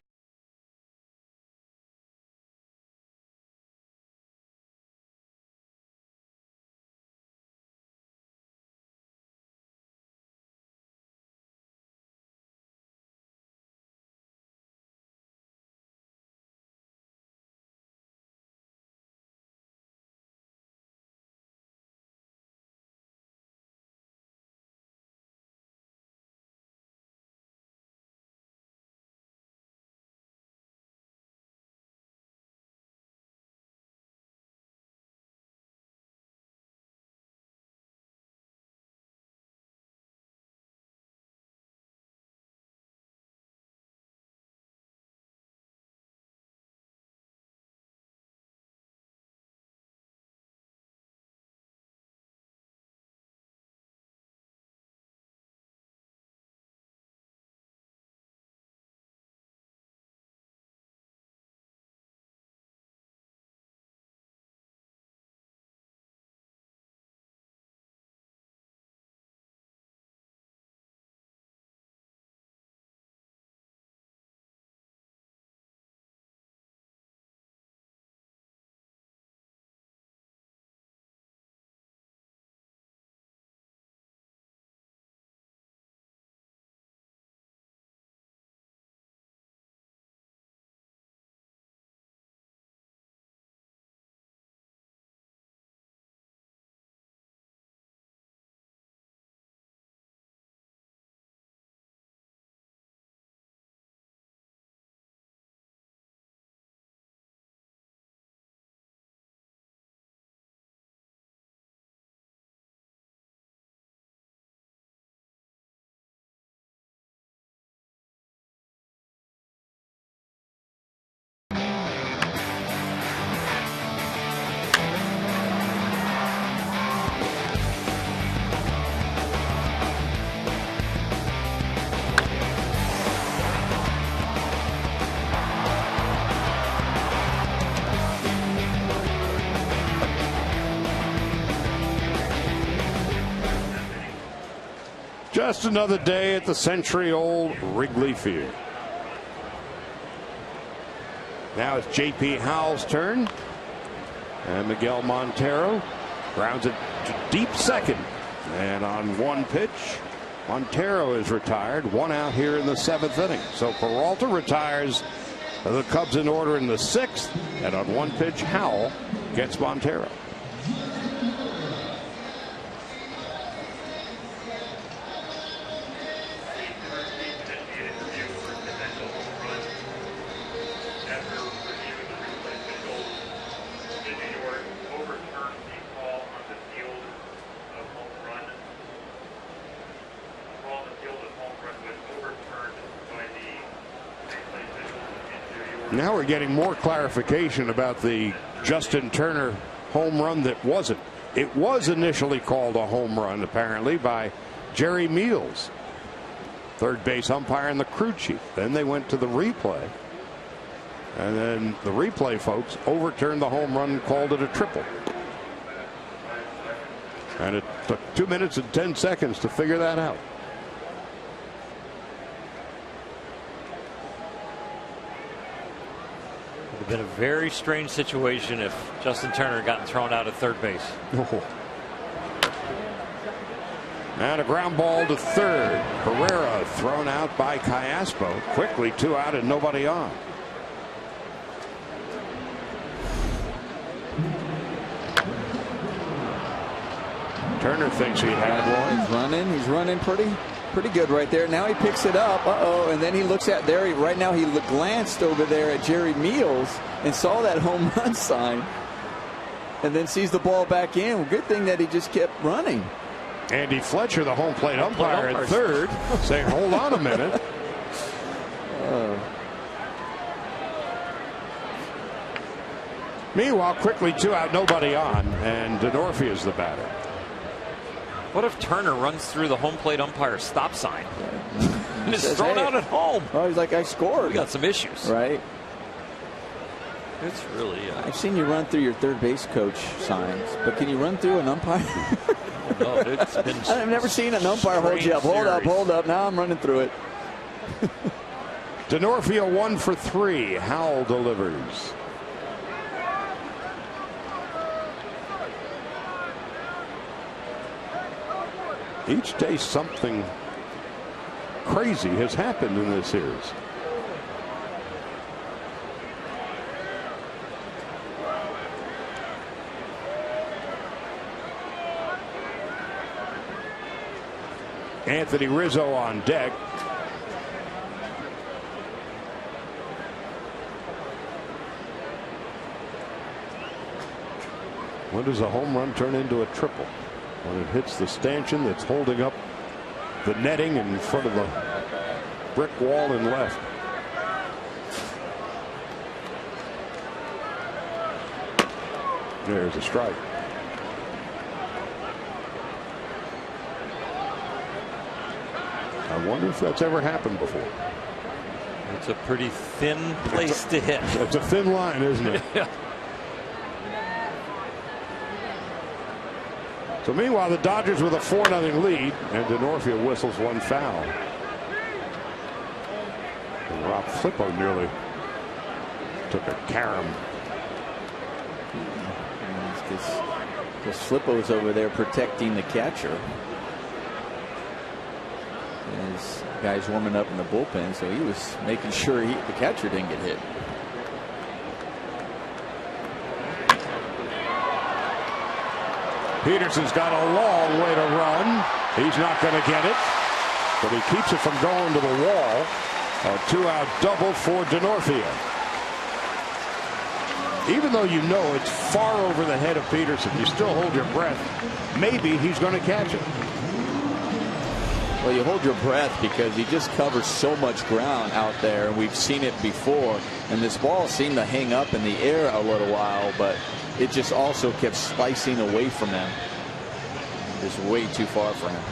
Just another day at the century-old Wrigley Field. Now it's J.P. Howell's turn. And Miguel Montero grounds it to deep second. And on one pitch, Montero is retired. One out here in the 7th inning. So Peralta retires the Cubs in order in the 6th. And on one pitch, Howell gets Montero. Now we're getting more clarification about the Justin Turner home run that wasn't. It was initially called a home run, apparently, by Jerry Meals, third base umpire and the crew chief. Then they went to the replay. And then the replay folks overturned the home run and called it a triple. And it took 2 minutes and 10 seconds to figure that out. It would have been a very strange situation if Justin Turner had gotten thrown out at third base. Oh. And a ground ball to third. Herrera thrown out by Callaspo. Quickly 2 out and nobody on. Turner thinks he had one. He's running pretty good right there. Now he picks it up. And then he looks at there. Right now he glanced over there at Jerry Meals and saw that home run sign. And then sees the ball back in. Well, good thing that he just kept running. Andy Fletcher, the home plate umpire at third, saying, hold on a minute. Meanwhile, quickly 2 out, nobody on, and Denorfia is the batter. What if Turner runs through the home plate umpire stop sign and is thrown out at home? Oh, he's like, I scored. We got some issues. Right. It's really. I've seen you run through your third base coach signs, but can you run through an umpire? No, it's been I've never seen an umpire hold you up. Hold up. Now I'm running through it. Denorfia 1 for 3. Howell delivers. Each day something crazy has happened in this series. Anthony Rizzo on deck. When does a home run turn into a triple? When it hits the stanchion that's holding up the netting in front of the brick wall in left. There's a strike. I wonder if that's ever happened before. It's a pretty thin place to hit. It's a thin line, isn't it? Yeah. So meanwhile, the Dodgers with a 4-0 lead, and Denorfia whistles one foul. And Rob Flippo nearly took a carom. Because Flippo's over there protecting the catcher. His guy's warming up in the bullpen, so he was making sure the catcher didn't get hit. Peterson's got a long way to run. He's not going to get it, but he keeps it from going to the wall. A 2-out double for Denorfia. Even though you know it's far over the head of Peterson, you still hold your breath. Maybe he's going to catch it. Well, you hold your breath because he just covers so much ground out there, and we've seen it before. And this ball seemed to hang up in the air a little while, but it just also kept slicing away from him. Just way too far for him.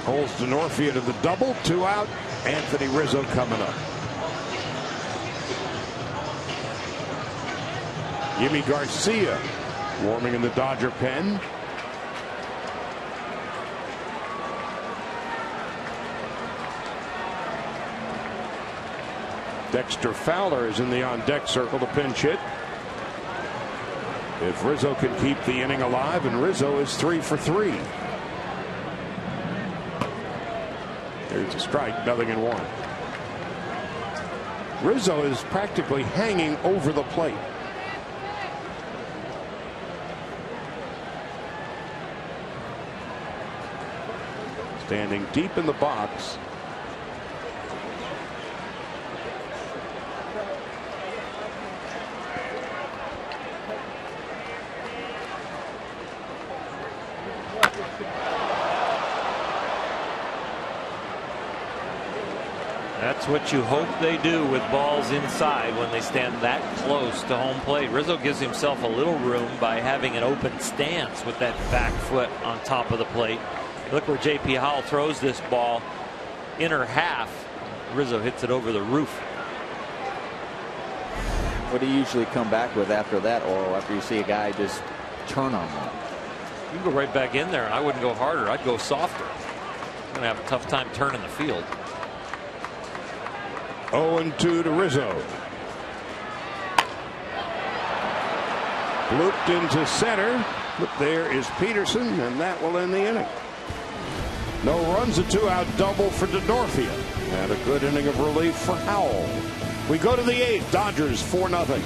Holds Denorfia to the double. 2 out. Anthony Rizzo coming up. Yimi Garcia warming in the Dodger pen. Dexter Fowler is in the on-deck circle to pinch hit. If Rizzo can keep the inning alive, and Rizzo is 3 for 3. There's a strike, 0-1. Rizzo is practically hanging over the plate. Standing deep in the box. That's what you hope they do with balls inside when they stand that close to home plate. Rizzo gives himself a little room by having an open stance with that back foot on top of the plate. Look where J.P. Howell throws this ball, inner half. Rizzo hits it over the roof. What do you usually come back with after that, or after you see a guy just turn on one? You can go right back in there, and I wouldn't go harder. I'd go softer. I'm going to have a tough time turning the field. 0-2 to Rizzo. Looped into center, but there is Peterson, and that will end the inning. No runs, a 2-out double for Denorfia, and a good inning of relief for Howell. We go to the 8th. Dodgers 4-0.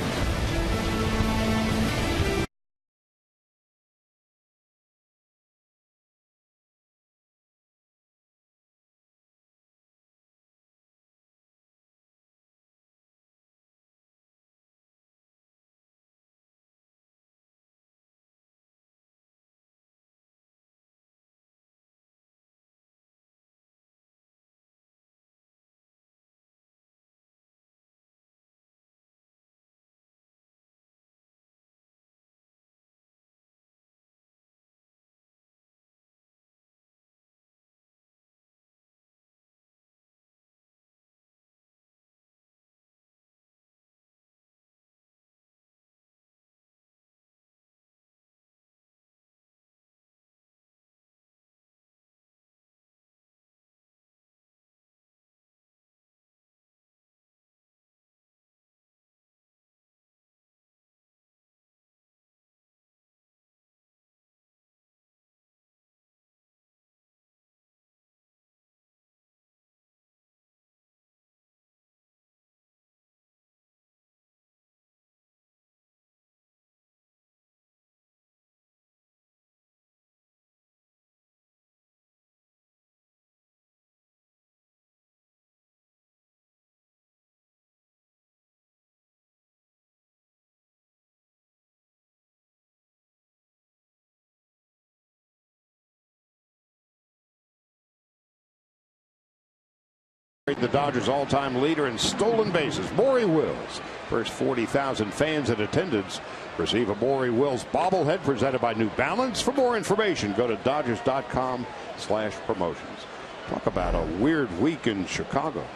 The Dodgers all-time leader in stolen bases, Maury Wills. First 40,000 fans in attendance receive a Maury Wills bobblehead presented by New Balance. For more information, go to Dodgers.com/promotions. Talk about a weird week in Chicago.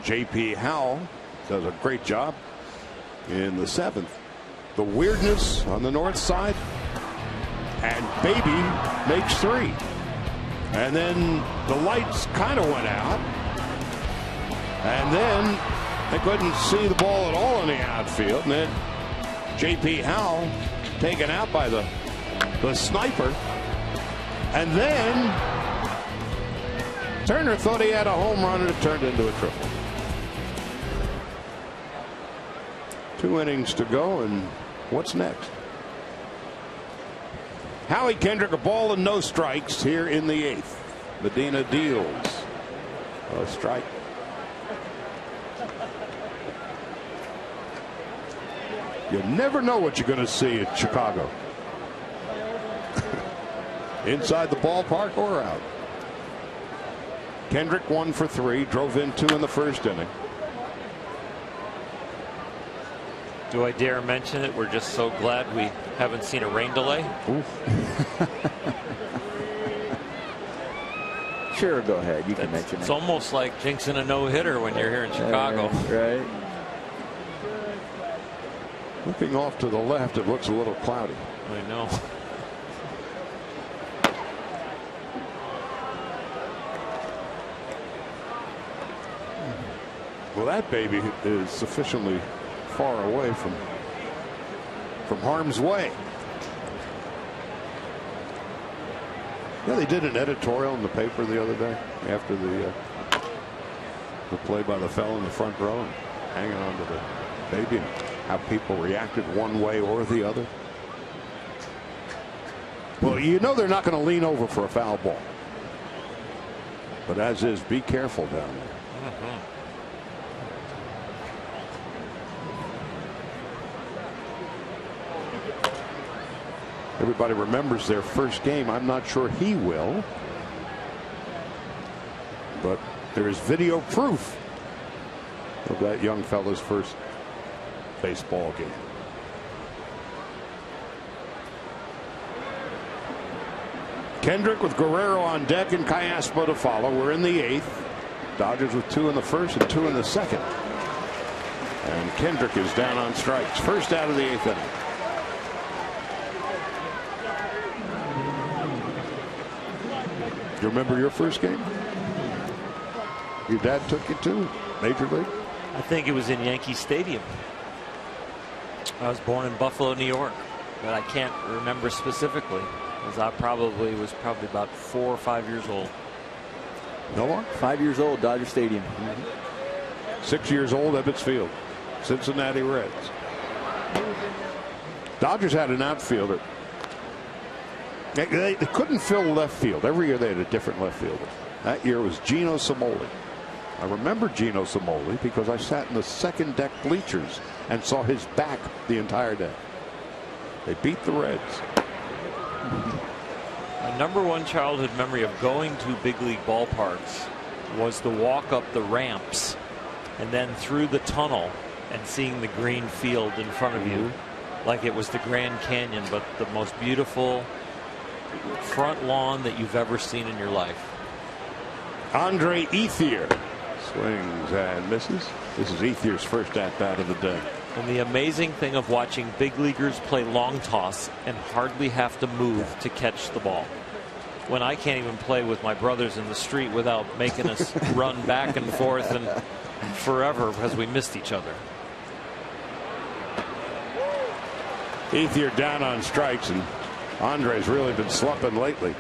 J.P. Howell does a great job in the 7th. The weirdness on the north side, and Baby makes 3. And then the lights kind of went out. And then they couldn't see the ball at all in the outfield. And then J.P. Howell taken out by the sniper. And then Turner thought he had a home run, and it turned into a triple. 2 innings to go, and what's next? Howie Kendrick, a ball and no strikes here in the 8th. Medina deals a strike. You never know what you're going to see at Chicago. Inside the ballpark or out. Kendrick 1 for 3, drove in 2 in the first inning. Do I dare mention it? We're just so glad we haven't seen a rain delay. Sure, go ahead. You can mention it. It's almost like jinxing a no-hitter when you're here in Chicago. Right. Looking off to the left, it looks a little cloudy. I know. that baby is sufficiently far away from harm's way. Yeah, they did an editorial in the paper the other day after the play by the fellow in the front row and hanging on to the baby, and how people reacted one way or the other. Well, you know they're not going to lean over for a foul ball. But as is, be careful down there. Everybody remembers their first game. I'm not sure he will. But there is video proof of that young fella's first baseball game. Kendrick with Guerrero on deck and Callaspo to follow. We're in the 8th. Dodgers with 2 in the first and 2 in the second. And Kendrick is down on strikes. First out of the 8th inning. You remember your first game? Your dad took you to Major League? I think it was in Yankee Stadium. I was born in Buffalo, New York, but I can't remember specifically, because I was probably about 4 or 5 years old. No more? 5 years old, Dodger Stadium. 6 years old, Ebbets Field, Cincinnati Reds. Dodgers had an outfielder. They couldn't fill left field. Every year they had a different left fielder. That year was Gino Cimoli. I remember Gino Cimoli because I sat in the second deck bleachers and saw his back the entire day. They beat the Reds. My #1 childhood memory of going to big league ballparks was the walk up the ramps and then through the tunnel and seeing the green field in front of you like it was the Grand Canyon, but the most beautiful front lawn that you've ever seen in your life. Andre Ethier swings and misses. This is Ethier's first at bat of the day. And the amazing thing of watching big leaguers play long toss and hardly have to move to catch the ball, when I can't even play with my brothers in the street without making us run back and forth and forever because we missed each other. Ethier down on strikes, and Andre's really been slumping lately.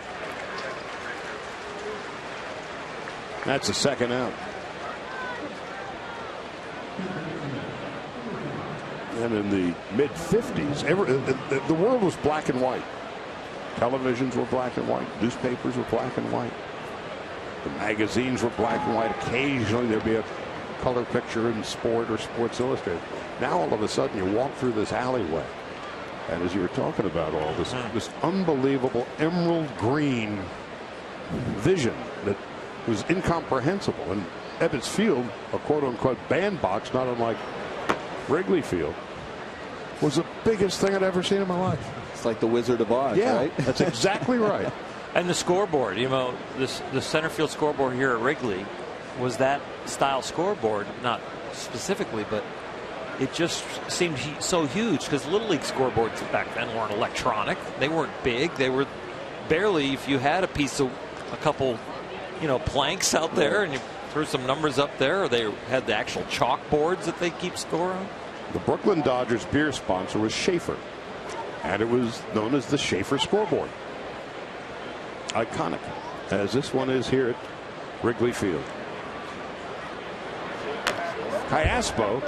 That's the second out. And in the mid-50s, the world was black and white. Televisions were black and white. Newspapers were black and white. The magazines were black and white. Occasionally there'd be a color picture in Sport or Sports Illustrated. Now all of a sudden you walk through this alleyway, and as you were talking about all this, this unbelievable emerald green vision that was incomprehensible. And Ebbets Field, a quote-unquote bandbox, not unlike Wrigley Field, was the biggest thing I'd ever seen in my life. It's like the Wizard of Oz, yeah, right? That's exactly right. And the scoreboard, you know, the center field scoreboard here at Wrigley was that style scoreboard, not specifically, but it just seemed so huge because Little League scoreboards back then weren't electronic. They weren't big. They were barely, if you had a couple, planks out there and you threw some numbers up there, or they had the actual chalkboards that they keep score on. The Brooklyn Dodgers beer sponsor was Schaefer, and it was known as the Schaefer scoreboard. Iconic, as this one is here at Wrigley Field. Callaspo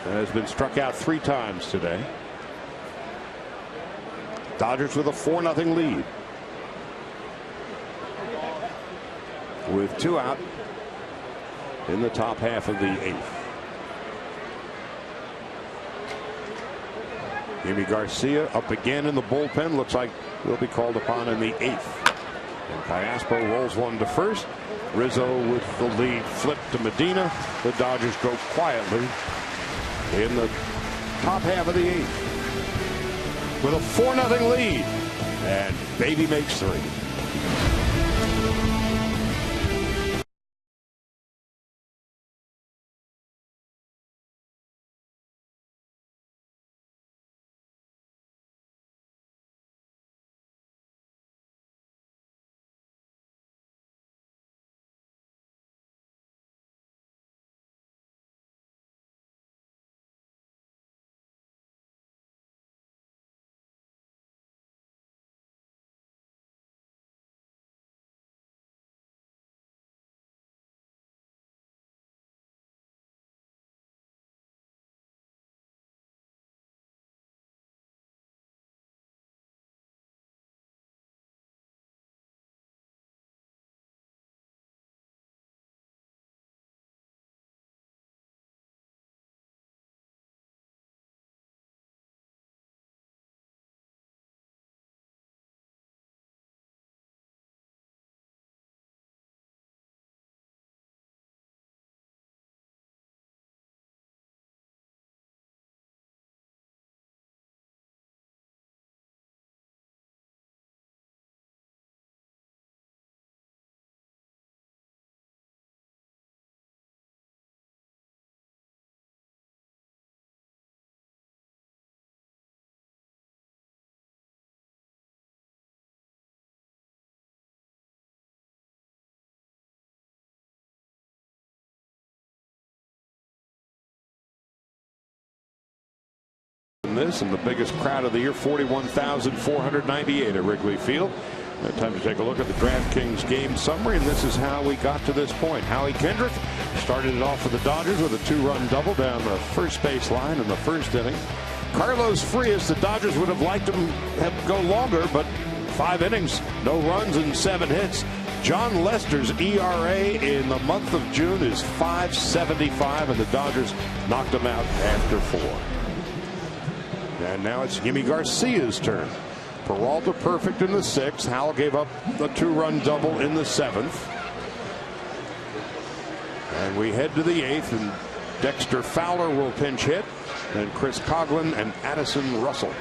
has been struck out 3 times today. Dodgers with a 4-0 lead. With 2 out in the top half of the 8th. Jimmy Garcia up again in the bullpen. Looks like will be called upon in the 8th. And Callaspo rolls one to first. Rizzo with the lead flipped to Medina. The Dodgers go quietly in the top half of the 8th with a 4-0 lead. And Baby makes 3. in this, and the biggest crowd of the year, 41,498 at Wrigley Field. Time to take a look at the DraftKings game summary, and this is how we got to this point. Howie Kendrick started it off for the Dodgers with a 2-run double down the first base line in the first inning. Carlos Frias, the Dodgers would have liked him to go longer, but 5 innings, no runs and 7 hits. John Lester's ERA in the month of June is .575, and the Dodgers knocked him out after 4. And now it's Yimi Garcia's turn. Peralta perfect in the 6th. Howell gave up the 2-run double in the 7th. And we head to the 8th, and Dexter Fowler will pinch hit, and Chris Coghlan and Addison Russell.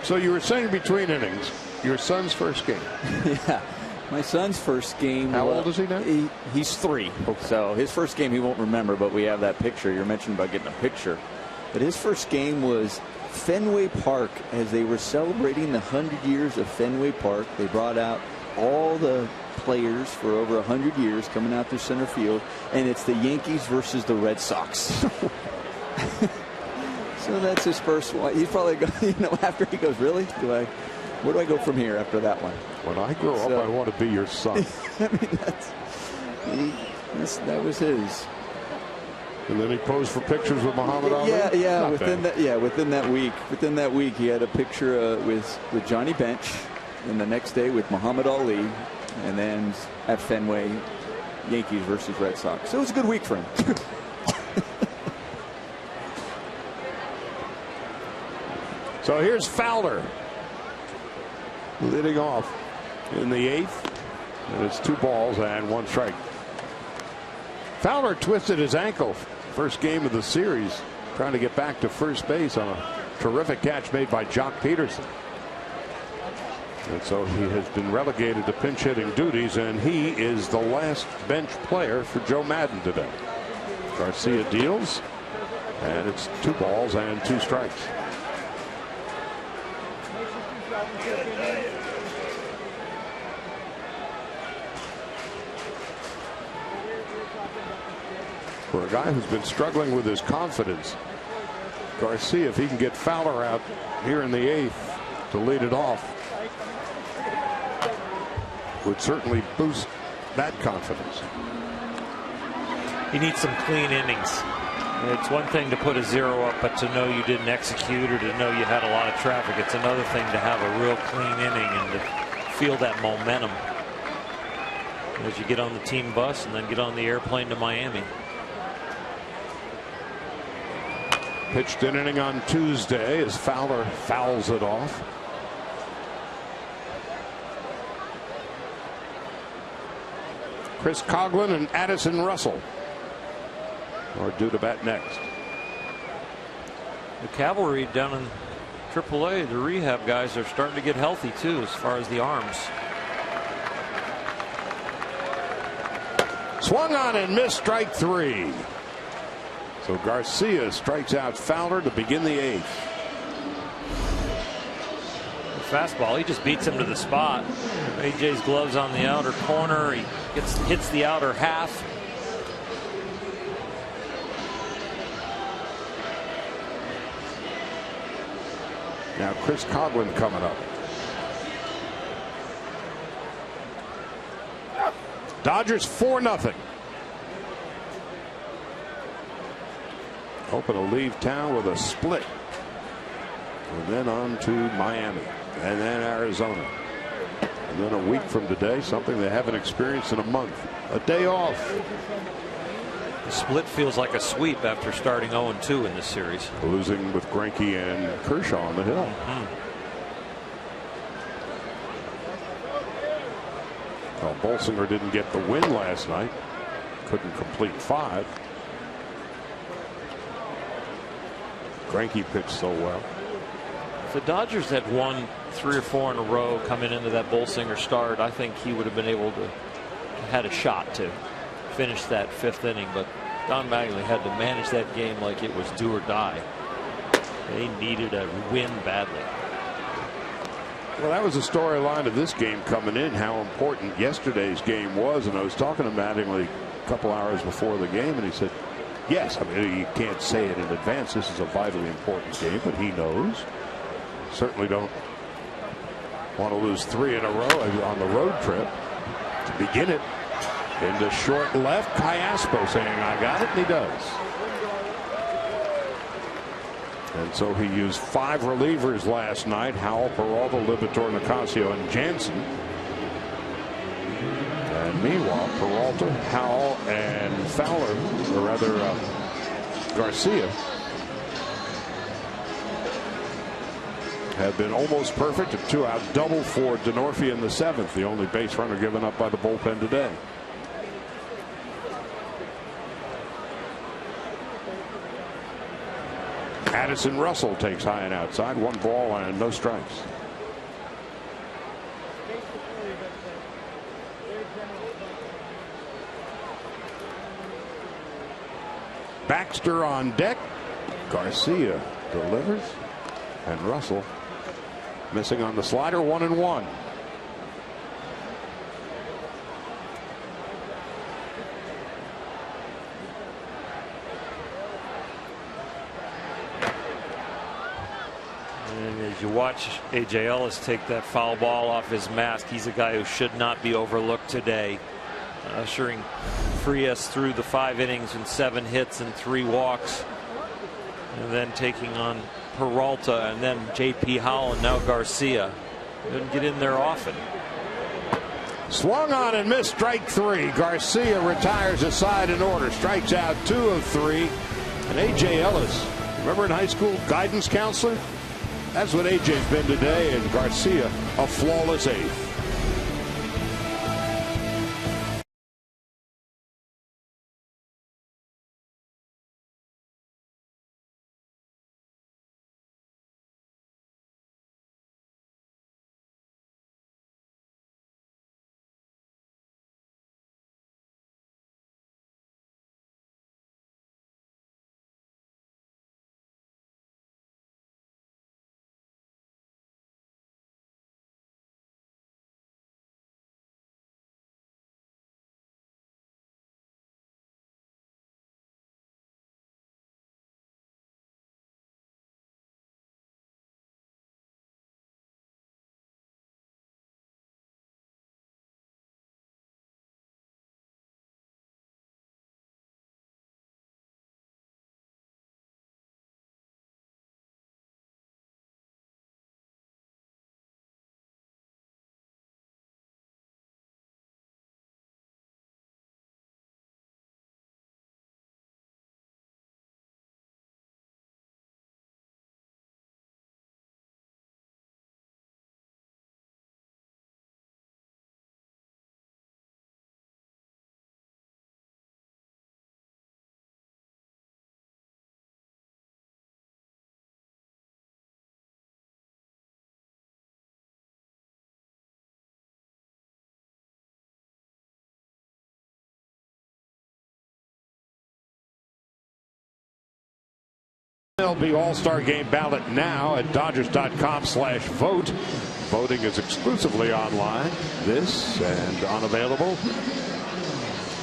So you were saying between innings, your son's first game. Yeah. My son's first game. How old is he now? He's 3. Okay. So his first game he won't remember, but we have that picture. You mentioned about getting a picture. But his first game was Fenway Park as they were celebrating the 100 years of Fenway Park. They brought out all the players for over 100 years coming out to center field, and it's the Yankees versus the Red Sox. So that's his first one. He's probably going, after he goes, really? Where do I go from here after that one? When I grow up, I want to be your son. I mean, that was his. And then he posed for pictures with Muhammad Ali. Yeah. Within that week, he had a picture with Johnny Bench, and the next day with Muhammad Ali, and then at Fenway, Yankees versus Red Sox. So it was a good week for him. So here's Fowler leading off in the 8th, and it's 2 balls and 1 strike. Fowler twisted his ankle first game of the series, trying to get back to first base on a terrific catch made by Jock Peterson. And so he has been relegated to pinch hitting duties, and he is the last bench player for Joe Madden today. Garcia deals, and it's 2 balls and 2 strikes. For a guy who's been struggling with his confidence, Garcia, if he can get Fowler out here in the 8th to lead it off, would certainly boost that confidence. He needs some clean innings. It's one thing to put a 0 up, but to know you didn't execute or to know you had a lot of traffic, it's another thing to have a real clean inning and to feel that momentum as you get on the team bus and then get on the airplane to Miami. Pitched an inning on Tuesday as Fowler fouls it off. Chris Coghlan and Addison Russell are due to bat next. The cavalry down in AAA, the rehab guys, are starting to get healthy too as far as the arms. Swung on and missed, strike 3. So Garcia strikes out Fowler to begin the 8th. The fastball, he just beats him to the spot. AJ's gloves on the outer corner. He hits the outer half. Now Chris Coghlan coming up. Dodgers 4-0. Hoping to leave town with a split. And then on to Miami. And then Arizona. And then a week from today, something they haven't experienced in a month. A day off. The split feels like a sweep after starting 0-2 in this series. Losing with Greinke and Kershaw on the hill. Well, Bolsinger didn't get the win last night. Couldn't complete 5. Greinke pitched so well. If the Dodgers had won 3 or 4 in a row coming into that Bolsinger start, I think he would have been able to had a shot to finish that 5th inning. But Don Mattingly had to manage that game like it was do or die. They needed a win badly. Well, that was the storyline of this game coming in, how important yesterday's game was. And I was talking to Mattingly a couple hours before the game, and he said, yes, I mean, you can't say it in advance. This is a vitally important game, but he knows. Certainly don't want to lose 3 in a row on the road trip. To begin it, into short left, Cayaspo saying, I got it, and he does. And so he used 5 relievers last night: Howell, Peralta, Liberatore, Nicasio, and Jansen. And meanwhile, Peralta, Howell, and Fowler, or rather Garcia, have been almost perfect. A 2-out double for Denorfia in the 7th, the only base runner given up by the bullpen today. Addison Russell takes high and outside, 1 ball and no strikes. Baxter on deck. Garcia delivers, and Russell missing on the slider. 1-1. As you watch A.J. Ellis take that foul ball off his mask, he's a guy who should not be overlooked today. Ushering Frias through the 5 innings and 7 hits and 3 walks. And then taking on Peralta and then J.P. Howell and now Garcia. Doesn't get in there often. Swung on and missed, strike 3. Garcia retires a side in order. Strikes out 2 of 3. And A.J. Ellis, remember in high school, guidance counselor? That's what A.J.'s been today, and Garcia a flawless 8th. MLB All-Star Game ballot now at Dodgers.com/vote. Voting is exclusively online. This and unavailable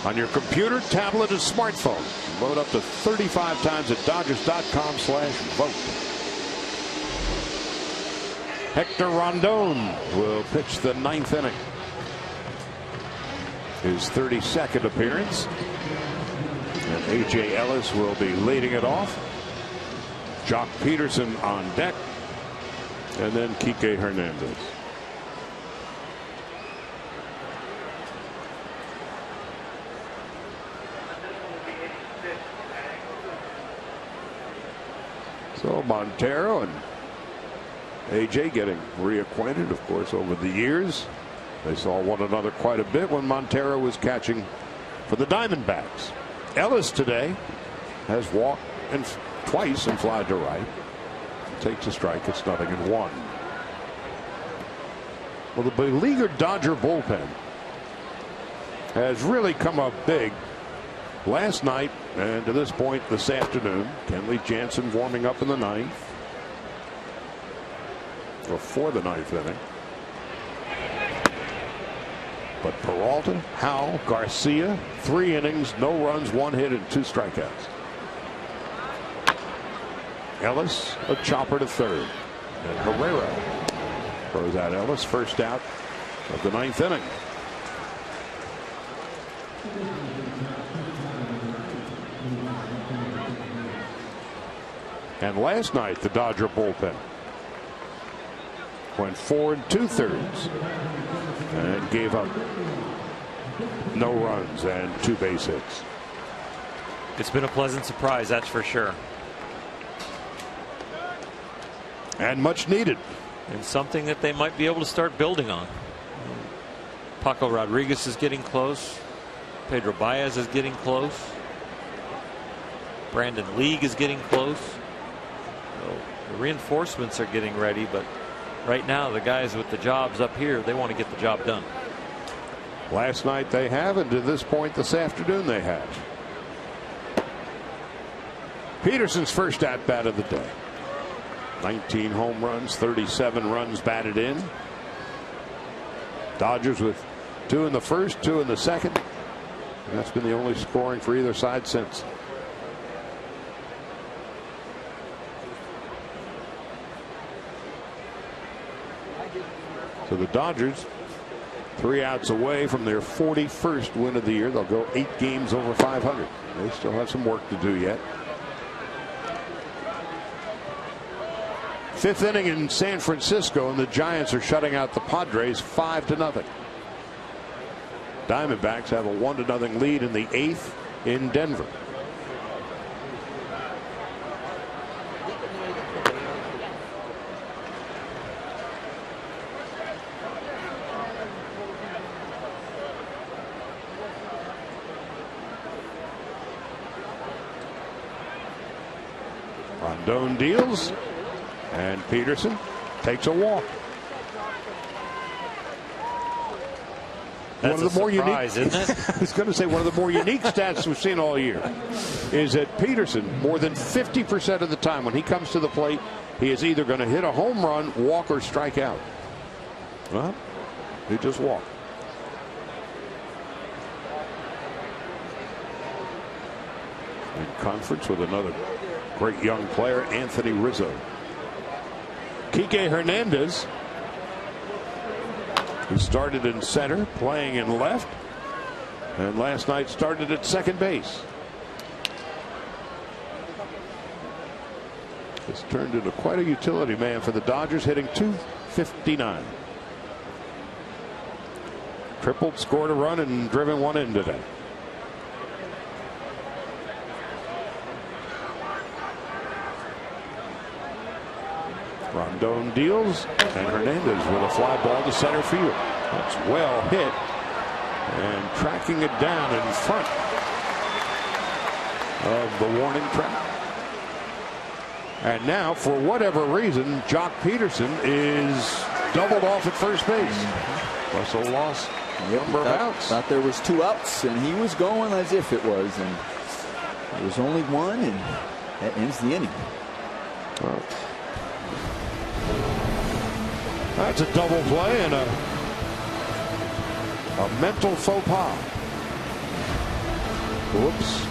on your computer, tablet, and smartphone. Vote up to 35 times at Dodgers.com/vote. Hector Rondon will pitch the 9th inning. His 32nd appearance. And A.J. Ellis will be leading it off. Jock Peterson on deck, and then Kike Hernandez. So Montero and AJ getting reacquainted, of course, over the years. They saw one another quite a bit when Montero was catching for the Diamondbacks. Ellis today has walked twice and flied to right. Takes a strike. It's 0-1. Well, the beleaguered Dodger bullpen has really come up big last night and to this point this afternoon. Kenley Jansen warming up in the 9th, or for the 9th inning. But Peralta, Howell, Garcia, 3 innings, no runs, 1 hit, and 2 strikeouts. Ellis, a chopper to third. And Herrera throws out Ellis, first out of the 9th inning. And last night, the Dodger bullpen went 4 2/3 and gave up no runs and 2 base hits. It's been a pleasant surprise, that's for sure. And much needed. And something that they might be able to start building on. Paco Rodriguez is getting close. Pedro Baez is getting close. Brandon League is getting close. So the reinforcements are getting ready, but right now the guys with the jobs up here, they want to get the job done. Last night they have, and to this point this afternoon they have. Peterson's first at bat of the day. 19 home runs, 37 runs batted in. Dodgers with 2 in the first, 2 in the second. And that's been the only scoring for either side since. So the Dodgers 3 outs away from their 41st win of the year. They'll go 8 games over 500. They still have some work to do yet. 5th inning in San Francisco, and the Giants are shutting out the Padres 5-0. Diamondbacks have a 1-0 lead in the 8th in Denver. Rondon deals, and Peterson takes a walk. That's one of the more surprise, unique, isn't it? I was going to say one of the more unique stats we've seen all year is that Peterson, more than 50% of the time when he comes to the plate, he is either going to hit a home run, walk, or strike out. Well, he just walked. In conference with another great young player, Anthony Rizzo. Kike Hernandez, who started in center, playing in left, and last night started at second base. This turned into quite a utility man for the Dodgers, hitting .259. Tripled, scored a run, and driven 1 in today. Rondon deals, and Hernandez with a fly ball to center field. That's well hit, and tracking it down in front of the warning track. And now, for whatever reason, Jock Peterson is doubled off at first base. Russell lost number of outs. Thought there was 2 outs, and he was going as if it was, and there was only 1, and that ends the inning. Well, that's a double play and a mental faux pas. Whoops.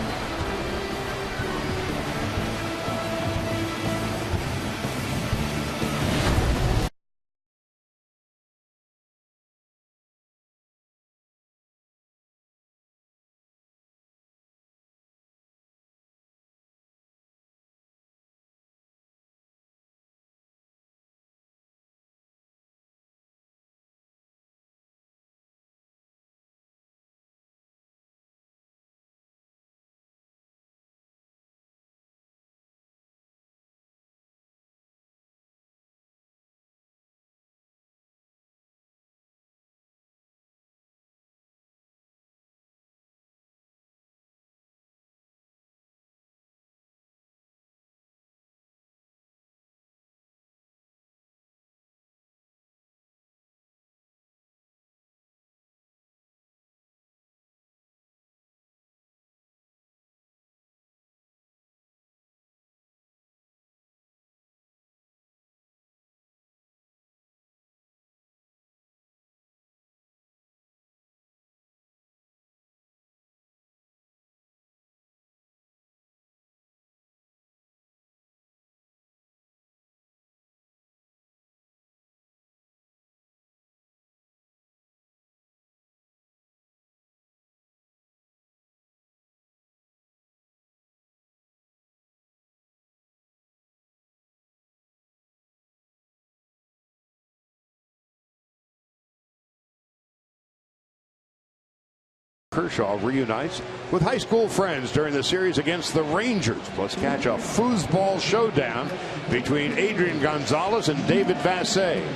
Kershaw reunites with high school friends during the series against the Rangers. Let's catch a foosball showdown between Adrian Gonzalez and David Vassegh.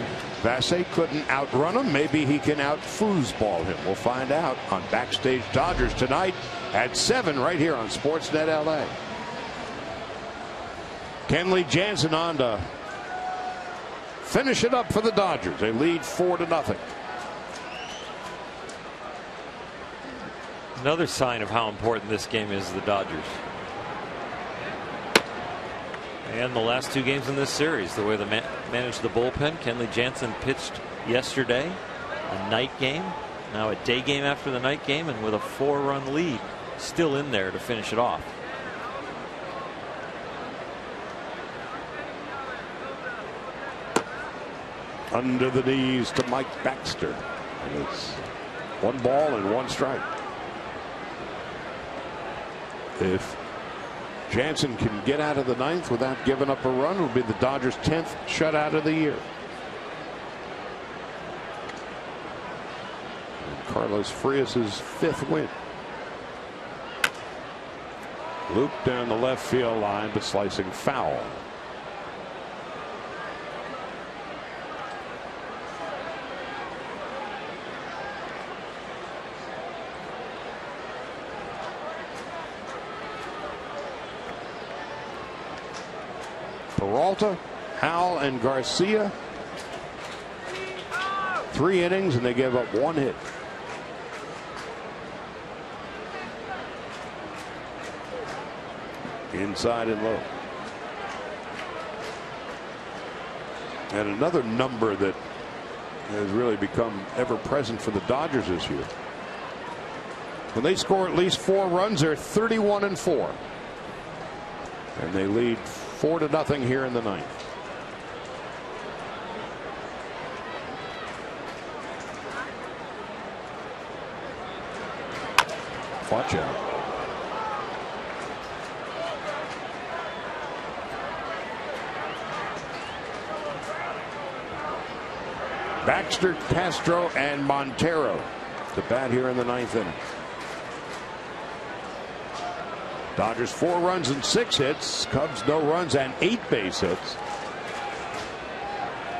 Vassegh couldn't outrun him. Maybe he can out-foosball him. We'll find out on Backstage Dodgers tonight at 7 right here on Sportsnet LA. Kenley Jansen on to finish it up for the Dodgers. They lead 4-0. Another sign of how important this game is to the Dodgers. And the last 2 games in this series, the way they managed the bullpen. Kenley Jansen pitched yesterday, a night game, now a day game after the night game, and with a 4-run lead still in there to finish it off. Under the knees to Mike Baxter. And it's 1 ball and 1 strike. If Jansen can get out of the 9th without giving up a run, it will be the Dodgers' 10th shutout of the year. And Carlos Frias' 5th win. Loop down the left field line, but slicing foul. Peralta, Howell, and Garcia. 3 innings, and they gave up 1 hit. Inside and low. And another number that has really become ever present for the Dodgers this year. When they score at least 4 runs, they're 31-4. And they lead 4-0 here in the 9th. Watch out. Baxter, Castro, and Montero to bat here in the 9th inning. Dodgers 4 runs and 6 hits. Cubs no runs and 8 base hits.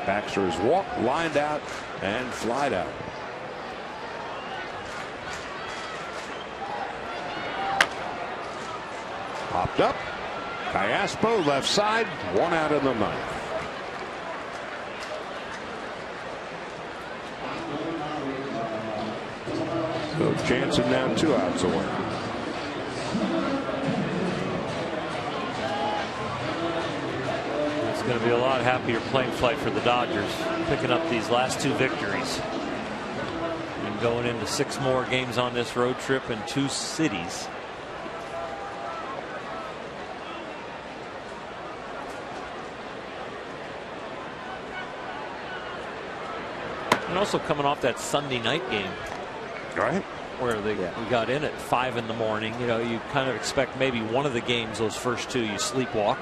Baxter is walked, lined out, and flied out. Popped up. Callaspo left side. 1 out in the 9th. So Jansen now 2 outs away. It's going to be a lot happier playing flight for the Dodgers, picking up these last 2 victories and going into 6 more games on this road trip in 2 cities. And also coming off that Sunday night game, right, where we got in at 5 in the morning. You know, you kind of expect maybe one of the games, those first 2, you sleepwalk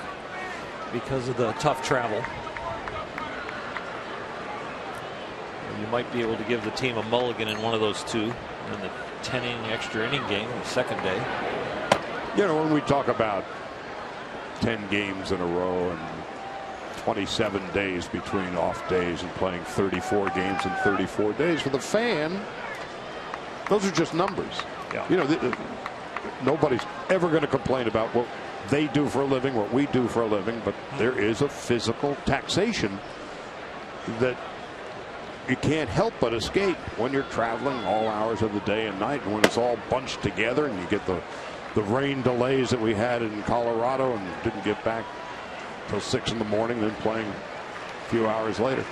because of the tough travel. You might be able to give the team a mulligan in one of those 2 in the 10-inning extra inning game the second day. You know, when we talk about 10 games in a row and 27 days between off days and playing 34 games in 34 days, for the fan, those are just numbers. Yeah. You know, nobody's ever going to complain about what they do for a living, what we do for a living, but there is a physical taxation that you can't help but escape when you're traveling all hours of the day and night, and when it's all bunched together and you get the rain delays that we had in Colorado and didn't get back till 6 in the morning, then playing a few hours later.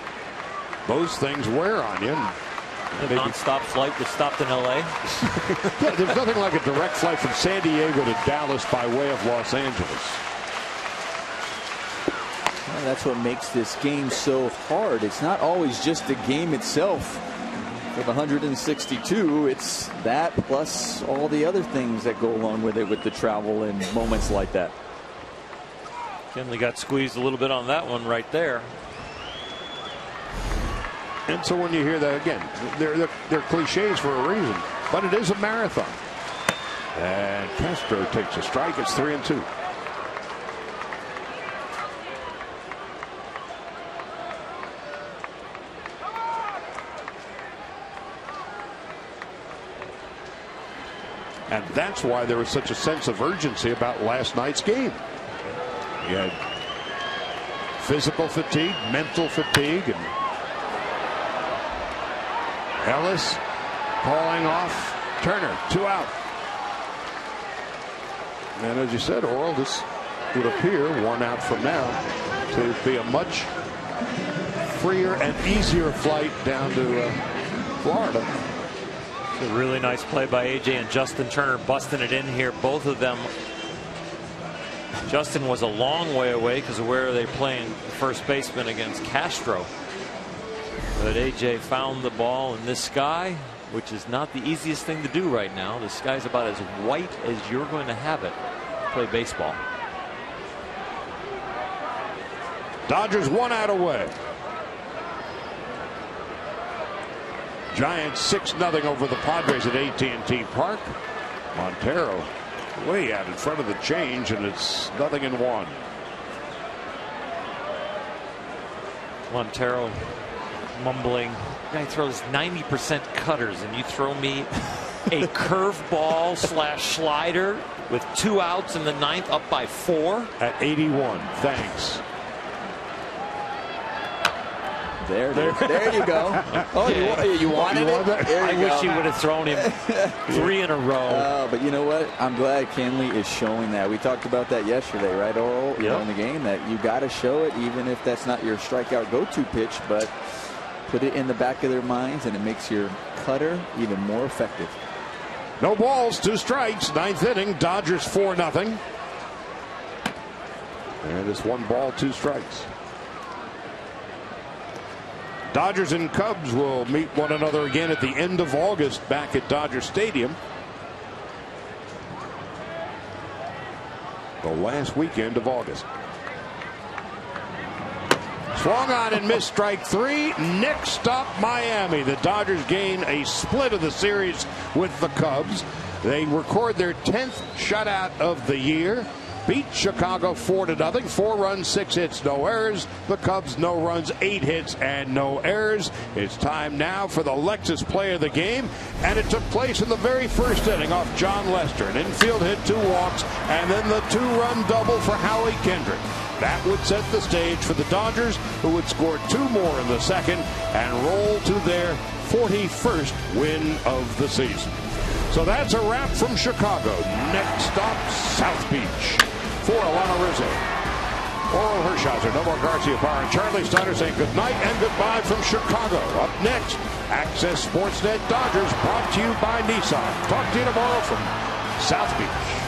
Those things wear on you. The non-stop flight that stopped in LA. Yeah, there's nothing like a direct flight from San Diego to Dallas by way of Los Angeles. Well, that's what makes this game so hard. It's not always just the game itself. For the 162, it's that plus all the other things that go along with it, with the travel and moments like that. Kenley got squeezed a little bit on that one right there. And so when you hear that again, they're cliches for a reason. but it is a marathon. And Castro takes a strike. It's 3-2. And that's why there was such a sense of urgency about last night's game. You had physical fatigue, mental fatigue, and Ellis calling off Turner, 2 out. And as you said, Oral, this would appear 1 out from now to be a much freer and easier flight down to Florida. It's a really nice play by AJ and Justin Turner busting it in here. Both of them. Justin was a long way away because of where they're playing first baseman against Castro. But AJ found the ball in this sky, which is not the easiest thing to do right now. The sky's about as white as you're going to have it to play baseball. Dodgers 1 out away. Giants 6-0 over the Padres at AT&T Park. Montero way out in front of the change, and it's 0-1. Montero mumbling. Guy throws 90% cutters, and you throw me a curveball / slider with 2 outs in the 9th, up by 4 at 81. Thanks. There you go. Oh, you wanted it? I wish he would have thrown him 3 in a row. But you know what? I'm glad Kenley is showing that. We talked about that yesterday, right, Oral? Yep. In the game, that you got to show it, even if that's not your strikeout go-to pitch, but put it in the back of their minds, and it makes your cutter even more effective. No balls, 2 strikes, 9th inning. Dodgers 4-0. And it's 1 ball, 2 strikes. Dodgers and Cubs will meet one another again at the end of August back at Dodger Stadium. The last weekend of August. Swung on and missed, strike 3. Next up, Miami. The Dodgers gain a split of the series with the Cubs. They record their 10th shutout of the year. Beat Chicago 4-0. 4 runs, 6 hits, no errors. The Cubs, no runs, 8 hits, and no errors. It's time now for the Lexus play of the game, and it took place in the very first inning off John Lester. An infield hit, 2 walks, and then the 2-run double for Howie Kendrick. That would set the stage for the Dodgers, who would score 2 more in the second and roll to their 41st win of the season. So that's a wrap from Chicago. Next stop, South Beach. For Alana Rizzo, Oral Hershiser, Nomar Garcia-Barr, and Charlie Steiner saying good night and goodbye from Chicago. Up next, Access Sportsnet Dodgers, brought to you by Nissan. Talk to you tomorrow from South Beach.